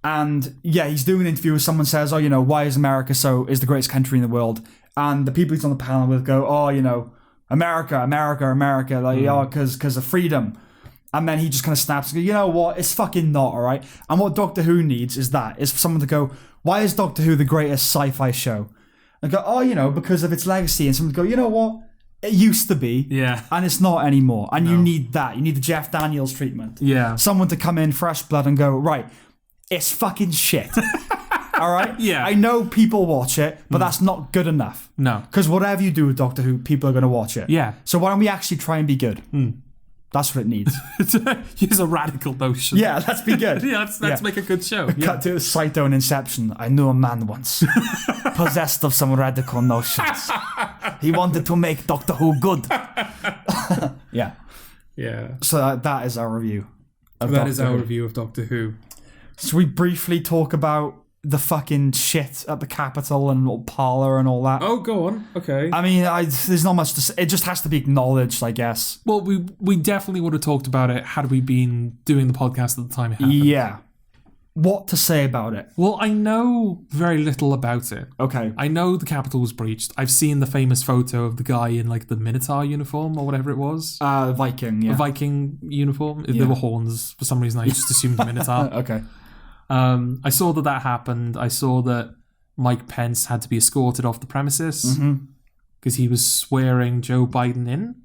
And yeah, he's doing an interview where someone says, oh, you know, why is America is the greatest country in the world? And the people he's on the panel with go, oh, you know, America, like, oh, because of freedom. And then he just kind of snaps and goes, you know what, it's fucking not, all right? And what Doctor Who needs is for someone to go, why is Doctor Who the greatest sci-fi show? And go, oh, you know, because of its legacy. And someone go, you know what, it used to be. Yeah. And it's not anymore. And you need that. You need the Jeff Daniels treatment. Yeah. Someone to come in, fresh blood, and go, right, it's fucking shit. All right? Yeah. I know people watch it, but that's not good enough. No. Because whatever you do with Doctor Who, people are going to watch it. Yeah. So why don't we actually try and be good? That's what it needs. Use a radical notion. Yeah, let's be good. let's make a good show. Cut to Saito and Inception. I knew a man once, possessed of some radical notions. He wanted to make Doctor Who good. Yeah. So that is our review. That is our review of Doctor Who. So we briefly talk about the fucking shit at the Capitol and Parlour and all that. Oh, go on. Okay. I mean, there's not much to say. It just has to be acknowledged, I guess. Well, we definitely would have talked about it had we been doing the podcast at the time it happened. Yeah. What to say about it? Well, I know very little about it. Okay. I know the Capitol was breached. I've seen the famous photo of the guy in like the Minotaur uniform or whatever it was. Viking, yeah. A Viking uniform. There were horns. For some reason, I just assumed Minotaur. Okay. I saw that happened. I saw that Mike Pence had to be escorted off the premises because he was swearing Joe Biden in.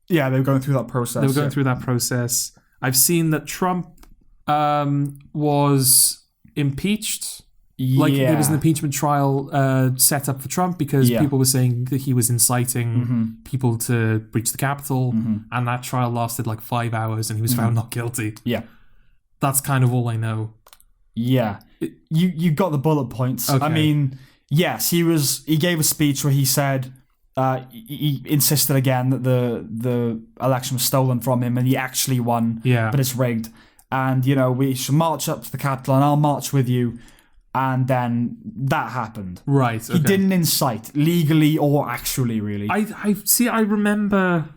Yeah, they were going through that process. I've seen that Trump was impeached. Like there was an impeachment trial set up for Trump because people were saying that he was inciting people to breach the Capitol, and that trial lasted like 5 hours, and he was found not guilty. Yeah, that's kind of all I know. Yeah, you got the bullet points. Okay. I mean, yes, he gave a speech where he said he insisted again that the election was stolen from him and he actually won. Yeah, but it's rigged. And you know, we should march up to the Capitol and I'll march with you. And then that happened. Right. Okay. He didn't incite legally or actually, really. I remember.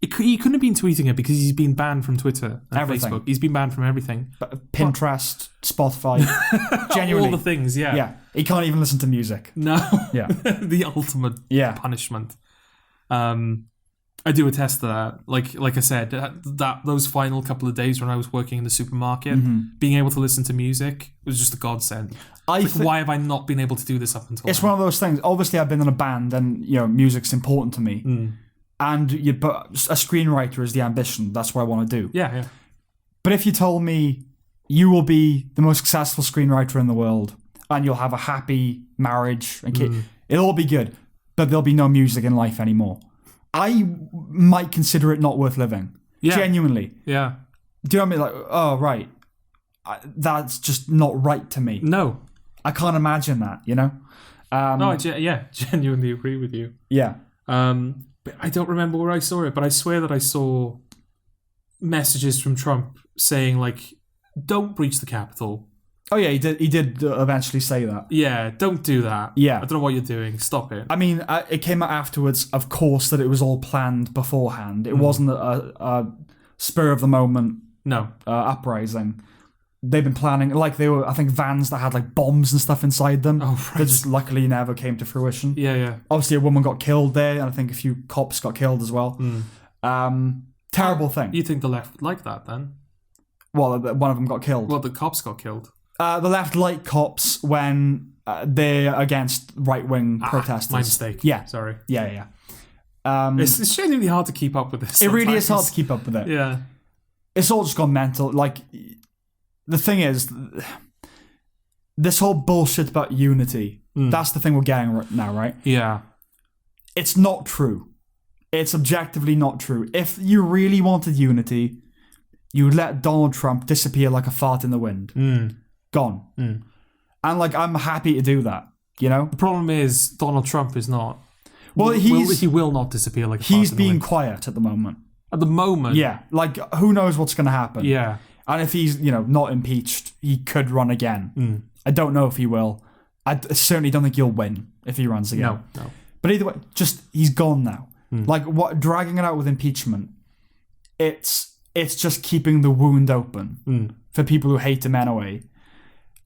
He couldn't have been tweeting it because he's been banned from Twitter and Facebook. He's been banned from everything. Pinterest, Spotify. Genuinely. All the things, yeah. Yeah. He can't even listen to music. No. Yeah. The ultimate punishment. I do attest to that. Like I said, that those final couple of days when I was working in the supermarket, being able to listen to music was just a godsend. Why have I not been able to do this up until now? One of those things. Obviously, I've been in a band and, you know, music's important to me. And but a screenwriter is the ambition. That's what I want to do. Yeah. But if you told me you will be the most successful screenwriter in the world and you'll have a happy marriage and kid, it'll all be good, but there'll be no music in life anymore, I might consider it not worth living. Yeah. Genuinely. Yeah. Do you know what I mean? Like, oh, right. That's just not right to me. No. I can't imagine that, you know? No, genuinely agree with you. Yeah. But I don't remember where I saw it, but I swear that I saw messages from Trump saying, like, don't breach the Capitol. Oh, yeah, he did eventually say that. Yeah, don't do that. Yeah. I don't know what you're doing. Stop it. I mean, it came out afterwards, of course, that it was all planned beforehand. It wasn't a spur-of-the-moment uprising. They've been planning, like they were, I think, vans that had like bombs and stuff inside them. Oh, right. That just luckily never came to fruition. Yeah. Obviously, a woman got killed there, and I think a few cops got killed as well. Terrible thing. You think the left would like that then? Well, one of them got killed. Well, the cops got killed. The left like cops when they're against right-wing protesters. My mistake. Yeah. Sorry. Yeah. It's genuinely hard to keep up with this. It really is hard sometimes. to keep up with it. Yeah. It's all just gone mental. Like, the thing is, this whole bullshit about unity, that's the thing we're getting right now, right? Yeah. It's not true. It's objectively not true. If you really wanted unity, you would let Donald Trump disappear like a fart in the wind. Gone. And, like, I'm happy to do that, you know? The problem is Donald Trump is not. Well, he will not disappear like a fart in the wind. He's being quiet at the moment. At the moment. Yeah, like, who knows what's going to happen. Yeah. And if he's, not impeached, he could run again. I don't know if he will. I certainly don't think he'll win if he runs again. No. But either way, he's gone now. Like, dragging it out with impeachment, it's just keeping the wound open for people who hate him anyway.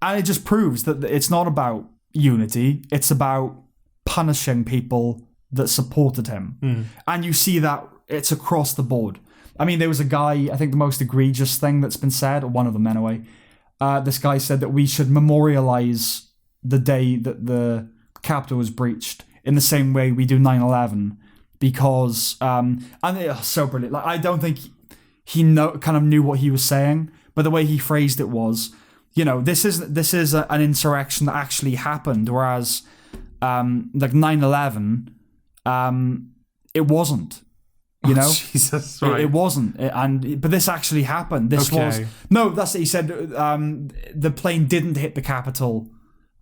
And it just proves that it's not about unity, it's about punishing people that supported him. And you see that it's across the board. I mean, there was a guy, I think the most egregious thing that's been said, or one of them anyway, this guy said that we should memorialize the day that the Capitol was breached in the same way we do 9/11, because, and it's so brilliant. Like, I don't think he kind of knew what he was saying, but the way he phrased it was, this is an insurrection that actually happened, whereas, like 9/11, it wasn't. Jesus, right. It wasn't, but this actually happened. That's what he said. The plane didn't hit the Capitol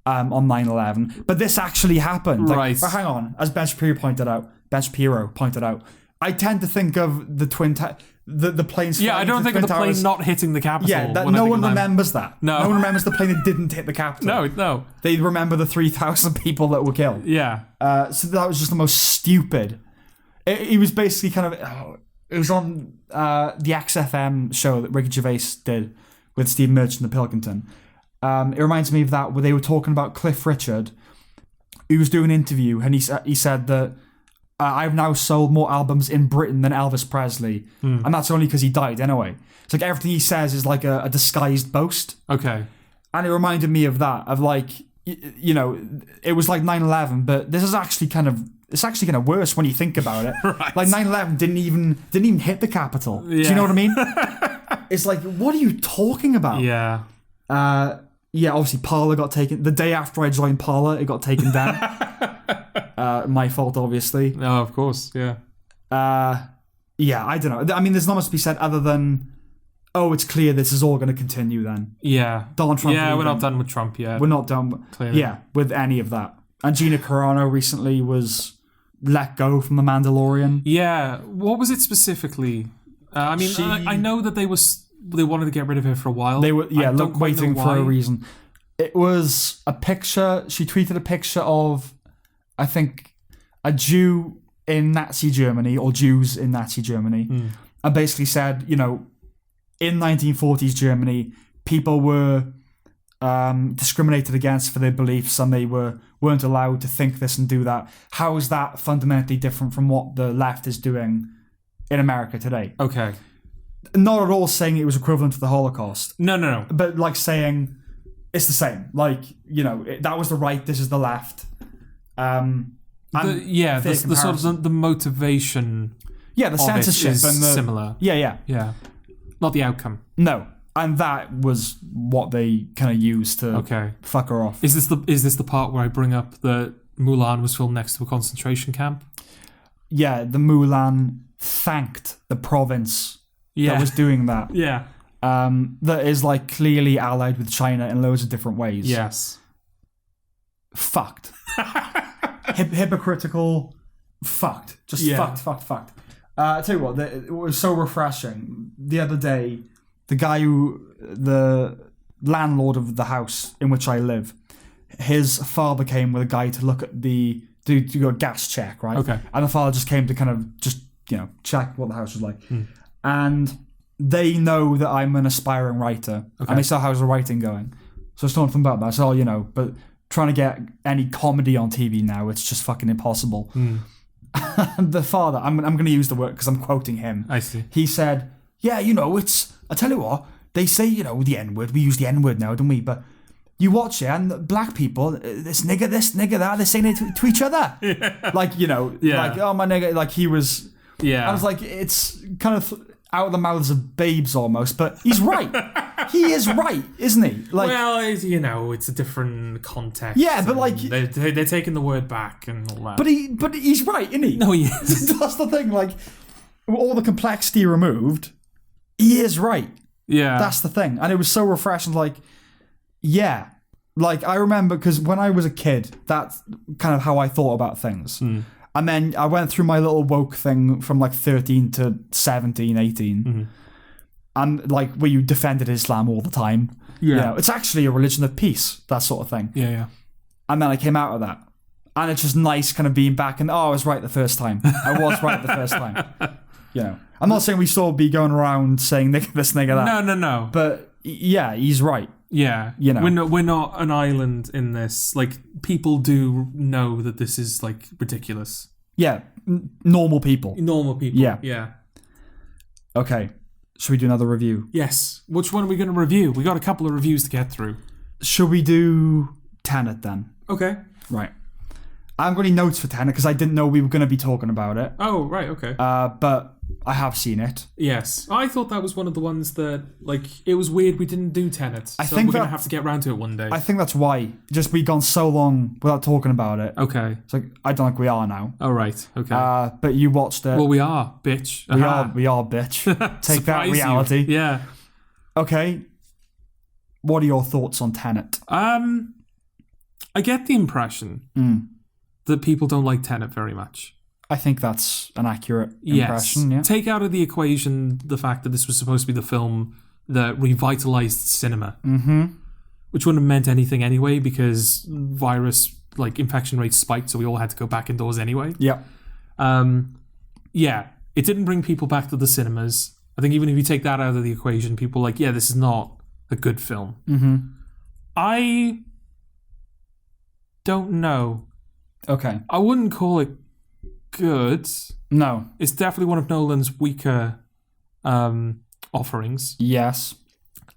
on 9/11, but this actually happened. Right. But hang on, as Ben Shapiro pointed out, I tend to think of the the planes. Yeah, I don't think of the plane not hitting the Capitol. Yeah, no one remembers that. No one remembers the plane that didn't hit the Capitol. No. They remember the 3,000 people that were killed. Yeah. So that was just the most stupid. He was basically kind of... it was on the XFM show that Ricky Gervais did with Steve Merchant and Pilkington. It reminds me of that, where they were talking about Cliff Richard. He was doing an interview, and he said that I've now sold more albums in Britain than Elvis Presley, and that's only because he died anyway. It's like everything he says is like a disguised boast. Okay. And it reminded me of that, of like, it was like 9/11, but this is actually it's actually kind of worse when you think about it. Right. Like 9/11 didn't even hit the Capitol. Yeah. Do you know what I mean? It's like, what are you talking about? Yeah. Obviously Parler got taken. The day after I joined Parler, it got taken down. My fault, obviously. No, of course, yeah. I don't know. I mean, there's not much to be said other than, it's clear this is all going to continue then. Yeah. Donald Trump. Yeah, we're not done with Trump yet. We're not done. Clearly. With any of that. And Gina Carano recently was let go from The Mandalorian. Yeah. What was it specifically? I mean, I know that they wanted to get rid of her for a while. They were, waiting for a reason. It was a picture. She tweeted a picture of, I think, a Jew in Nazi Germany, or Jews in Nazi Germany, and basically said, in 1940s Germany, people were discriminated against for their beliefs, and they weren't allowed to think this and do that. How is that fundamentally different from what the left is doing in America today? Okay. Not at all saying it was equivalent to the Holocaust. No. But like saying it's the same. Like, that was the right, this is the left. The sort of the motivation. Yeah, the censorship is and similar. Yeah. Not the outcome. No. And that was what they kind of used to fuck her off. Is this the part where I bring up that Mulan was filmed next to a concentration camp? Yeah, the Mulan thanked the province that was doing that. Yeah. That is like clearly allied with China in loads of different ways. Yes. Fucked. Hypocritical. Fucked. Just fucked. I tell you what, it was so refreshing. The other day, the landlord of the house in which I live, his father came with a guy to look at to do a gas check, right? Okay. And the father just came to kind of just, check what the house was like. And they know that I'm an aspiring writer. Okay. And they saw how's the writing going. So it's nothing about that. So, but trying to get any comedy on TV now, it's just fucking impossible. the father, I'm going to use the word because I'm quoting him. I see. He said, yeah, I tell you what, they say, the N-word, we use the N-word now, don't we? But you watch it, and black people, this, nigga that, they're saying it to each other. Yeah. Like, like, oh, my nigga, like he was... Yeah. I was like, it's kind of out of the mouths of babes almost, but he's right. He is right, isn't he? Like, well, it's a different context. Yeah, but like... They're taking the word back and all that. But he's right, isn't he? No, he is. That's the thing, like, with all the complexity removed, he is right. Yeah. That's the thing. And it was so refreshing, like, yeah. Like, I remember, because when I was a kid, that's kind of how I thought about things. Mm. And then I went through my little woke thing from like 13 to 17, 18. Mm-hmm. And like where you defended Islam all the time. Yeah. It's actually a religion of peace, that sort of thing. Yeah. And then I came out of that. And it's just nice kind of being back and, I was right the first time. I was right the first time. I'm not saying we should all be going around saying nigga this, nigga that. No. But yeah, he's right. Yeah, we're not an island in this. Like, people do know that this is like ridiculous. Yeah, normal people. Yeah. Okay, should we do another review? Yes. Which one are we going to review? We got a couple of reviews to get through. Should we do Tenet then? Okay. Right. I haven't got any notes for Tenet because I didn't know we were going to be talking about it. Oh, right. Okay. But I have seen it. Yes. I thought that was one of the ones that, like, it was weird we didn't do Tenet. So we're going to have to get around to it one day. I think that's why. Just we've gone so long without talking about it. Okay. It's like, I don't think we are now. Oh, right. Okay. But you watched it. Well, we are, bitch. We are, bitch. Take that, reality. You. Yeah. Okay. What are your thoughts on Tenet? I get the impression that people don't like Tenet very much. I think that's an accurate impression. Yes. Yeah. Take out of the equation the fact that this was supposed to be the film that revitalized cinema, which wouldn't have meant anything anyway because virus infection rates spiked, so we all had to go back indoors anyway. Yeah. It didn't bring people back to the cinemas. I think even if you take that out of the equation, people are like, yeah, this is not a good film. Mm-hmm. I don't know. Okay. I wouldn't call it good. No. It's definitely one of Nolan's weaker offerings. Yes.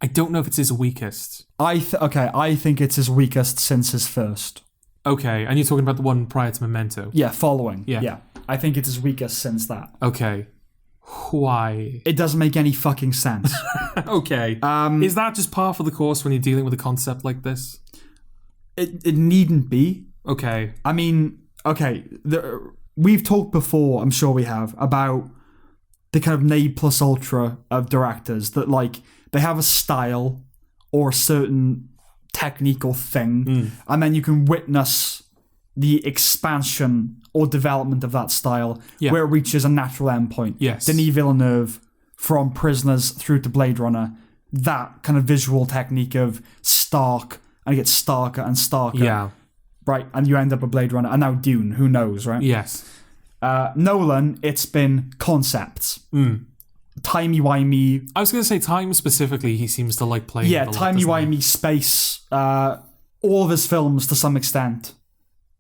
I don't know if it's his weakest. I think it's his weakest since his first. Okay, and you're talking about the one prior to Memento? Yeah, following. Yeah. I think it's his weakest since that. Okay. Why? It doesn't make any fucking sense. Okay. Is that just par for the course when you're dealing with a concept like this? It needn't be. Okay. I mean, okay, we've talked before, I'm sure we have, about the kind of ne plus ultra of directors that, they have a style or a certain technical thing, and then you can witness the expansion or development of that style where it reaches a natural endpoint. Yes. Denis Villeneuve, from Prisoners through to Blade Runner, that kind of visual technique of stark, and it gets starker and starker. Yeah. Right, and you end up with Blade Runner, and now Dune, who knows, right? Yes. Nolan, it's been concepts. Timey-wimey. I was going to say time specifically, he seems to like playing. Yeah, timey-wimey space. All of his films, to some extent,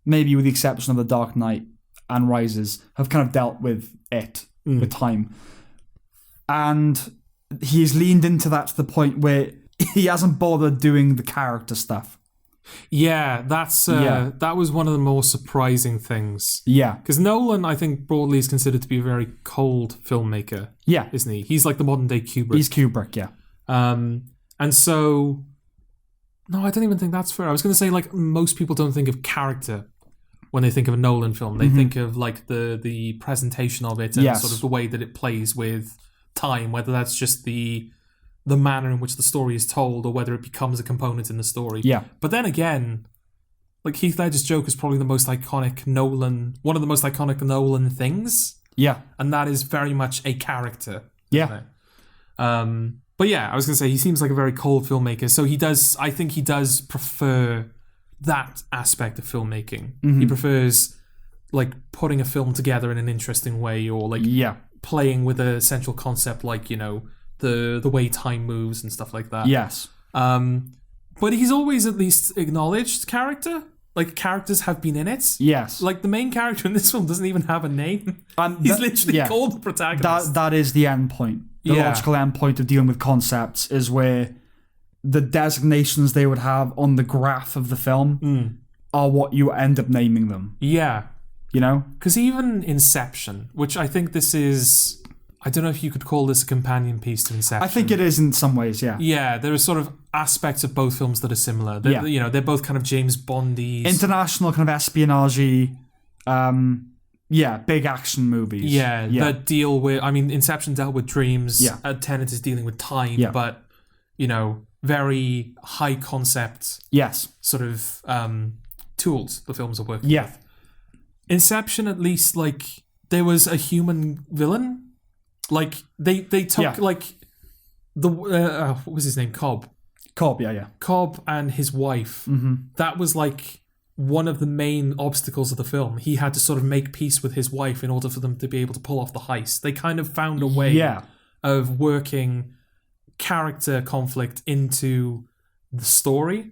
maybe with the exception of The Dark Knight and Rises, have kind of dealt with it, with time. And he's leaned into that to the point where he hasn't bothered doing the character stuff. Yeah, that was one of the more surprising things. Yeah. Because Nolan, I think, broadly is considered to be a very cold filmmaker. Yeah. Isn't he? He's like the modern day Kubrick. He's Kubrick, yeah. And so... No, I don't even think that's fair. I was going to say, most people don't think of character when they think of a Nolan film. They think of, the presentation of it and sort of the way that it plays with time, whether that's just the manner in which the story is told or whether it becomes a component in the story. Yeah. But then again, Heath Ledger's Joker is probably the most iconic Nolan, one of the most iconic Nolan things. Yeah. And that is very much a character. Yeah. But yeah, I was going to say, he seems like a very cold filmmaker. So I think he does prefer that aspect of filmmaking. He prefers, putting a film together in an interesting way or, playing with a central concept the way time moves and stuff like that. Yes. But he's always at least acknowledged character. like characters have been in it. Yes. Like the main character in this film doesn't even have a name. And He's literally called the protagonist. That is the end point. The logical end point of dealing with concepts is where the designations they would have on the graph of the film are what you end up naming them. Yeah. You know? Because even Inception, which I think this is... I don't know if you could call this a companion piece to Inception. I think it is in some ways, yeah. Yeah, there are sort of aspects of both films that are similar. They're both kind of James Bondies. International kind of espionage-y, big action movies. Yeah, that deal with... I mean, Inception dealt with dreams. Yeah. Tenet is dealing with time, but, very high concept sort of tools the films are working with. Inception, at least, like, there was a human villain. Like, they took, like, the... what was his name? Cobb, yeah. Cobb and his wife. Mm-hmm. That was, like, one of the main obstacles of the film. He had to sort of make peace with his wife in order for them to be able to pull off the heist. They kind of found a way of working character conflict into the story.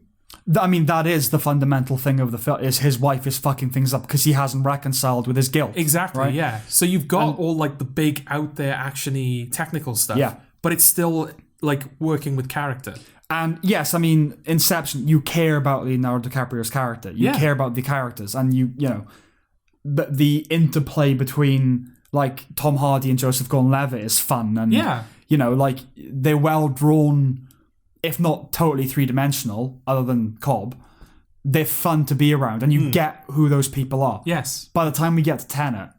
I mean, that is the fundamental thing of the film, is his wife is fucking things up because he hasn't reconciled with his guilt. Exactly, right? yeah. So you've got all, like, the big, out there, action-y, technical stuff, but it's still, like, working with character. And, yes, I mean, Inception, you care about Leonardo DiCaprio's character. You care about the characters, and the interplay between, like, Tom Hardy and Joseph Gordon-Levitt is fun, and, like, they're well-drawn... if not totally three-dimensional, other than Cobb, they're fun to be around, and you get who those people are. Yes. By the time we get to Tenet,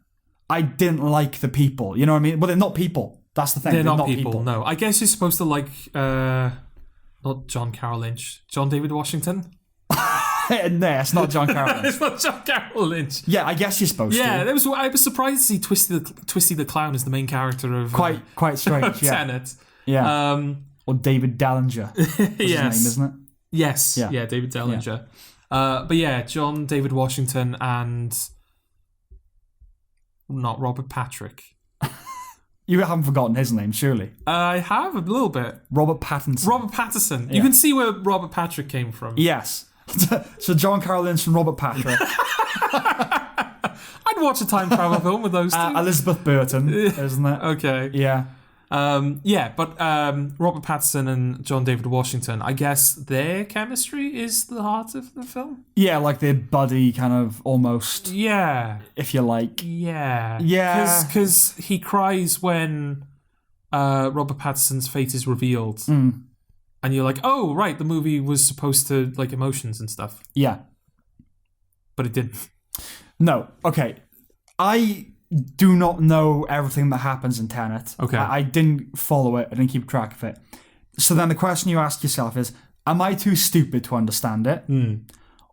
I didn't like the people. You know what I mean? Well, they're not people. That's the thing. They're not people, no. I guess you're supposed to like, not John Carroll Lynch, John David Washington? No, it's not John Carroll Lynch. It's not John Carroll Lynch. Yeah, I guess you're supposed to. Yeah, I was surprised to see Twisty the Clown as the main character of... Quite strange, Tenet. Yeah. Or David Dallinger. That's his name, isn't it? Yes. Yeah, David Dallinger. Yeah. But yeah, John David Washington and not Robert Patrick. You haven't forgotten his name, surely. I have a little bit. Robert Pattinson. Robert Pattinson. Yeah. You can see where Robert Patrick came from. Yes. So John Carroll Lynch and Robert Patrick. I'd watch a time travel film with those two. Elizabeth Burton, isn't it? Okay. Yeah. But Robert Pattinson and John David Washington, I guess their chemistry is the heart of the film. Yeah, like their buddy kind of almost. Yeah. If you like. Yeah. Yeah. Because he cries when Robert Pattinson's fate is revealed. Mm. And you're like, oh, right, the movie was supposed to, like, emotions and stuff. Yeah. But it didn't. No. Okay. I do not know everything that happens in Tenet. Okay. I didn't follow it. I didn't keep track of it. So then the question you ask yourself is, am I too stupid to understand it? Mm.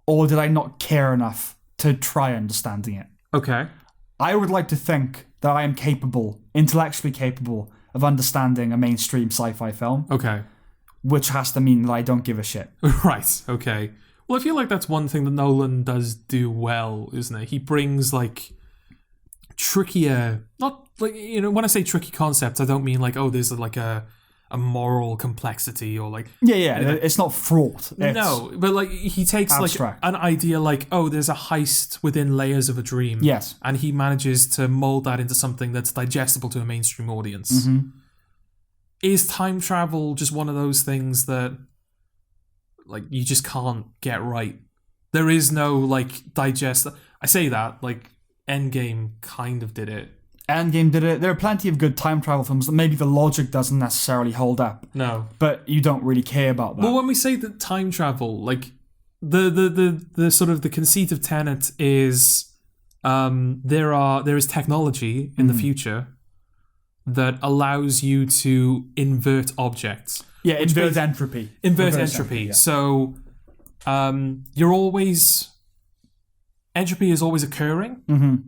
Or did I not care enough to try understanding it? Okay. I would like to think that I am intellectually capable of understanding a mainstream sci-fi film. Okay. Which has to mean that I don't give a shit. Right, okay. Well, I feel like that's one thing that Nolan does do well, isn't it? He brings, like, trickier... Not, like, when I say tricky concepts, I don't mean, like, oh, there's, like, a moral complexity or, like... Yeah, it's not fraught. No, but, like, he takes, abstract. like, an idea like, oh, there's a heist within layers of a dream. Yes. And he manages to mold that into something that's digestible to a mainstream audience. Mm-hmm. Is time travel just one of those things that, like, you just can't get right? There is no, like, digest... I say that, like, Endgame kind of did it. Endgame did it. There are plenty of good time travel films that maybe the logic doesn't necessarily hold up. No. But you don't really care about that. Well, when we say that time travel, like, the sort of the conceit of Tenet is there is technology in the future that allows you to invert objects. Yeah, invert entropy. Invert entropy. Yeah. So you're always... Entropy is always occurring,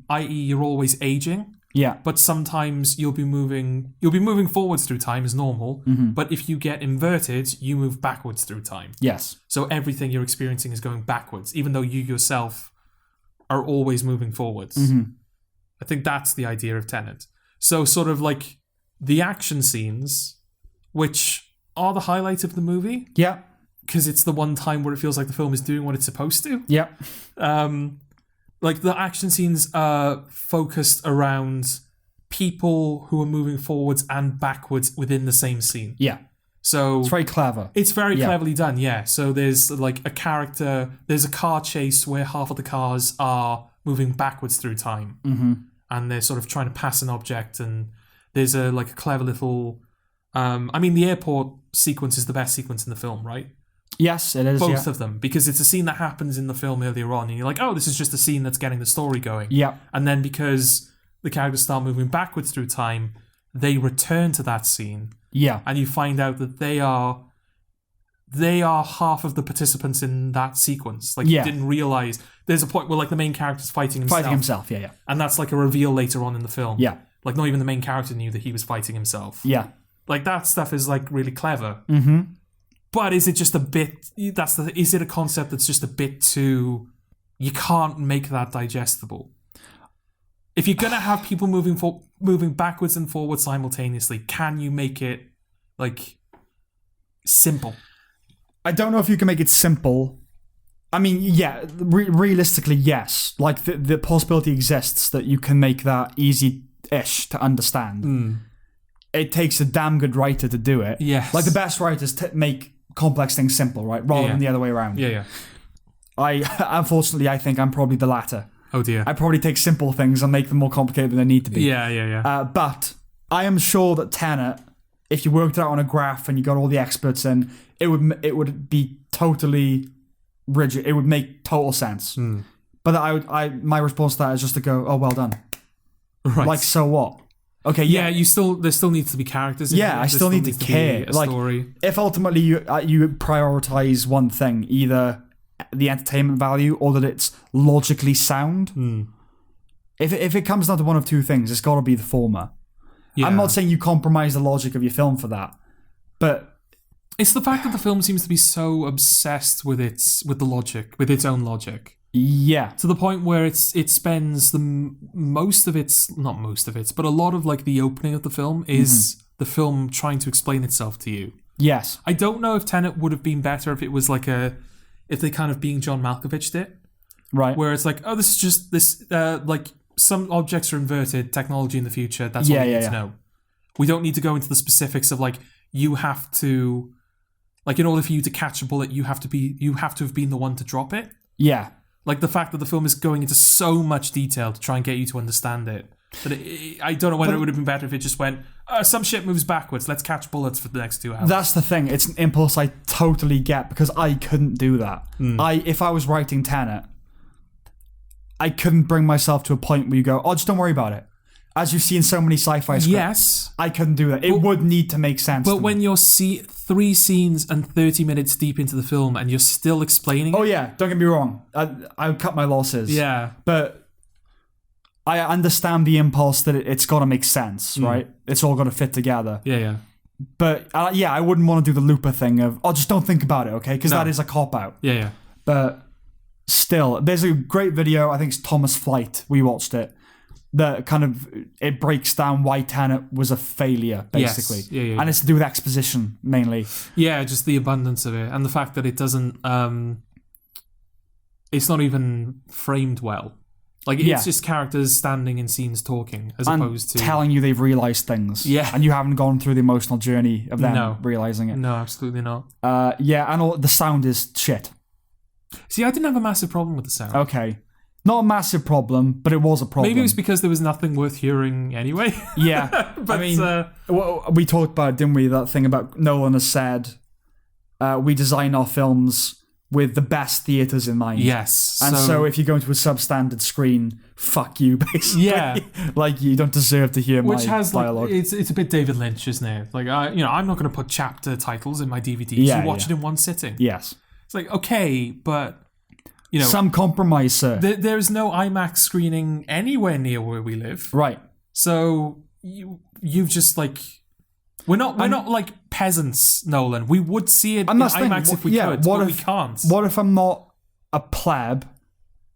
i.e. you're always aging. Yeah. But sometimes you'll be moving forwards through time as normal, but if you get inverted, you move backwards through time. Yes. So everything you're experiencing is going backwards, even though you yourself are always moving forwards. I think that's the idea of Tenet. So sort of like the action scenes, which are the highlight of the movie. Yeah. because it's the one time where it feels like the film is doing what it's supposed to. Yeah. Like the action scenes are focused around people who are moving forwards and backwards within the same scene. Yeah. So It's very clever. it's very cleverly done, yeah. So there's like there's a car chase where half of the cars are moving backwards through time. Mm-hmm. And they're sort of trying to pass an object, and there's a clever little the airport sequence is the best sequence in the film, right? Yes, it is. Both of them, because it's a scene that happens in the film earlier on, and you're like, oh, this is just a scene that's getting the story going. Yeah. And then because the characters start moving backwards through time, they return to that scene. Yeah. And you find out that they are half of the participants in that sequence. Like, you didn't realize. There's a point where, like, the main character's fighting himself. Yeah. And that's, like, a reveal later on in the film. Yeah. Like, not even the main character knew that he was fighting himself. Yeah. Like, that stuff is, like, really clever. Mm-hmm. But is it just a bit... Is it a concept that's just a bit too... You can't make that digestible. If you're going to have people moving backwards and forwards simultaneously, can you make it, like, simple? I don't know if you can make it simple. I mean, yeah, realistically, yes. Like, the possibility exists that you can make that easy-ish to understand. It takes a damn good writer to do it. Yes. Like, the best writers make complex things simple, right? Rather than the other way around. Yeah. Unfortunately, I think I'm probably the latter. Oh, dear. I probably take simple things and make them more complicated than they need to be. Yeah. But I am sure that Tenet, if you worked it out on a graph and you got all the experts in, it would be totally rigid. It would make total sense. But my response to that is just to go, oh, well done. Right. Like, so what? Okay, yeah. There still needs to be characters. I still need to care. A story. If ultimately you prioritize one thing, either the entertainment value or that it's logically sound. If it comes down to one of two things, it's got to be the former. Yeah. I'm not saying you compromise the logic of your film for that, but it's the fact that the film seems to be so obsessed with its own logic. Yeah. To the point where it spends but a lot of like the opening of the film is the film trying to explain itself to you. Yes. I don't know if Tenet would have been better if it was if they kind of being John Malkovich'd it. Right. Where it's like, oh, this is just this, like some objects are inverted, technology in the future, that's all you need to know. We don't need to go into the specifics of like, you have to, like in order for you to catch a bullet, you have to have been the one to drop it. Yeah. Like the fact that the film is going into so much detail to try and get you to understand it. But I don't know whether it would have been better if it just went, some shit moves backwards, let's catch bullets for the next 2 hours. That's the thing. It's an impulse I totally get because I couldn't do that. If I was writing Tenet, I couldn't bring myself to a point where you go, oh, just don't worry about it. As you see in so many sci-fi scripts. Yes. I couldn't do that. It would need to make sense. But when you're 3 scenes and 30 minutes deep into the film and you're still explaining it. Oh, yeah. Don't get me wrong. I would cut my losses. Yeah. But I understand the impulse that it's got to make sense, right? It's all got to fit together. Yeah. But, I wouldn't want to do the Looper thing of, just don't think about it, okay? Because that is a cop-out. Yeah. But still, there's a great video, I think it's Thomas Flight, we watched it, that kind of, it breaks down why Tenet was a failure, basically. Yes. Yeah. And it's to do with exposition, mainly. Yeah, just the abundance of it. And the fact that it doesn't, it's not even framed well. Like, it's just characters standing in scenes talking, as opposed to telling you they've realised things. Yeah. And you haven't gone through the emotional journey of them realising it. No, absolutely not. And the sound is shit. See, I didn't have a massive problem with the sound. Okay. Not a massive problem, but it was a problem. Maybe it was because there was nothing worth hearing anyway. Yeah. But, we talked about it, didn't we? That thing about Nolan has said, we design our films with the best theatres in mind. Yes. And so if you go into a substandard screen, fuck you, basically. Yeah. Like, you don't deserve to hear my dialogue. It's a bit David Lynch, isn't it? Like, I'm not going to put chapter titles in my DVDs. You watch it in one sitting. Yes. It's like, okay, but... some compromise, sir. There's no IMAX screening anywhere near where we live. Right. So you've just like... We're not like peasants, Nolan. We would see it in IMAX if we could, but we can't. What if I'm not a pleb?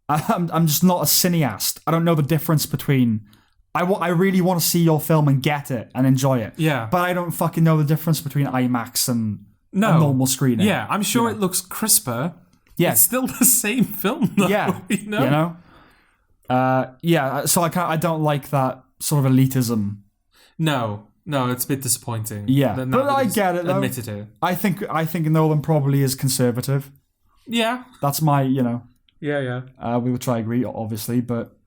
I'm just not a cineast. I don't know the difference between... I really want to see your film and get it and enjoy it. Yeah. But I don't fucking know the difference between IMAX and a normal screening. Yeah, I'm sure it looks crisper. Yeah. It's still the same film, though. Yeah. You know? So I don't like that sort of elitism. No, it's a bit disappointing. Yeah, but I get it, though. Admitted it. I think Nolan probably is conservative. Yeah. That's my, Yeah. we will try to agree, obviously, but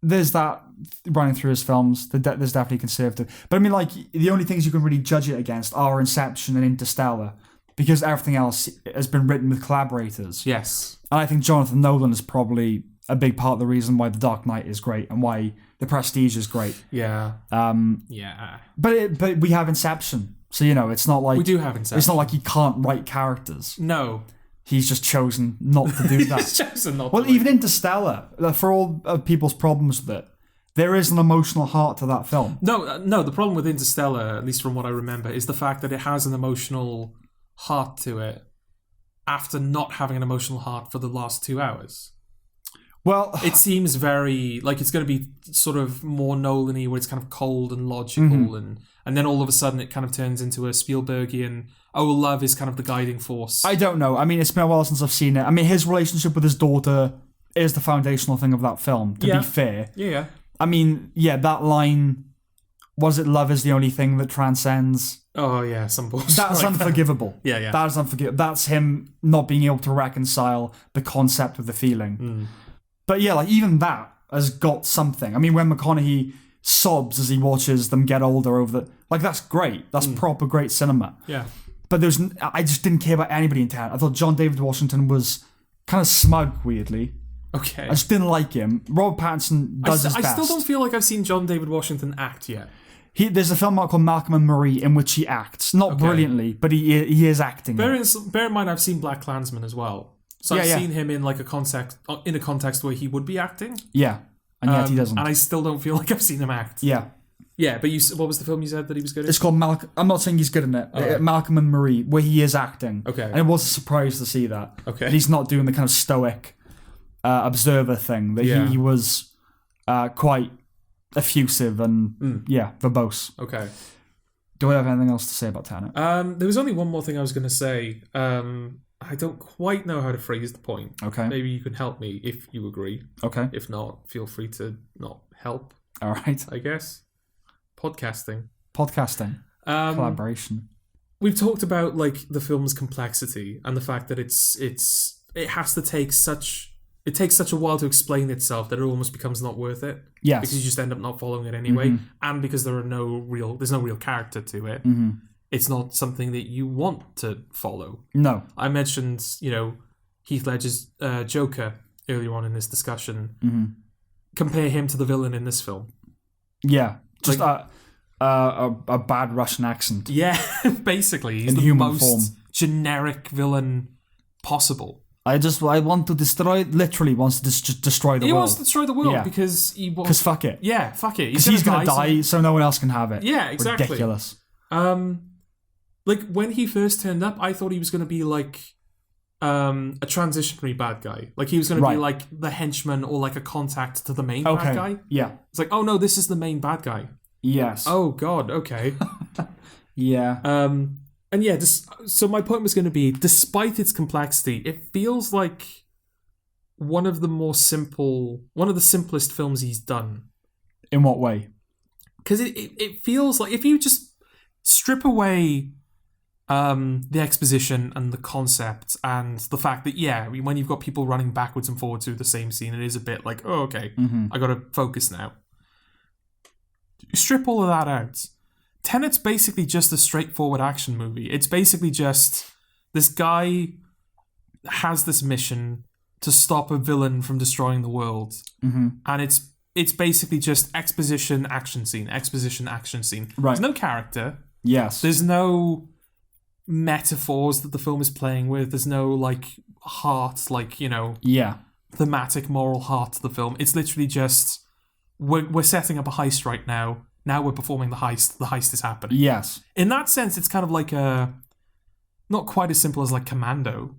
there's that running through his films. There's definitely conservative. But I mean, like, the only things you can really judge it against are Inception and Interstellar, because everything else has been written with collaborators. Yes. And I think Jonathan Nolan is probably a big part of the reason why The Dark Knight is great and why The Prestige is great. Yeah. Yeah. But we have Inception, so it's not like we do have Inception. It's not like he can't write characters. No. He's just chosen not to do that. He's chosen not well, to. Even Interstellar, for all of people's problems with it, there is an emotional heart to that film. No. The problem with Interstellar, at least from what I remember, is the fact that it has an emotional heart to it after not having an emotional heart for the last 2 hours. Well, it seems very like it's going to be sort of more Nolan-y, where it's kind of cold and logical, and then all of a sudden it kind of turns into a Spielbergian. Love is kind of the guiding force. I don't know. I mean, it's been a while since I've seen it. I mean, his relationship with his daughter is the foundational thing of that film. To be fair, yeah. I mean, that line. Was it love is the only thing that transcends? Oh yeah, some bullshit. That's unforgivable. Yeah. That is unforgivable. That's him not being able to reconcile the concept with the feeling. But yeah, like even that has got something. I mean, when McConaughey sobs as he watches them get older over that's great. That's proper great cinema. Yeah. But I just didn't care about anybody in Tenet. I thought John David Washington was kind of smug, weirdly. Okay. I just didn't like him. Robert Pattinson does his best. I still don't feel like I've seen John David Washington act yet. There's a film called Malcolm and Marie in which he acts. Not brilliantly, but he is acting. Bear in mind, I've seen Black Klansman as well. So I've seen him in like a context where he would be acting. Yeah, and yet he doesn't. And I still don't feel like I've seen him act. Yeah. Yeah, but what was the film you said that he was good in? It's called Malcolm. I'm not saying he's good in it. Right. Malcolm and Marie, where he is acting. Okay. And it was a surprise to see that. Okay. That he's not doing the kind of stoic observer thing. That he was quite effusive and verbose. Okay. Do I have anything else to say about Tenet? There was only one more thing I was going to say. I don't quite know how to phrase the point. Okay. Maybe you can help me if you agree. Okay. If not, feel free to not help. All right. I guess. Podcasting. Collaboration. We've talked about like the film's complexity and the fact that it has to take it takes such a while to explain itself that it almost becomes not worth it. Yes. Because you just end up not following it anyway, and because there's no real character to it. It's not something that you want to follow. No. I mentioned, Heath Ledger's Joker earlier on in this discussion. Compare him to the villain in this film. Yeah. Just a bad Russian accent. Yeah, basically. He's in the human most form. Generic villain possible. I want to destroy, literally wants to destroy the world. He wants to destroy the world because he wants... Because fuck it. Yeah, fuck it. Because he's going to die, so no one else can have it. Yeah, exactly. Ridiculous. Like, when he first turned up, I thought he was going to be like a transitionary bad guy. Like, he was going to be like the henchman or like a contact to the main bad guy. Yeah. It's like, oh no, this is the main bad guy. Yes. Oh god, okay. Yeah. And yeah, so my point was going to be, despite its complexity, it feels like one of the simplest films he's done. In what way? Because it feels like if you just strip away the exposition and the concept and the fact that, when you've got people running backwards and forwards through the same scene, it is a bit like, oh, okay, I got to focus now. Strip all of that out. Tenet's basically just a straightforward action movie. It's basically just this guy has this mission to stop a villain from destroying the world. And it's basically just exposition, action scene. Right. There's no character. Yes. There's no metaphors that the film is playing with. There's no, like, heart, like, thematic, moral heart to the film. It's literally just, we're setting up a heist right now. Now we're performing the heist. The heist is happening. Yes. In that sense, it's kind of like not quite as simple as, like, Commando.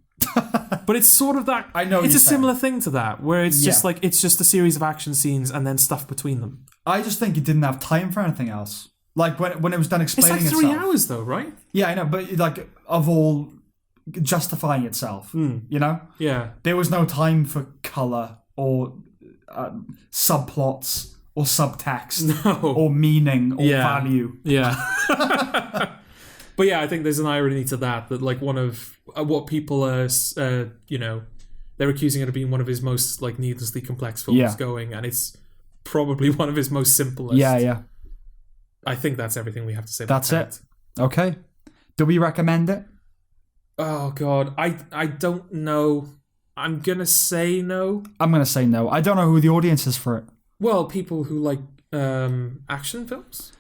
But it's sort of that. I know. It's a similar thing to that, where it's just like, it's just a series of action scenes and then stuff between them. I just think it didn't have time for anything else. Like when it was done It's explaining like 3 itself. hours though, right? Yeah, I know, but like of all justifying itself, you know? Yeah. There was no time for colour or subplots or subtext or meaning or value. Yeah. But yeah, I think there's an irony to that like one of what people are, they're accusing it of being one of his most like needlessly complex films going, and it's probably one of his most simplest. Yeah. I think that's everything we have to say about That's it. Okay. Do we recommend it? Oh god, I don't know. I'm gonna say no. I'm gonna say no. I don't know who the audience is for it. Well, people who like action films.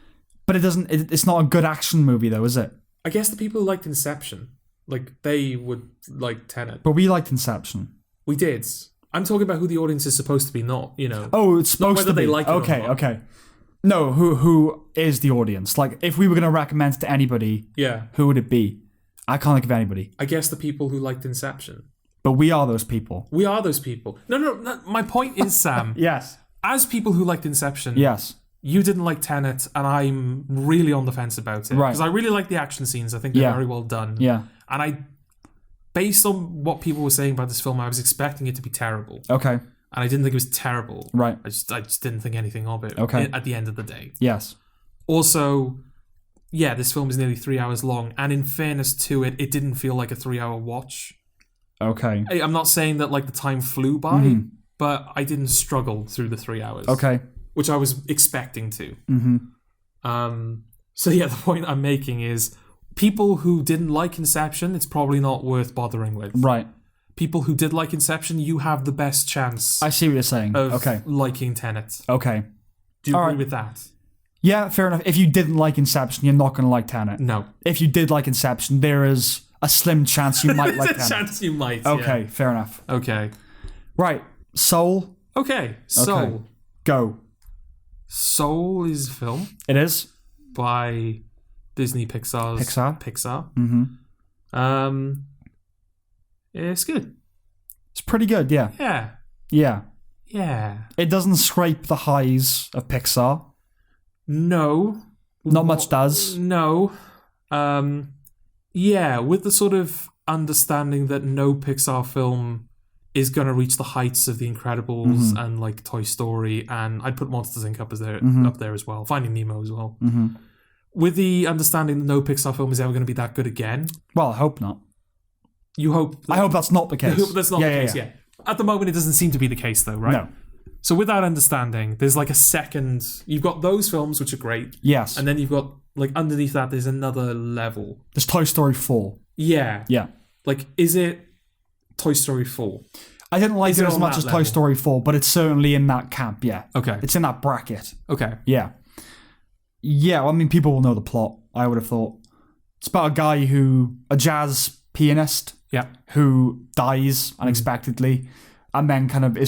But it's not a good action movie though, is it? I guess the people who liked Inception, like they would like Tenet. But we liked Inception. We did. I'm talking about who the audience is supposed to be, not, Oh, it's supposed to be. They like it okay, or not. okay. No, who is the audience? Like, if we were going to recommend it to anybody, who would it be? I can't think of anybody. I guess the people who liked Inception. But we are those people. We are those people. No. My point is, Sam. Yes. As people who liked Inception. Yes. You didn't like Tenet, and I'm really on the fence about it. Right. Because I really like the action scenes. I think they're very well done. Yeah. And based on what people were saying about this film, I was expecting it to be terrible. Okay. And I didn't think it was terrible. Right. I just didn't think anything of it. Okay. At the end of the day. Yes. Also, yeah, this film is nearly 3 hours long, and in fairness to it, it didn't feel like a 3-hour watch. Okay. I'm not saying that like the time flew by, but I didn't struggle through the 3 hours. Okay. Which I was expecting to. Mm-hmm. So yeah, the point I'm making is people who didn't like Inception, it's probably not worth bothering with. Right. People who did like Inception, you have the best chance. I see what you're saying. Of liking Tenet. Okay. Do you agree with that? Yeah, fair enough. If you didn't like Inception, you're not going to like Tenet. No. If you did like Inception, there is a slim chance you might like Tenet. There's a chance you might. Okay, fair enough. Okay. Right. Soul. Okay. Soul. Okay. Go. Soul is a film. It is. By Disney Pixar. Mm-hmm. It's good. It's pretty good, yeah. Yeah. Yeah. Yeah. It doesn't scrape the highs of Pixar. No. Not much does. No. Yeah, with the sort of understanding that no Pixar film is going to reach the heights of The Incredibles and like Toy Story, and I'd put Monsters Inc. up there as well, Finding Nemo as well. With the understanding that no Pixar film is ever going to be that good again. Well, I hope not. You hope... I hope that's not the case. I hope that's not the case, yeah. At the moment, it doesn't seem to be the case, though, right? No. So with that understanding, there's like a second... You've got those films, which are great. Yes. And then you've got, like, underneath that, there's another level. There's Toy Story 4. Yeah. Yeah. Like, is it Toy Story 4? I didn't like it as much as Toy Story 4, but it's certainly in that camp, yeah. Okay. It's in that bracket. Okay. Yeah. Yeah, well, I mean, people will know the plot, I would have thought. It's about a guy a jazz pianist, who dies unexpectedly, and then kind of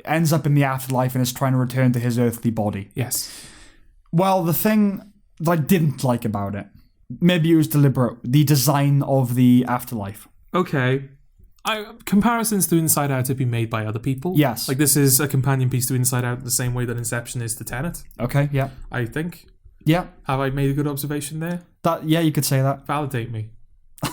ends up in the afterlife and is trying to return to his earthly body. Yes. Well, the thing that I didn't like about it, maybe it was deliberate, the design of the afterlife. Okay. Comparisons to Inside Out have been made by other people. Yes. Like, this is a companion piece to Inside Out the same way that Inception is to Tenet. Okay, yeah. I think. Yeah. Have I made a good observation there? Yeah, you could say that. Validate me.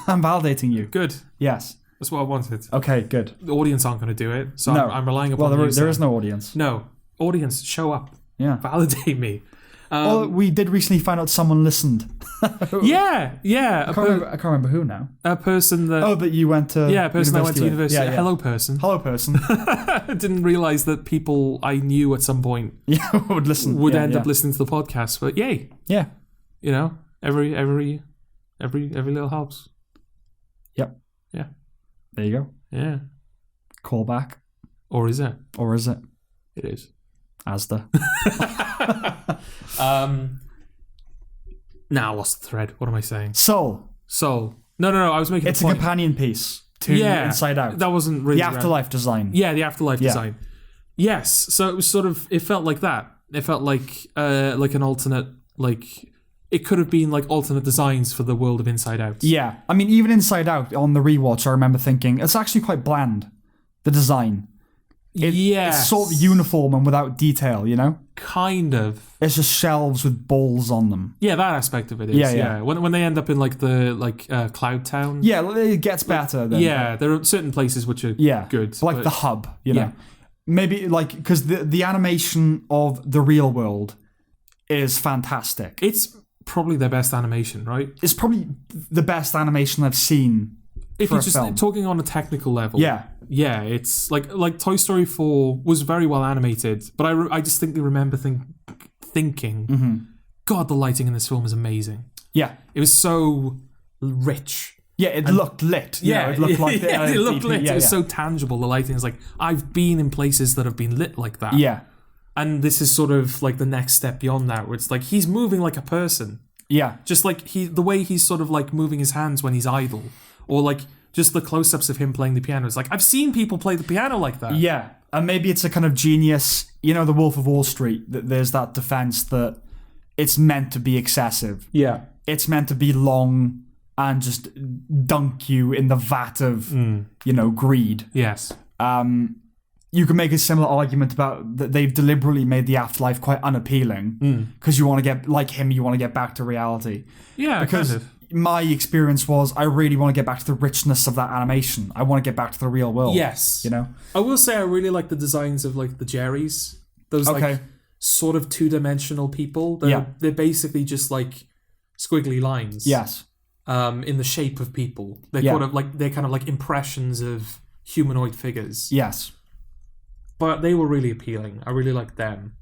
I'm validating you. Good. Yes. That's what I wanted. Okay, good. The audience aren't going to do it, so no. I'm relying upon you. Well, there is no audience. No. Audience, show up. Yeah. Validate me. Well, we did recently find out someone listened. Yeah. I can't remember who now. A person that... Oh, that you went to... Yeah, a person I went to university. Yeah. Hello, person. Hello, person. I didn't realise that people I knew at some point would listen. Would end up listening to the podcast, but yay. Yeah. You know, every little helps. Yep. Yeah. There you go. Yeah. Call back. Or is it? It is. Asda. Now, what's the thread? What am I saying? Soul. No. I was making. It's a companion piece to Inside Out. That wasn't really the afterlife design. Yeah, the afterlife design. Yes. So it was sort of. It felt like that. It felt like an alternate. Like it could have been like alternate designs for the world of Inside Out. Yeah, I mean, even Inside Out on the rewatch, I remember thinking it's actually quite bland. The design. It's sort of uniform and without detail, you know? Kind of. It's just shelves with balls on them. Yeah, that aspect of it is. Yeah. When they end up in like the Cloud Town. Yeah, it gets better then. Yeah, there are certain places which are good. Like the hub, you know? Maybe like, because the animation of the real world is fantastic. It's probably their best animation, right? It's probably the best animation I've seen. If you're just talking on a technical level, yeah, it's like Toy Story 4 was very well animated, but I distinctly remember thinking, God, the lighting in this film is amazing. Yeah, it was so rich. Yeah, it looked lit. Yeah, it looked like it looked lit. It was so tangible. The lighting is like, I've been in places that have been lit like that. Yeah, and this is sort of like the next step beyond that, where it's like he's moving like a person. Yeah, just like the way he's sort of like moving his hands when he's idle. Or like just the close-ups of him playing the piano. It's like, I've seen people play the piano like that. Yeah, and maybe it's a kind of genius, you know, the Wolf of Wall Street, that there's that defense that it's meant to be excessive. Yeah. It's meant to be long and just dunk you in the vat of, you know, greed. Yes. You can make a similar argument about that they've deliberately made the afterlife quite unappealing because you want to get, like him, you want to get back to reality. Yeah, because kind of. My experience was I really want to get back to the richness of that animation. I want to get back to the real world. Yes. You know? I will say I really like the designs of like the Jerrys. Those like sort of two-dimensional people. They're basically just like squiggly lines. Yes. In the shape of people. They're kind of like impressions of humanoid figures. Yes. But they were really appealing. I really liked them.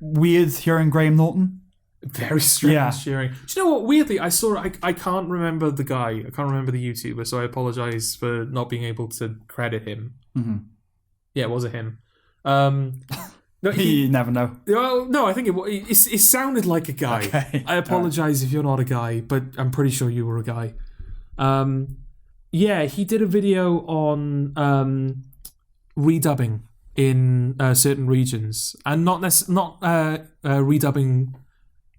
Weird hearing Graham Norton? Very strange hearing. Do you know what? Weirdly, I saw. I can't remember the guy. I can't remember the YouTuber, so I apologize for not being able to credit him. Mm-hmm. Yeah, was it him? No, you never know. No, I think it sounded like a guy. Okay. I apologize if you're not a guy, but I'm pretty sure you were a guy. Yeah, he did a video on redubbing in certain regions, and not redubbing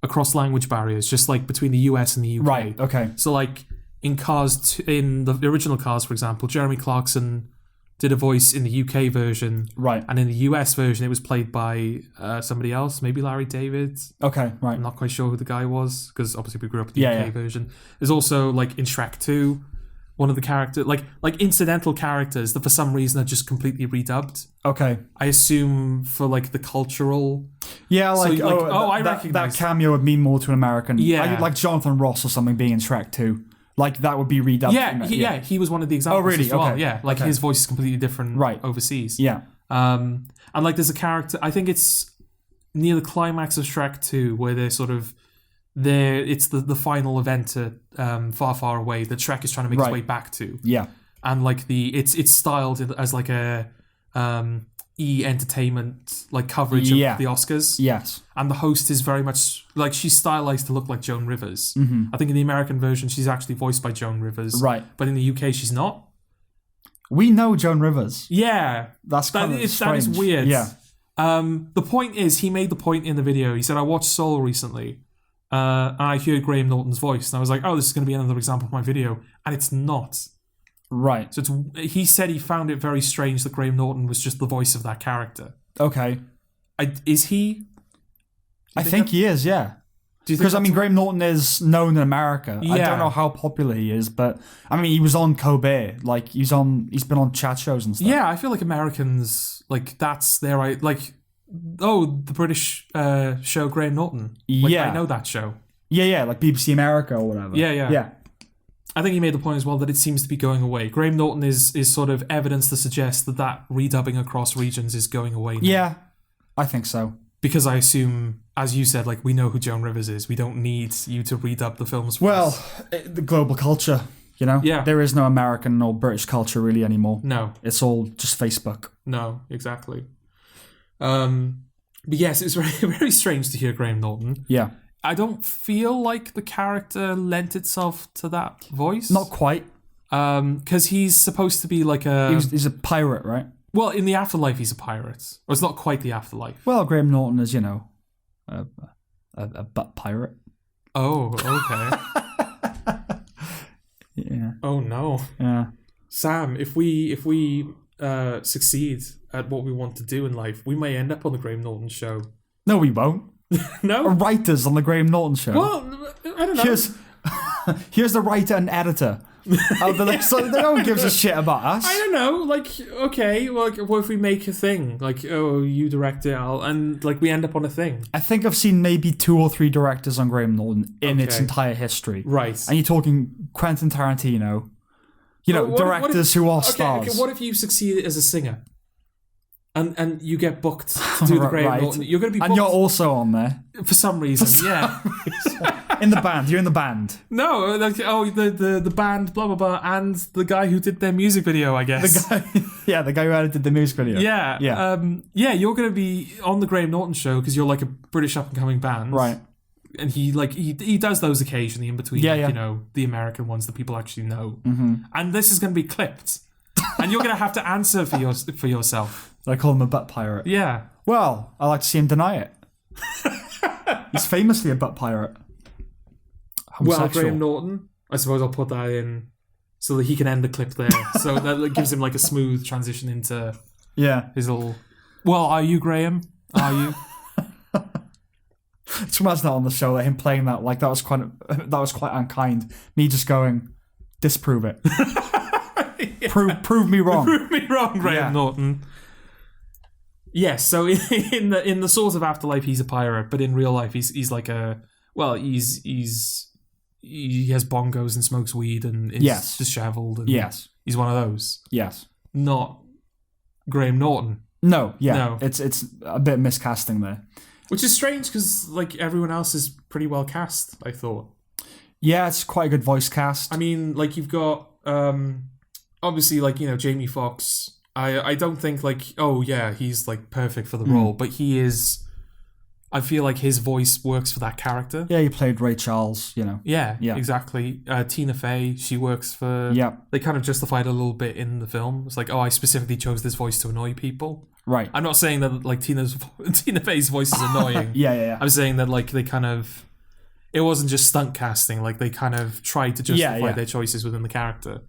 across language barriers, just like between the US and the UK. Right, okay. So like in Cars, in the original Cars, for example, Jeremy Clarkson did a voice in the UK version. Right. And in the US version, it was played by somebody else, maybe Larry David. Okay, right. I'm not quite sure who the guy was, because obviously we grew up with the UK version. There's also, like, in Shrek 2, one of the characters, like incidental characters that for some reason are just completely redubbed. Okay. I assume for like the cultural. Yeah, like, I recognize that cameo would mean more to an American. Yeah. Like Jonathan Ross or something being in Shrek 2. Like that would be redubbed. Yeah, he was one of the examples. Oh, really? As well. Okay. Yeah, like his voice is completely different overseas. Yeah. And like there's a character, I think it's near the climax of Shrek 2 where they're sort of it's the final event at far, far away that Shrek is trying to make his way back to. Yeah. And like it's styled as like a entertainment like coverage of the Oscars. Yes. And the host is very much like she's stylized to look like Joan Rivers. Mm-hmm. I think in the American version she's actually voiced by Joan Rivers. Right. But in the UK she's not. We know Joan Rivers. Yeah. That is weird. Yeah. The point is, he made the point in the video. He said, I watched Soul recently. And I heard Graham Norton's voice, and I was like, "Oh, this is going to be another example of my video," and it's not. Right. So he said he found it very strange that Graham Norton was just the voice of that character. Okay. Is he? I think he is. Yeah. Because Graham Norton is known in America. Yeah. I don't know how popular he is, but I mean, he was on Colbert. Like he's been on chat shows and stuff. Yeah, I feel like Americans that's their the British show Graham Norton. I know that show. Yeah, like BBC America or whatever. Yeah. I think he made the point as well that it seems to be going away. Graham Norton is sort of evidence to suggest that redubbing across regions is going away now. Yeah, I think so. Because I assume, as you said, like we know who Joan Rivers is. We don't need you to redub the films for us. The global culture, you know? Yeah. There is no American or British culture really anymore. No. It's all just Facebook. No, exactly. But yes, it was very, very strange to hear Graham Norton. Yeah. I don't feel like the character lent itself to that voice. Not quite. Because he's supposed to be like he's a pirate, right? Well, in the afterlife, he's a pirate. Or it's not quite the afterlife. Well, Graham Norton is, a butt pirate. Oh, okay. Yeah. Oh, no. Yeah. Sam, if we succeed at what we want to do in life, we may end up on the Graham Norton show. No, we won't. No? Writers on the Graham Norton show. Well, I don't know. Here's the writer and editor. So no one gives a shit about us. I don't know. Like, okay, like, what if we make a thing? Like, oh, you direct it, and like we end up on a thing. I think I've seen maybe 2 or 3 directors on Graham Norton in its entire history. Right. And you're talking Quentin Tarantino. You know, directors who are stars. Okay, what if you succeed as a singer? And you get booked to do the Graham Norton. You're going to be booked. And you're also on there. For some reason, In the band. You're in the band. No, like, the band, blah, blah, blah, and the guy who did their music video, I guess. The guy who edited the music video. Yeah. You're going to be on the Graham Norton show because you're like a British up-and-coming band. Right. And he does those occasionally in between, you know, the American ones that people actually know. Mm-hmm. And this is going to be clipped. And you're going to have to answer for yourself. I call him a butt pirate. Yeah. Well, I like to see him deny it. He's famously a butt pirate. Well, Graham Norton, I suppose I'll put that in so that he can end the clip there. So that gives him like a smooth transition into his little... Well, are you, Graham? Are you? Just imagine that on the show, him playing that, like that was quite unkind. Me just going, disprove it. Prove me wrong. Prove me wrong, Graham Norton. Yes, so in the sort of afterlife, he's a pirate, but in real life, he's like a... Well, he has bongos and smokes weed and is dishevelled. And he's one of those. Yes. Not Graham Norton. No, it's a bit miscasting there. Which is strange because like everyone else is pretty well cast, I thought. Yeah, it's quite a good voice cast. I mean, like you've got obviously like, you know, Jamie Foxx. I don't think like, oh yeah, he's like perfect for the role, but he is... I feel like his voice works for that character. Yeah, he played Ray Charles, you know. Yeah, exactly. Tina Fey, she works for... Yeah. They kind of justified a little bit in the film. It's like, oh, I specifically chose this voice to annoy people. Right. I'm not saying that like Tina Fey's voice is annoying. Yeah. I'm saying that like they kind of... It wasn't just stunt casting. Like they kind of tried to justify their choices within the character.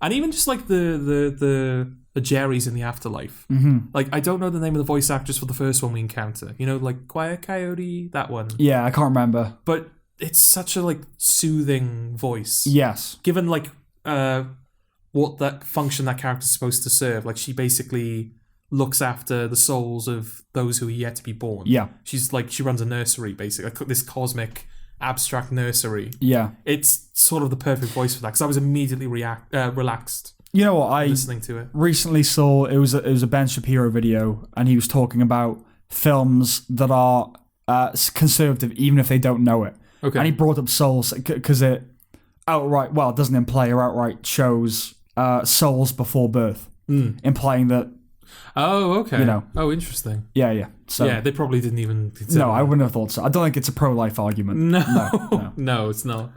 And even just like the Jerrys in the afterlife. Mm-hmm. Like, I don't know the name of the voice actress for the first one we encounter. You know, like Quiet Coyote, that one. Yeah, I can't remember. But it's such a, like, soothing voice. Yes. Given, like, what that function that character's supposed to serve. Like, she basically looks after the souls of those who are yet to be born. Yeah. She's, like, she runs a nursery, basically. Like, this cosmic, abstract nursery. Yeah. It's sort of the perfect voice for that, because I was immediately relaxed. You know what? I listening to it. Recently saw it was a Ben Shapiro video, and he was talking about films that are conservative, even if they don't know it. Okay. And he brought up Souls because it doesn't imply or outright shows souls before birth, implying that. Oh, okay. You know. Oh, interesting. Yeah. So yeah, they probably didn't even consider I wouldn't have thought so. I don't think it's a pro-life argument. No, it's not.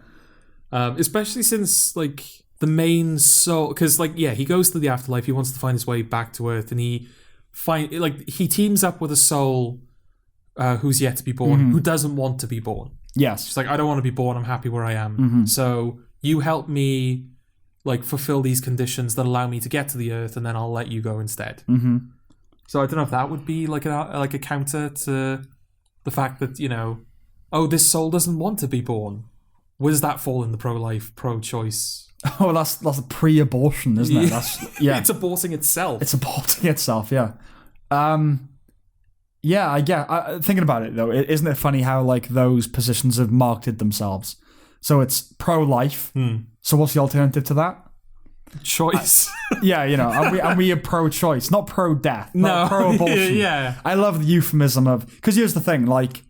Especially since like. The main soul, because like he goes to the afterlife. He wants to find his way back to Earth, and he teams up with a soul who's yet to be born, who doesn't want to be born. Yes, she's like, I don't want to be born. I'm happy where I am. Mm-hmm. So you help me, like fulfill these conditions that allow me to get to the Earth, and then I'll let you go instead. Mm-hmm. So I don't know if that would be like a counter to the fact that this soul doesn't want to be born. Where does that fall in the pro-life, pro-choice? Oh, that's a pre-abortion, isn't it? That's it's aborting itself. It's aborting itself, yeah. I get. Thinking about it though, isn't it funny how like those positions have marketed themselves? So it's pro-life. So what's the alternative to that? Choice. And we are pro-choice, not pro-death, not pro-abortion. Yeah. I love the euphemism of, because here's the thing, like,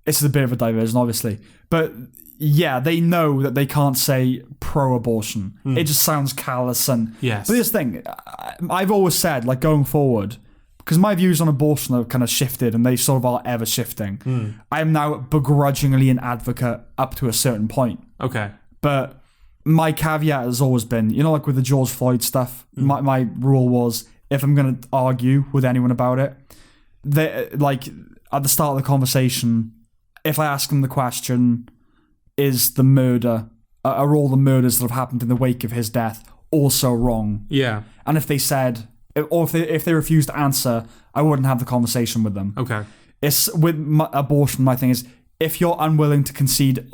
this is a bit of a diversion, obviously, but. Yeah, they know that they can't say pro-abortion. It just sounds callous and... Yes. But this thing, I've always said, like, going forward, because my views on abortion have kind of shifted, and they sort of are ever shifting. I am now begrudgingly an advocate up to a certain point. Okay. But my caveat has always been, like with the George Floyd stuff, my rule was, if I'm going to argue with anyone about it, like, at the start of the conversation, if I ask them the question... are all the murders that have happened in the wake of his death also wrong? Yeah. And if they said, or if they refuse to answer, I wouldn't have the conversation with them. Okay. It's with abortion. My thing is, if you're unwilling to concede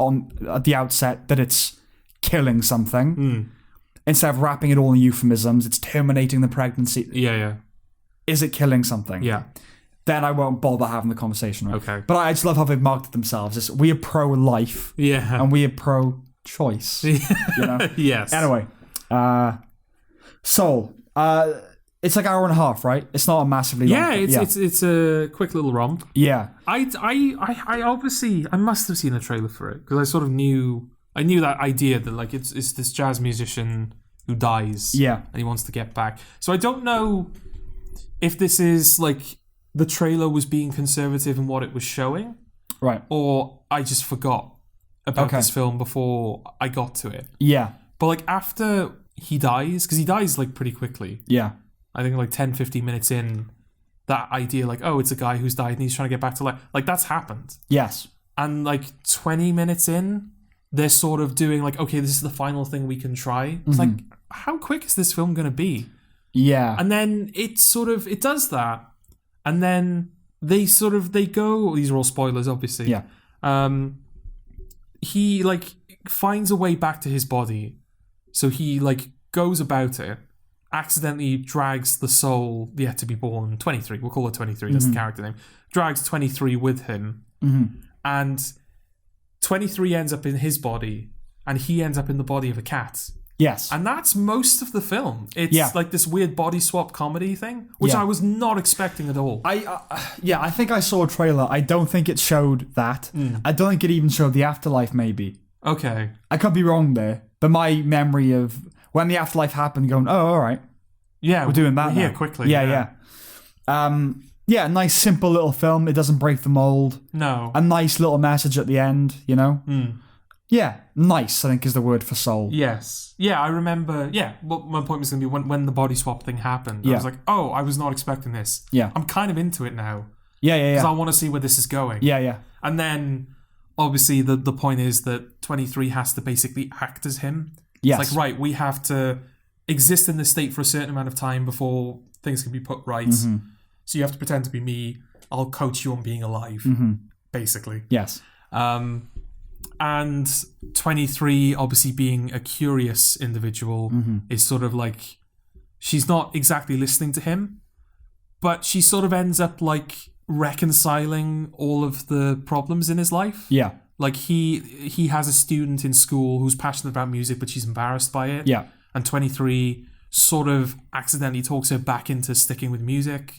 at the outset that it's killing something, instead of wrapping it all in euphemisms, it's terminating the pregnancy. Yeah. Is it killing something? Yeah. Then I won't bother having the conversation. Right? Okay. But I just love how they've marketed themselves. It's, we are pro-life. Yeah. And we are pro-choice. You know? Yes. Anyway. So, it's like an hour and a half, right? It's not a massively long thing. It's a quick little romp. Yeah. I obviously I must have seen a trailer for it because I sort of knew that idea that like it's this jazz musician who dies. Yeah. And he wants to get back. So I don't know if this is like the trailer was being conservative in what it was showing. Right. Or I just forgot about this film before I got to it. Yeah. But like after he dies, because he dies like pretty quickly. Yeah. I think like 10, 15 minutes in, that idea like, oh, it's a guy who's died and he's trying to get back to life. Like that's happened. Yes. And like 20 minutes in, they're sort of doing like, okay, this is the final thing we can try. It's like, how quick is this film going to be? Yeah. And then it does that. And then they go, these are all spoilers, obviously. Yeah. He like finds a way back to his body. So he like goes about it, accidentally drags the soul yet to be born, 23, we'll call it 23, that's the character name, drags 23 with him. And 23 ends up in his body, and he ends up in the body of a cat. Yes. And that's most of the film. It's like this weird body swap comedy thing, which I was not expecting at all. I think I saw a trailer. I don't think it showed that. I don't think it even showed the afterlife, maybe. Okay. I could be wrong there. But my memory of when the afterlife happened, going, oh, all right. Yeah. We're doing that now. Quickly. Yeah. Yeah, nice, simple little film. It doesn't break the mold. No. A nice little message at the end, you know? Yeah, nice, I think, is the word for soul. Yes. Yeah, I remember. Yeah, well, my point was going to be when the body swap thing happened. I was like, oh, I was not expecting this. Yeah. I'm kind of into it now. Yeah. Because I want to see where this is going. Yeah. And then, obviously, the point is that 23 has to basically act as him. Yes. It's like, right, we have to exist in this state for a certain amount of time before things can be put right. So you have to pretend to be me. I'll coach you on being alive, basically. Yes. And 23, obviously being a curious individual, is sort of like, she's not exactly listening to him, but she sort of ends up like reconciling all of the problems in his life. Yeah. Like he has a student in school who's passionate about music, but she's embarrassed by it. Yeah. And 23 sort of accidentally talks her back into sticking with music.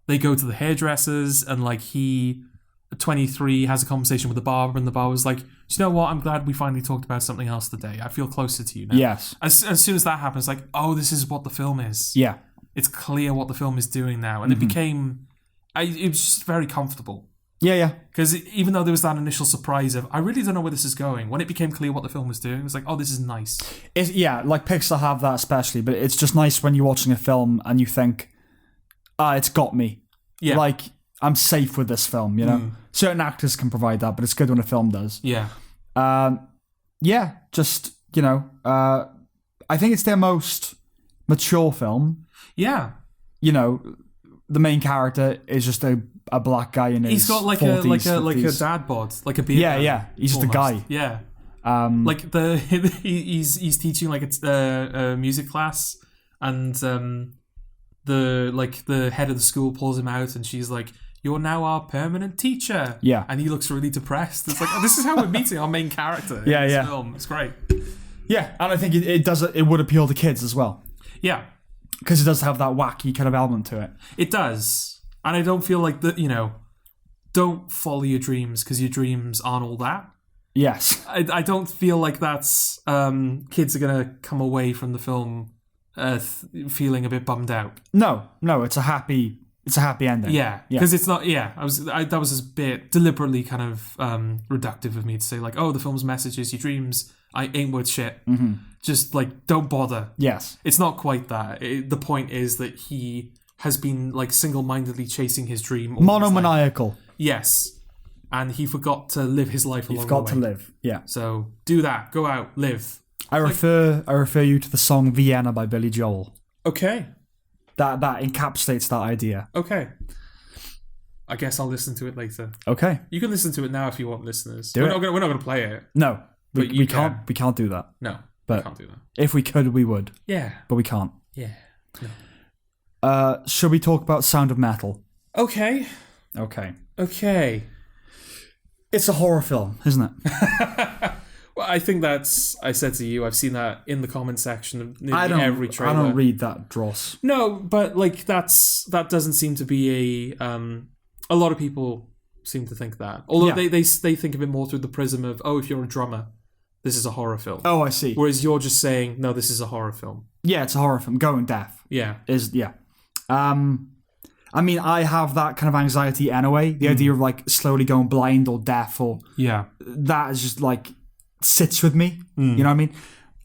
They go to the hairdressers, and like 23 has a conversation with the barber, and the barber's like, do you know what? I'm glad we finally talked about something else today. I feel closer to you now. Yes. As soon as that happens, like, oh, this is what the film is. Yeah. It's clear what the film is doing now. And it became, it was just very comfortable. Yeah. Because even though there was that initial surprise of, I really don't know where this is going, when it became clear what the film was doing, it was like, oh, this is nice. Like Pixar have that especially, but it's just nice when you're watching a film and you think, it's got me. Yeah. Like, I'm safe with this film, you know? Certain actors can provide that, but it's good when a film does. Yeah. Just, you know, I think it's their most mature film. Yeah. You know, the main character is just a black guy in his He's got like 40s, a dad bod, like a beard. Yeah. He's just a guy. Yeah. Like he's teaching like a music class, and the head of the school pulls him out, and she's like, "You're now our permanent teacher." Yeah. And he looks really depressed. It's like, oh, this is how we're meeting our main character in this film. It's great. Yeah, and I think it would appeal to kids as well. Yeah. Because it does have that wacky kind of element to it. It does. And I don't feel like that, you know, don't follow your dreams because your dreams aren't all that. Yes. I don't feel like that's kids are going to come away from the film feeling a bit bummed out. No, it's a happy ending. Yeah, because it's not. Yeah, that was a bit deliberately kind of reductive of me to say like, oh, the film's message is your dreams ain't worth shit. Just like don't bother. Yes, it's not quite that. The point is that he has been like single-mindedly chasing his dream. Monomaniacal. Yes, and he forgot to live his life along the way. He forgot to live. Yeah. So do that. Go out. Live. I refer you to the song Vienna by Billy Joel. Okay. that encapsulates that idea. Okay. I guess I'll listen to it later. Okay. You can listen to it now if you want, listeners. We're not going to play it. No, But we can't. We can't do that. No, but we can't do that. If we could, we would. Yeah. But we can't. Yeah. No. Should we talk about Sound of Metal? Okay. Okay. It's a horror film, isn't it? Well, I think I said to you, I've seen that in the comment section of nearly every trailer. I don't read that dross. No, but like that doesn't seem to be a lot of people seem to think that. Although they think of it more through the prism of, if you're a drummer, this is a horror film. Oh, I see. Whereas you're just saying, no, this is a horror film. Yeah, it's a horror film. Going deaf. Yeah. I mean, I have that kind of anxiety anyway. The idea of like slowly going blind or deaf or that is just like sits with me. You know what I mean?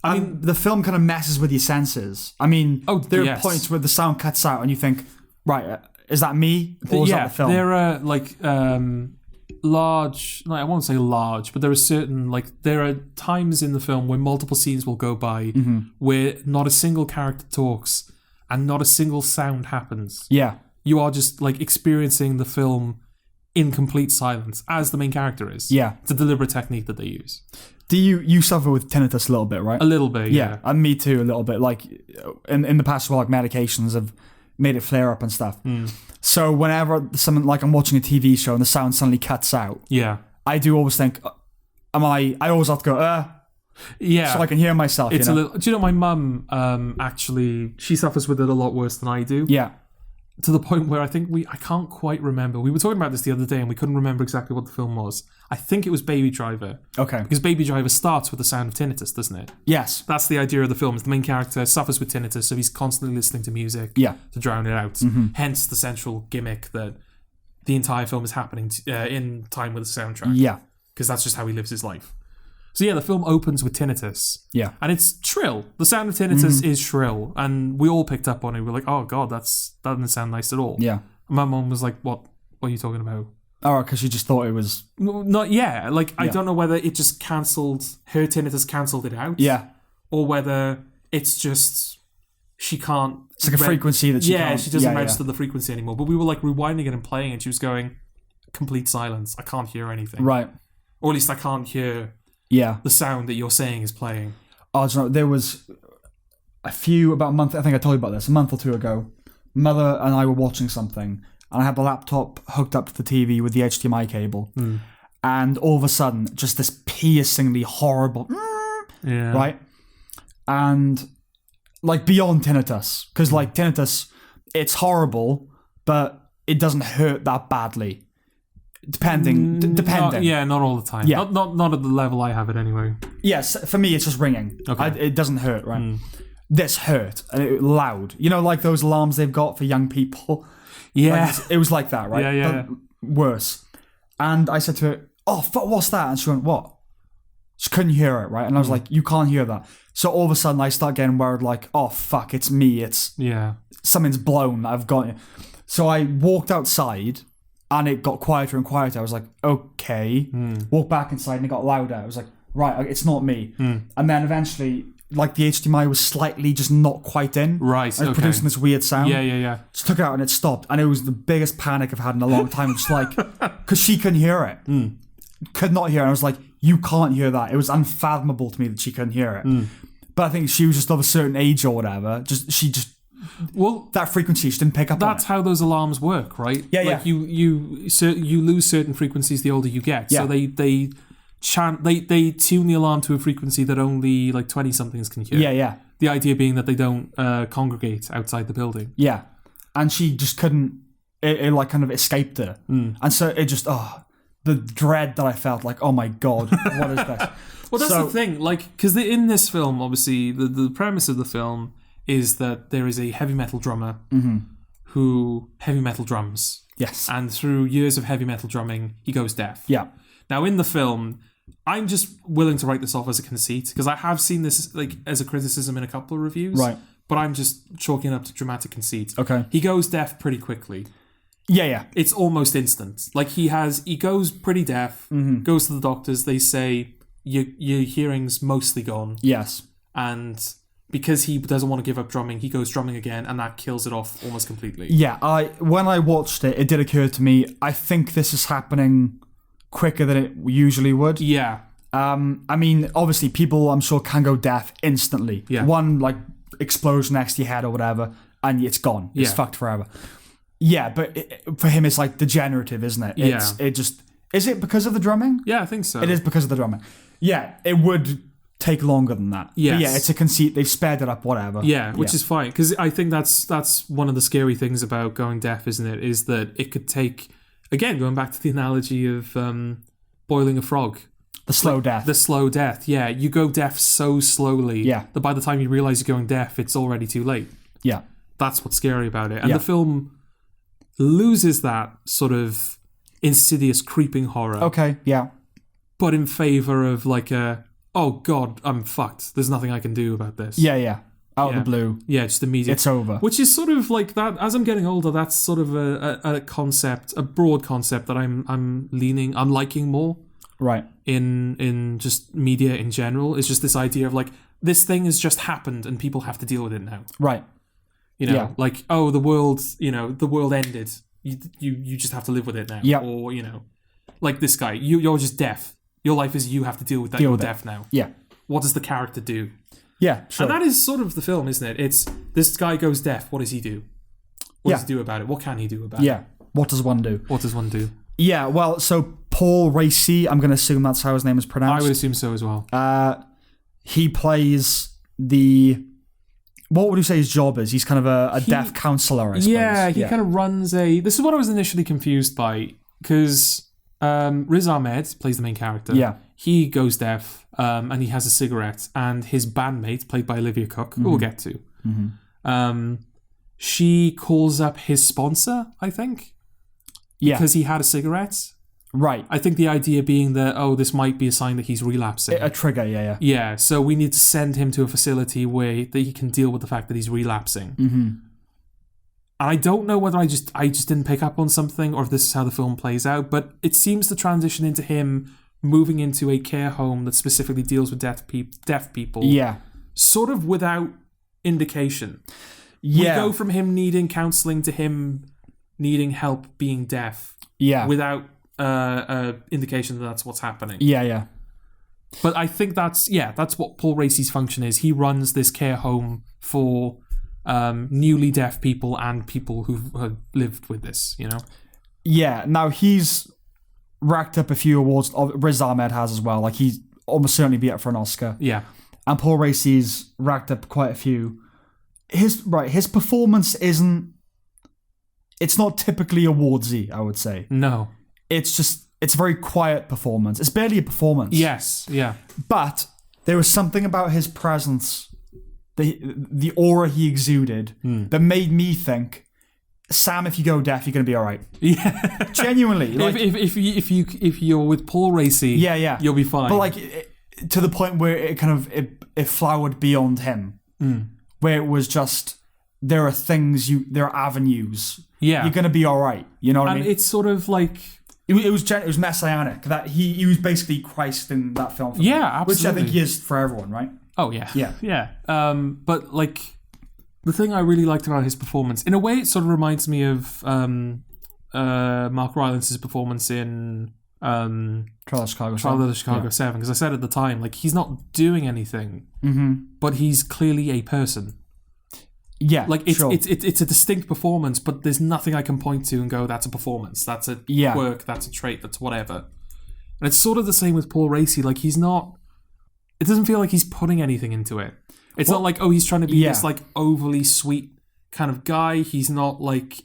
I mean, the film kind of messes with your senses. I mean, there are points where the sound cuts out and you think, right, is that me or is that the film? There are like large. I won't say large, but there are certain there are times in the film where multiple scenes will go by where not a single character talks and not a single sound happens. Yeah. You are just like experiencing the film in complete silence as the main character is. Yeah. It's a deliberate technique that they use. Do you suffer with tinnitus a little bit, right? A little bit, yeah. And me too, a little bit. Like in the past, like medications have made it flare up and stuff. So whenever something like I'm watching a TV show and the sound suddenly cuts out, I do always think, I always have to go, yeah, so I can hear myself. It's a little. Do you know my mum? Actually, she suffers with it a lot worse than I do. Yeah. To the point where I can't quite remember. We were talking about this the other day and we couldn't remember exactly what the film was. I think it was Baby Driver. Okay. Because Baby Driver starts with the sound of tinnitus, doesn't it? Yes. That's the idea of the film. Is the main character suffers with tinnitus, so he's constantly listening to music to drown it out. Hence the central gimmick that the entire film is happening in time with the soundtrack. Yeah. Because that's just how he lives his life. So yeah, the film opens with tinnitus. Yeah. And it's shrill. The sound of tinnitus is shrill. And we all picked up on it. We're like, oh God, that doesn't sound nice at all. Yeah. And my mum was like, what are you talking about? Oh, because she just thought it was... I don't know whether it just cancelled, her tinnitus cancelled it out. Yeah. Or whether it's just, she can't... It's like a frequency that she can't... Yeah, she doesn't register the frequency anymore. But we were like rewinding it and playing and she was going, complete silence. I can't hear anything. Right. Or at least I can't hear... Yeah. The sound that you're saying is playing. Oh, do you know, there was about a month, I think I told you about this, a month or two ago, Mother and I were watching something, and I had the laptop hooked up to the TV with the HDMI cable, and all of a sudden, just this piercingly horrible, right? And, like, beyond tinnitus, because, like, tinnitus, it's horrible, but it doesn't hurt that badly. Depending. Not all the time. Yeah. Not at the level I have it anyway. Yes, for me it's just ringing. Okay. It doesn't hurt, right? This hurt, and it loud. You know, like those alarms they've got for young people? Yeah. Like, it was like that, right? Yeah. But worse. And I said to her, what's that? And she went, what? She couldn't hear it, right? And I was like, you can't hear that. So all of a sudden I start getting worried, like, oh fuck, it's me. Something's blown. I've got it. So I walked outside, and it got quieter and quieter. I was like, okay. Walked back inside and it got louder. I was like, right, it's not me. And then eventually, like the HDMI was slightly just not quite in. Right, and it was producing this weird sound. Yeah. Just took it out and it stopped. And it was the biggest panic I've had in a long time. Just like, because she couldn't hear it. Could not hear it. And I was like, you can't hear that. It was unfathomable to me that she couldn't hear it. But I think she was just of a certain age or whatever. Well, that frequency she didn't pick up on. That's how those alarms work, right? Yeah, like you lose certain frequencies the older you get. Yeah. So they tune the alarm to a frequency that only like 20 somethings can hear. Yeah. The idea being that they don't congregate outside the building. Yeah. And she just couldn't. It like kind of escaped her, and so it just the dread that I felt, like, oh my God, what is this? Well, that's the thing, like, because in this film, obviously, the premise of the film is that there is a heavy metal drummer who heavy metal drums. Yes. And through years of heavy metal drumming, he goes deaf. Yeah. Now, in the film, I'm just willing to write this off as a conceit, because I have seen this like as a criticism in a couple of reviews. Right. But I'm just chalking it up to dramatic conceit. Okay. He goes deaf pretty quickly. Yeah. It's almost instant. Like, he goes pretty deaf, goes to the doctors, they say, your hearing's mostly gone. Yes. And because he doesn't want to give up drumming, he goes drumming again, and that kills it off almost completely. Yeah, when I watched it, it did occur to me, I think this is happening quicker than it usually would. Yeah. I mean, obviously, people, I'm sure, can go deaf instantly. Yeah. One, like, explosion next to your head or whatever, and it's gone. It's fucked forever. Yeah, but for him, it's, like, degenerative, isn't it? It just... Is it because of the drumming? Yeah, I think so. It is because of the drumming. Yeah, it would take longer than that. Yes. But yeah, it's a conceit. They've sped it up, whatever. Yeah, which is fine. Because I think that's one of the scary things about going deaf, isn't it? Is that it could take... Again, going back to the analogy of boiling a frog. The slow death. The slow death, yeah. You go deaf so slowly that by the time you realise you're going deaf, it's already too late. Yeah. That's what's scary about it. And the film loses that sort of insidious creeping horror. Okay, yeah. But in favour of like oh God, I'm fucked. There's nothing I can do about this. Yeah. Out of the blue. Yeah, just immediate. It's over. Which is sort of like that, as I'm getting older, that's sort of a concept, a broad concept that I'm liking more. Right. In just media in general. It's just this idea of like, this thing has just happened and people have to deal with it now. Right. You know, like, oh, the world ended. You just have to live with it now. Yeah. Or, you know, like this guy, you're just deaf. Your life is you have to deal with that. You're deaf now. Yeah. What does the character do? Yeah, sure. And that is sort of the film, isn't it? It's this guy goes deaf. What does he do? What does he do about it? What can he do about it? Yeah. What does one do? What does one do? Yeah, well, so Paul Raci, I'm going to assume that's how his name is pronounced. I would assume so as well. He plays the... What would you say his job is? He's kind of a deaf counselor, I suppose. Yeah, he kind of runs a... This is what I was initially confused by, because Riz Ahmed plays the main character. Yeah. He goes deaf, and he has a cigarette, and his bandmate, played by Olivia Cook, who we'll get to, she calls up his sponsor, I think, because he had a cigarette. Right. I think the idea being that, this might be a sign that he's relapsing. A trigger, yeah. Yeah, so we need to send him to a facility where that he can deal with the fact that he's relapsing. Mm-hmm. And I don't know whether I just didn't pick up on something or if this is how the film plays out, but it seems to transition into him moving into a care home that specifically deals with deaf people. Yeah. Sort of without indication. Yeah. We go from him needing counselling to him needing help being deaf. Yeah. Without indication that that's what's happening. Yeah. But I think that's what Paul Raci's function is. He runs this care home for newly deaf people and people who've lived with this, you know? Yeah, now he's racked up a few awards. Riz Ahmed has as well. Like, he's almost certainly be up for an Oscar. Yeah. And Paul Raci's racked up quite a few. His performance isn't... It's not typically awardsy, I would say. No. It's a very quiet performance. It's barely a performance. Yes, yeah. But there was something about his presence, the aura he exuded, that made me think, Sam, if you go deaf, you're going to be all right. Yeah. Genuinely. Like, if you're with Paul Raci, you'll be fine. But like to the point where it flowered beyond him, where it was just, there are avenues. Yeah. You're going to be all right. You know what I mean? And it's sort of like... It was messianic. That he was basically Christ in that film. Yeah, absolutely. Which I think he is for everyone, right? Oh, yeah. Yeah. But, like, the thing I really liked about his performance, in a way, it sort of reminds me of Mark Rylance's performance in Trial of Chicago 7, because I said at the time, like, he's not doing anything, but he's clearly a person. Yeah, like it's a distinct performance, but there's nothing I can point to and go, that's a performance, that's a quirk, that's a trait, that's whatever. And it's sort of the same with Paul Raci. Like, he's not... It doesn't feel like he's putting anything into it. It's not like, he's trying to be this, like, overly sweet kind of guy. He's not, like,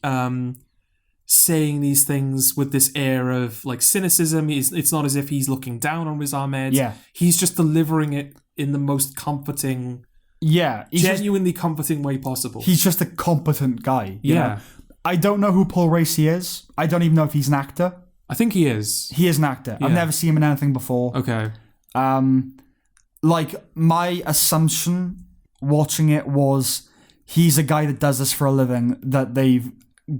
saying these things with this air of, like, cynicism. It's not as if he's looking down on Riz Ahmed. Yeah. He's just delivering it in the most comforting... Yeah. Genuinely comforting way possible. He's just a competent guy. You know? I don't know who Paul Raci is. I don't even know if he's an actor. I think he is. He is an actor. Yeah. I've never seen him in anything before. Okay. Like, my assumption watching it was he's a guy that does this for a living, that they've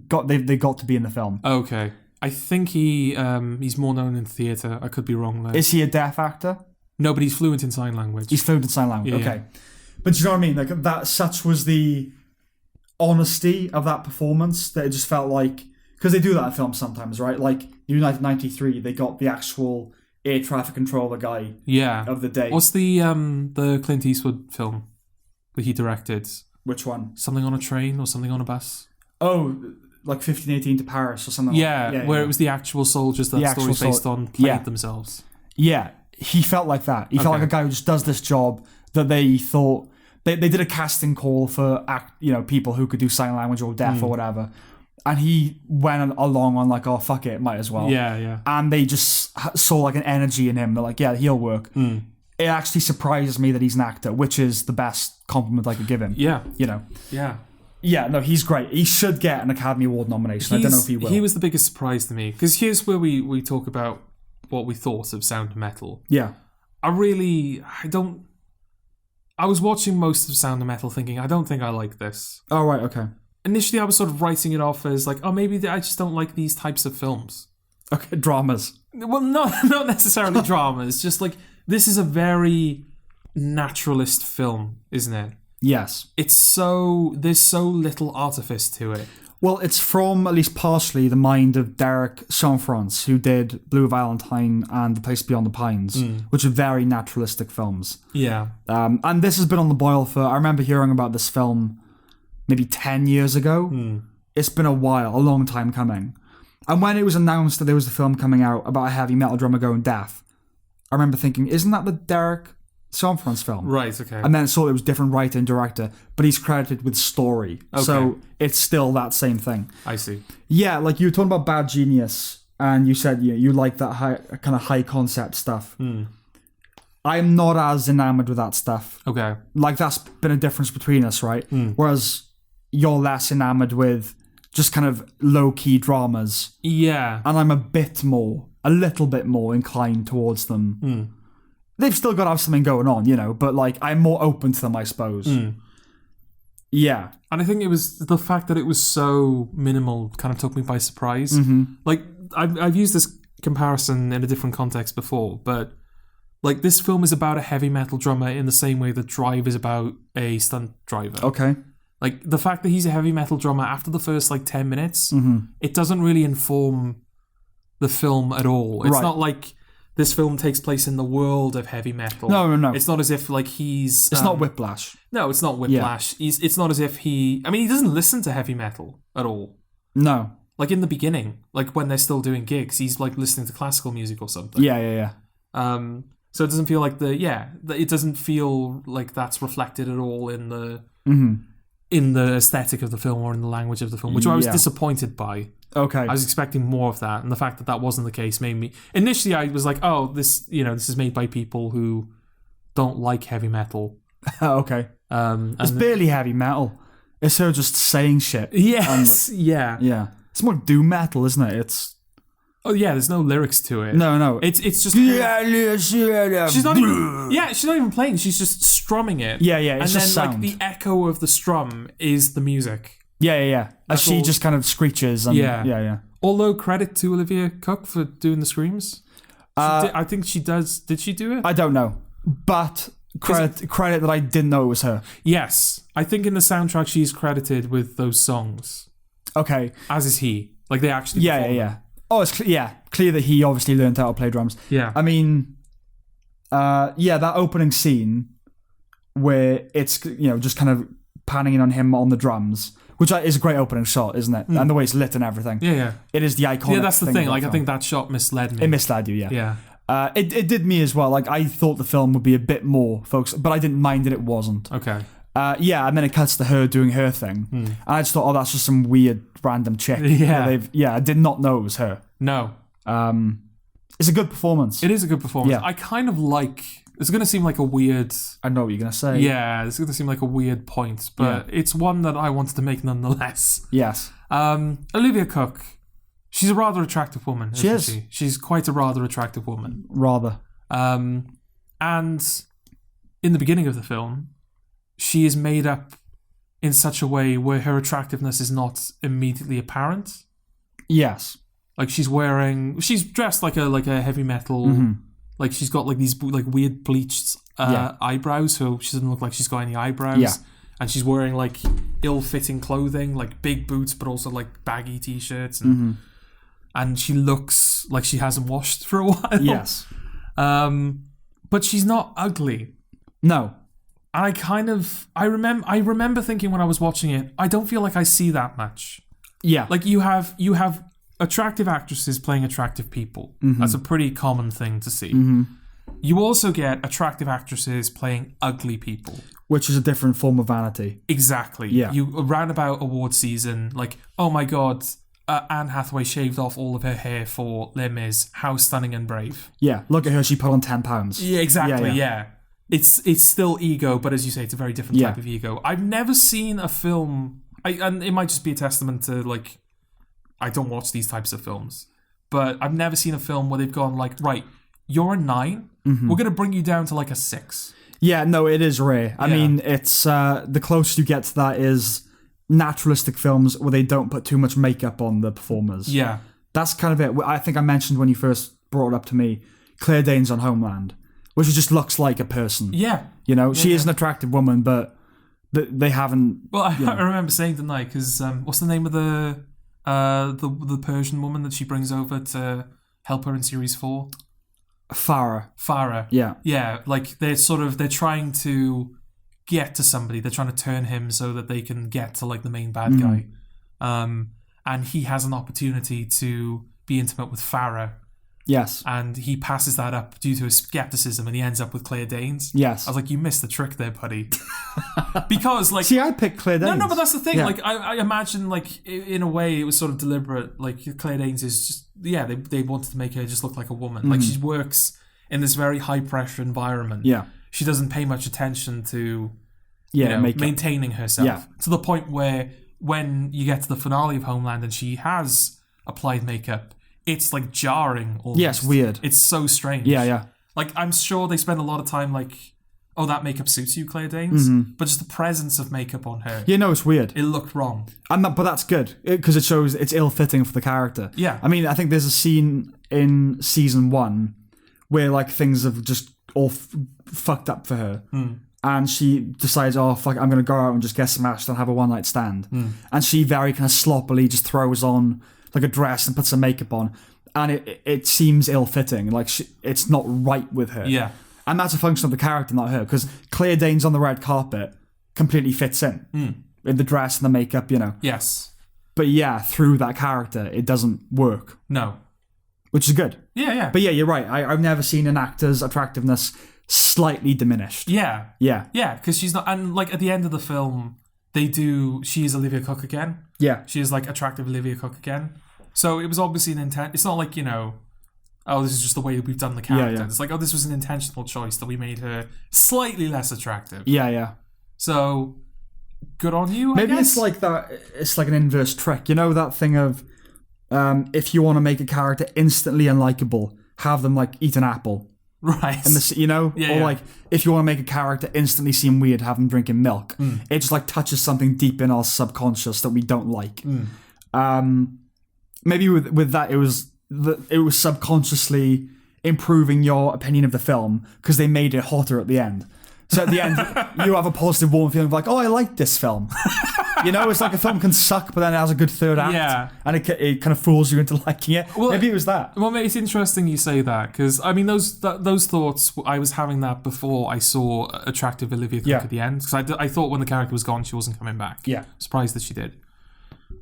got to be in the film. Okay. I think he's more known in theatre. I could be wrong there. Is he a deaf actor? No, but he's fluent in sign language. He's fluent in sign language. Okay. But you know what I mean? Like that, such was the honesty of that performance that it just felt like, because they do that in films sometimes, right? Like United 93, they got the actual air traffic controller guy of the day. What's the Clint Eastwood film that he directed? Which one? Something on a train or something on a bus? Oh, like 1518 to Paris or something yeah, like that. Where it was the actual soldiers that the story's based on played themselves. Yeah, he felt like that. He felt like a guy who just does this job that they thought... They did a casting call for people who could do sign language or deaf or whatever. And he went along on like, oh, fuck it, might as well. Yeah. And they just saw like an energy in him. They're like, yeah, he'll work. It actually surprises me that he's an actor, which is the best compliment I could give him. Yeah. Yeah. Yeah, no, he's great. He should get an Academy Award nomination. I don't know if he will. He was the biggest surprise to me. Because here's where we talk about what we thought of Sound of Metal. Yeah. I was watching most of Sound of Metal thinking, I don't think I like this. Oh, right, okay. Initially, I was sort of writing it off as like, oh, maybe I just don't like these types of films. Okay, dramas. Well, not necessarily dramas. Just like, this is a very naturalist film, isn't it? Yes. There's so little artifice to it. Well, it's from, at least partially, the mind of Derek Cianfrance, who did Blue Valentine and The Place Beyond the Pines, which are very naturalistic films. Yeah. And this has been on the boil for... I remember hearing about this film maybe 10 years ago. It's been a while, a long time coming. And when it was announced that there was a film coming out about a heavy metal drummer going deaf, I remember thinking, isn't that the Derek Cianfrance film? Right, okay. And then saw it was different writer and director, but he's credited with story. Okay. So it's still that same thing. I see. Yeah, like you were talking about Bad Genius, and you said you like that kind of high concept stuff. I'm not as enamored with that stuff. Okay. Like that's been a difference between us, right? Whereas you're less enamored with just kind of low-key dramas. Yeah. And I'm a little bit more inclined towards them. They've still got to have something going on, but like I'm more open to them, I suppose. Yeah. And I think it was the fact that it was so minimal kind of took me by surprise. Like, I've used this comparison in a different context before, but like this film is about a heavy metal drummer in the same way that Drive is about a stunt driver. Okay. Like, the fact that he's a heavy metal drummer after the first, 10 minutes, it doesn't really inform the film at all. It's not like this film takes place in the world of heavy metal. No. It's not as if, he's... It's not Whiplash. No, it's not Whiplash. Yeah. It's not as if he... I mean, he doesn't listen to heavy metal at all. No. Like, in the beginning, when they're still doing gigs, he's, listening to classical music or something. Yeah. So it doesn't feel like it doesn't feel like that's reflected at all in the... in the aesthetic of the film or in the language of the film, which I was disappointed by. Okay. I was expecting more of that, and the fact that that wasn't the case made me... Initially, I was like, oh, this is made by people who don't like heavy metal. Okay. It's barely heavy metal. It's her just saying shit. Yes, yeah. Yeah. It's more doom metal, isn't it? It's... Oh, yeah, there's no lyrics to it. No. It's just... She's not even playing, she's just strumming it. Yeah, it's just sound. And then, the echo of the strum is the music. Yeah. As she just kind of screeches. And, yeah. Although, credit to Olivia Cooke for doing the screams. I think she does... Did she do it? I don't know. But credit that I didn't know it was her. Yes. I think in the soundtrack she's credited with those songs. Okay. As is he. They actually perform them. Oh, it's clear that he obviously learned how to play drums. Yeah. I mean, that opening scene where it's, just kind of panning in on him on the drums, which is a great opening shot, isn't it? And the way it's lit and everything. Yeah. It is the iconic. Yeah, that's the thing. I film. think that shot misled me. It misled you, yeah. Yeah. It did me as well. I thought the film would be a bit more focused, but I didn't mind that it wasn't. Okay. And then it cuts to her doing her thing. And I just thought, that's just some weird random chick. I did not know it was her. No. It's a good performance. It is a good performance. Yeah. I kind of like... It's going to seem like a weird... I know what you're going to say. Yeah, it's going to seem like a weird point, but it's one that I wanted to make nonetheless. Yes. Olivia Cooke, she's a rather attractive woman, isn't she? She's quite a rather attractive woman. Rather. And in the beginning of the film, she is made up in such a way where her attractiveness is not immediately apparent. Yes. She's dressed like a heavy metal, she's got these weird bleached eyebrows, so she doesn't look like she's got any eyebrows. Yeah. And she's wearing like ill-fitting clothing, like big boots, but also like baggy t-shirts, and she looks like she hasn't washed for a while. Yes. But she's not ugly. No. And I remember thinking when I was watching it, I don't feel like I see that much. Yeah. Like you have attractive actresses playing attractive people. That's a pretty common thing to see. You also get attractive actresses playing ugly people. Which is a different form of vanity. Exactly. Yeah. You around about award season, like, oh my god, Anne Hathaway shaved off all of her hair for Les Mis. How stunning and brave. Yeah. Look at her, she put on 10 pounds. Yeah, exactly, yeah. It's still ego, but as you say, it's a very different type of ego. I've never seen a film, and it might just be a testament to, like, I don't watch these types of films, but I've never seen a film where they've gone like, right, you're a 9, we're going to bring you down to like a 6. Yeah, no, it is rare. I mean, it's the closest you get to that is naturalistic films where they don't put too much makeup on the performers. Yeah. That's kind of it. I think I mentioned when you first brought it up to me, Claire Danes on Homeland, where she just looks like a person. Yeah. You know, she is an attractive woman, but they haven't... Well, I remember saying tonight, because what's the name of the Persian woman that she brings over to help her in series 4? Farah. Yeah. Yeah, like they're trying to get to somebody. They're trying to turn him so that they can get to like the main bad guy. And he has an opportunity to be intimate with Farah. Yes. And he passes that up due to his skepticism, and he ends up with Claire Danes. Yes. I was like, you missed the trick there, buddy. Because like... See, I picked Claire Danes. No, but that's the thing. Yeah. Like, I imagine, like, in a way, it was sort of deliberate. Like, Claire Danes is just... Yeah, they wanted to make her just look like a woman. Like, she works in this very high-pressure environment. Yeah. She doesn't pay much attention to, maintaining herself. Yeah. To the point where when you get to the finale of Homeland and she has applied makeup, it's like jarring almost. Yes, weird. It's so strange. Yeah. Like, I'm sure they spend a lot of time like, oh, that makeup suits you, Claire Danes. But just the presence of makeup on her. Yeah, no, it's weird. It looked wrong. But that's good, because it shows it's ill-fitting for the character. Yeah. I mean, I think there's a scene in season 1 where like things have just all fucked up for her. And she decides, oh, fuck, I'm going to go out and just get smashed and have a one-night stand. And she very kind of sloppily just throws on like a dress and puts some makeup on, and it seems ill-fitting, like it's not right with her. Yeah. And that's a function of the character, not her, because Claire Danes on the red carpet completely fits in with the dress and the makeup, you know. Yes. But yeah, through that character, it doesn't work. No. Which is good. Yeah. But yeah, you're right. I've never seen an actor's attractiveness slightly diminished. Yeah. Yeah, because she's not, and like at the end of the film, she is Olivia Cook again. Yeah. She is like attractive Olivia Cook again. So it was obviously an intent. It's not like, oh, this is just the way we've done the character. Yeah. It's like, oh, this was an intentional choice that we made her slightly less attractive. Yeah. So, good on you, Maybe I guess. It's like that. It's like an inverse trick. You know that thing of, if you want to make a character instantly unlikable, have them like eat an apple. Right. And like if you want to make a character instantly seem weird, have them drinking milk. It just like touches something deep in our subconscious that we don't like. Maybe with that, it was subconsciously improving your opinion of the film because they made it hotter at the end. So at the end, you have a positive, warm feeling of like, oh, I like this film. It's like a film can suck, but then it has a good third act. Yeah. And it kind of fools you into liking it. Well, maybe it was that. Well, it's interesting you say that, because, I mean, those thoughts, I was having that before I saw attractive Olivia Cook at the end. Because I thought when the character was gone, she wasn't coming back. Yeah. Surprised that she did.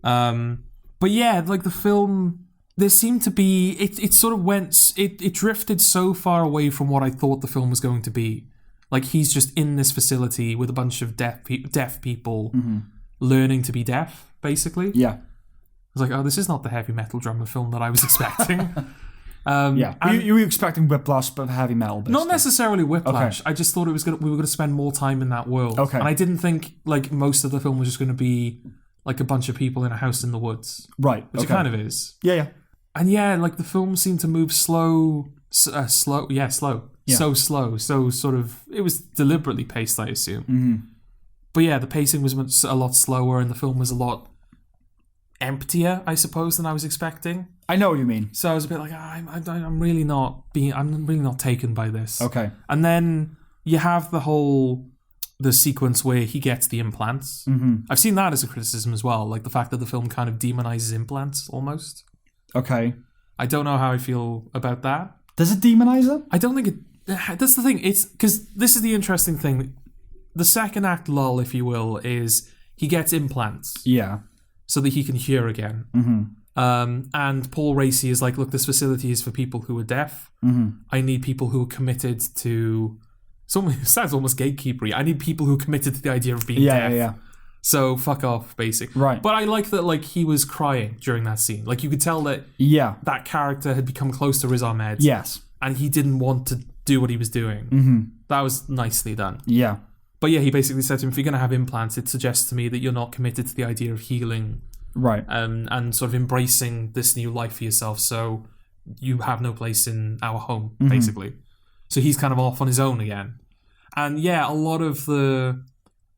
But yeah, like the film, there seemed to be, it sort of went, it drifted so far away from what I thought the film was going to be. Like, he's just in this facility with a bunch of deaf people learning to be deaf, basically. Yeah. I was like, oh, this is not the heavy metal drummer film that I was expecting. You were expecting Whiplash, but heavy metal, basically. Not necessarily Whiplash. Okay. I just thought we were going to spend more time in that world. Okay. And I didn't think, like, most of the film was just going to be, like, a bunch of people in a house in the woods. Right. Which it kind of is. Yeah. And yeah, like, the film seemed to move slow. So slow. So slow. So sort of, it was deliberately paced, I assume. But yeah, the pacing was a lot slower, and the film was a lot emptier, I suppose, than I was expecting. I know what you mean. So I was a bit like, I'm really not taken by this. Okay. And then you have the sequence where he gets the implants. I've seen that as a criticism as well, like the fact that the film kind of demonizes implants almost. Okay. I don't know how I feel about that. Does it demonize it? I don't think it... That's the thing. It's because this is the interesting thing. The second act lull, if you will, is he gets implants. Yeah. So that he can hear again. And Paul Raci is like, look, this facility is for people who are deaf. I need people who are committed to... It sounds almost gatekeepery. I need people who are committed to the idea of being deaf. Yeah. So fuck off, basically. Right. But I like that, like, he was crying during that scene. Like, you could tell that that character had become close to Riz Ahmed. Yes. And he didn't want to do what he was doing. That was nicely done. Yeah. But yeah, he basically said to him, if you're going to have implants, it suggests to me that you're not committed to the idea of healing. Right. And sort of embracing this new life for yourself. So you have no place in our home, basically. So he's kind of off on his own again. And yeah, a lot of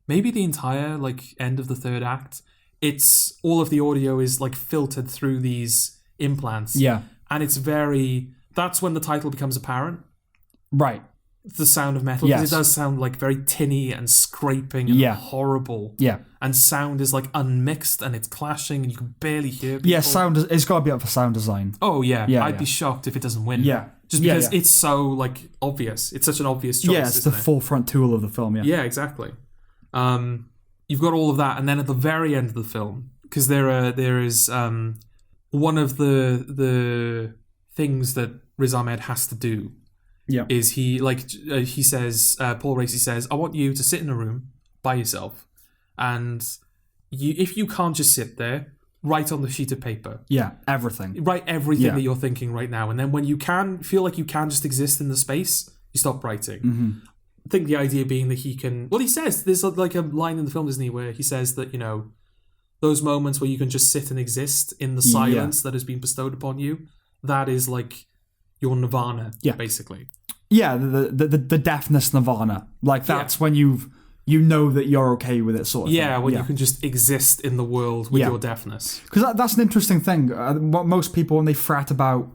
maybe the entire like end of the third act, it's all of the audio is like filtered through these implants. Yeah. And it's that's when the title becomes apparent. Right. The sound of metal. Yes. Because it does sound like very tinny and scraping and horrible. Yeah. And sound is like unmixed and it's clashing and you can barely hear people. Yeah, it's got to be up for sound design. Oh yeah. I'd be shocked if it doesn't win. Yeah. Just because it's so like obvious. It's such an obvious choice. Yeah, it's the forefront tool of the film. Yeah, exactly. You've got all of that, and then at the very end of the film, because there is one of the things that Riz Ahmed has to do. Yeah. Is he says Paul Raci says, I want you to sit in a room by yourself, and if you can't just sit there, write on the sheet of paper. Yeah, everything. Write everything that you're thinking right now. And then when you feel like you can just exist in the space, you stop writing. I think the idea being that he can... Well, he says, there's like a line in the film, isn't he, where he says that, those moments where you can just sit and exist in the silence that has been bestowed upon you, that is like your nirvana, basically. Yeah, the deafness nirvana. Like, that's when you know that you're okay with it, sort of thing. When you can just exist in the world with your deafness. Because that's an interesting thing. What most people, when they fret about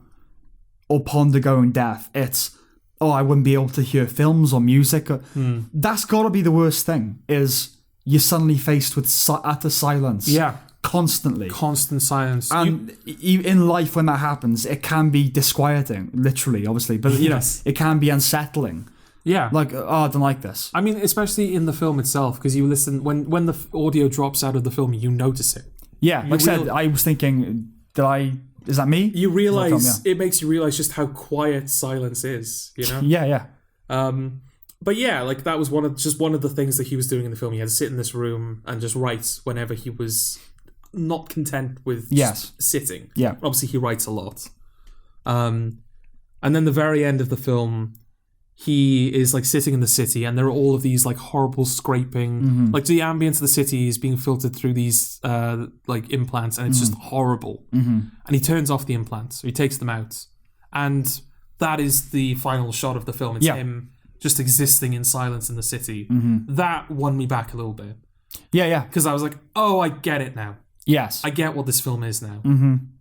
or ponder going deaf, it's, I wouldn't be able to hear films or music. That's got to be the worst thing, is you're suddenly faced with utter silence. Yeah. Constantly. Constant silence. And in life, when that happens, it can be disquieting, literally, obviously. But, it can be unsettling. Yeah. Like, I don't like this. I mean, especially in the film itself, because you listen, when the audio drops out of the film, you notice it. Yeah, like I said, I was thinking, is that me? You realise, it makes you realise just how quiet silence is, Yeah. But yeah, like that was one of the things that he was doing in the film. He had to sit in this room and just write whenever he was not content with just sitting. Yeah. Obviously, he writes a lot. And then the very end of the film, he is like sitting in the city, and there are all of these like horrible scraping, like the ambience of the city is being filtered through these like implants, and it's just horrible. And he turns off the implants, so he takes them out, and that is the final shot of the film. It's him just existing in silence in the city. That won me back a little bit. Yeah. Because I was like, oh, I get it now. Yes. I get what this film is now.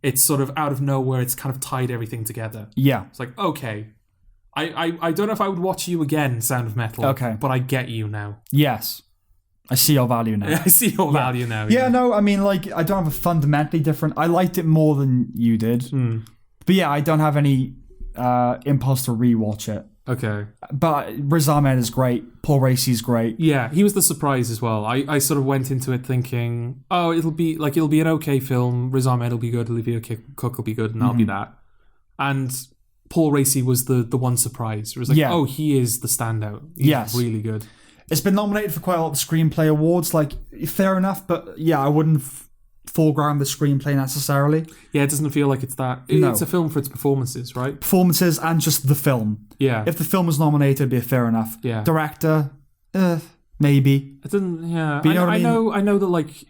It's sort of out of nowhere. It's kind of tied everything together. Yeah. It's like, okay. I don't know if I would watch you again, Sound of Metal. Okay. But I get you now. Yes. I see your value now. I see your value now. Yeah, no, I mean, like, I don't have a fundamentally different... I liked it more than you did. But yeah, I don't have any impulse to rewatch it. Okay. But Riz Ahmed is great. Paul Raci's great. Yeah, he was the surprise as well. I sort of went into it thinking, it'll be an okay film. Riz Ahmed will be good. Olivia Cook will be good, and I'll be that. And Paul Raci was the one surprise. It was like, he is the standout. He's really good. It's been nominated for quite a lot of screenplay awards. Like, fair enough, but yeah, I wouldn't foreground the screenplay necessarily. Yeah, it doesn't feel like it's that. It's a film for its performances, right? Performances and just the film. Yeah. If the film was nominated, it'd be fair enough. Yeah. Director, maybe. It didn't. Yeah. But I know that, like,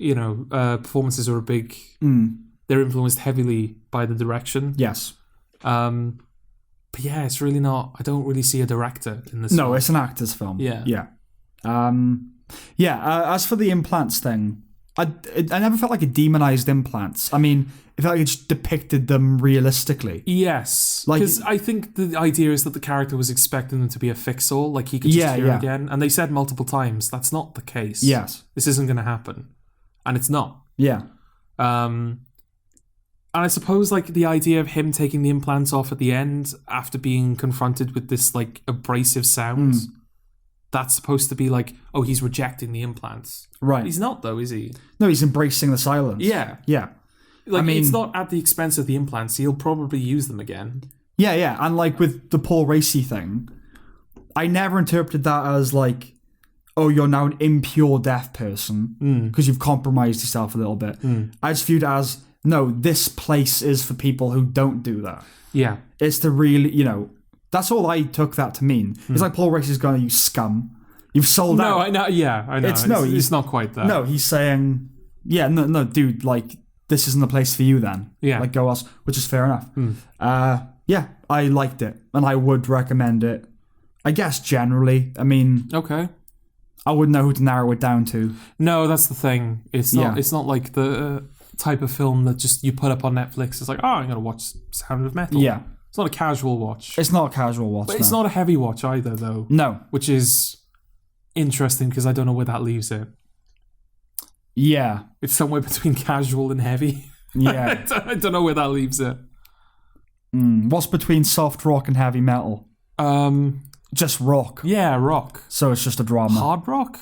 performances are a big. They're influenced heavily by the direction. Yes. But yeah, it's really not. I don't really see a director in this. No, film. It's an actor's film. Yeah. Yeah. As for the implants thing, I never felt like it demonized implants. I mean, it felt like it just depicted them realistically. Yes, because I think the idea is that the character was expecting them to be a fix-all, like he could just hear again. And they said multiple times, that's not the case. Yes. This isn't going to happen. And it's not. Yeah. And I suppose like the idea of him taking the implants off at the end after being confronted with this like abrasive sound, that's supposed to be like, oh, he's rejecting the implants. Right. He's not though, is he? No, he's embracing the silence. Yeah. Yeah. Like, I mean, it's not at the expense of the implants. He'll probably use them again. Yeah, yeah. And like with the Paul Raci thing, I never interpreted that as like, oh, you're now an impure deaf person because you've compromised yourself a little bit. I just viewed it as, no, this place is for people who don't do that. Yeah. It's to really, that's all I took that to mean. It's like Paul Raci's going, you scum. You've sold out. No, I know. Yeah, I know. It's not quite that. No, he's saying, no, dude, like, this isn't the place for you then. Yeah. Like, go else, which is fair enough. Yeah, I liked it, and I would recommend it. I guess generally, I mean... Okay. I wouldn't know who to narrow it down to. No, that's the thing. It's not like the type of film that just you put up on Netflix. It's like, oh, I'm going to watch Sound of Metal. Yeah. It's not a casual watch. It's not a casual watch, But it's not a heavy watch either, though. No. Which is interesting, because I don't know where that leaves it. Yeah. It's somewhere between casual and heavy. Yeah. I don't know where that leaves it. What's between soft rock and heavy metal? Just rock. Yeah, rock. So it's just a drama. Hard rock?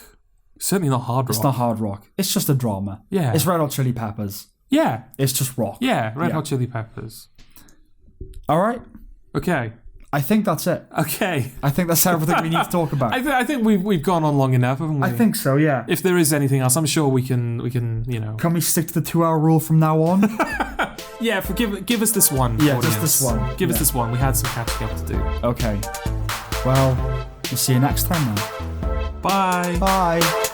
Certainly not hard rock. It's not hard rock. It's just a drama. Yeah. It's Red Hot Chili Peppers. Yeah. It's just rock. Yeah, Red Hot Chili Peppers. All right. Okay. I think that's it. Okay. I think that's everything we need to talk about. I think we've gone on long enough, haven't we? I think so, yeah. If there is anything else, I'm sure we can Can we stick to the 2-hour rule from now on? Yeah, give us this one. Yeah, audience. just this one. Give us this one. We had some catching up to do. Okay. Well, we'll see you next time then. Bye. Bye.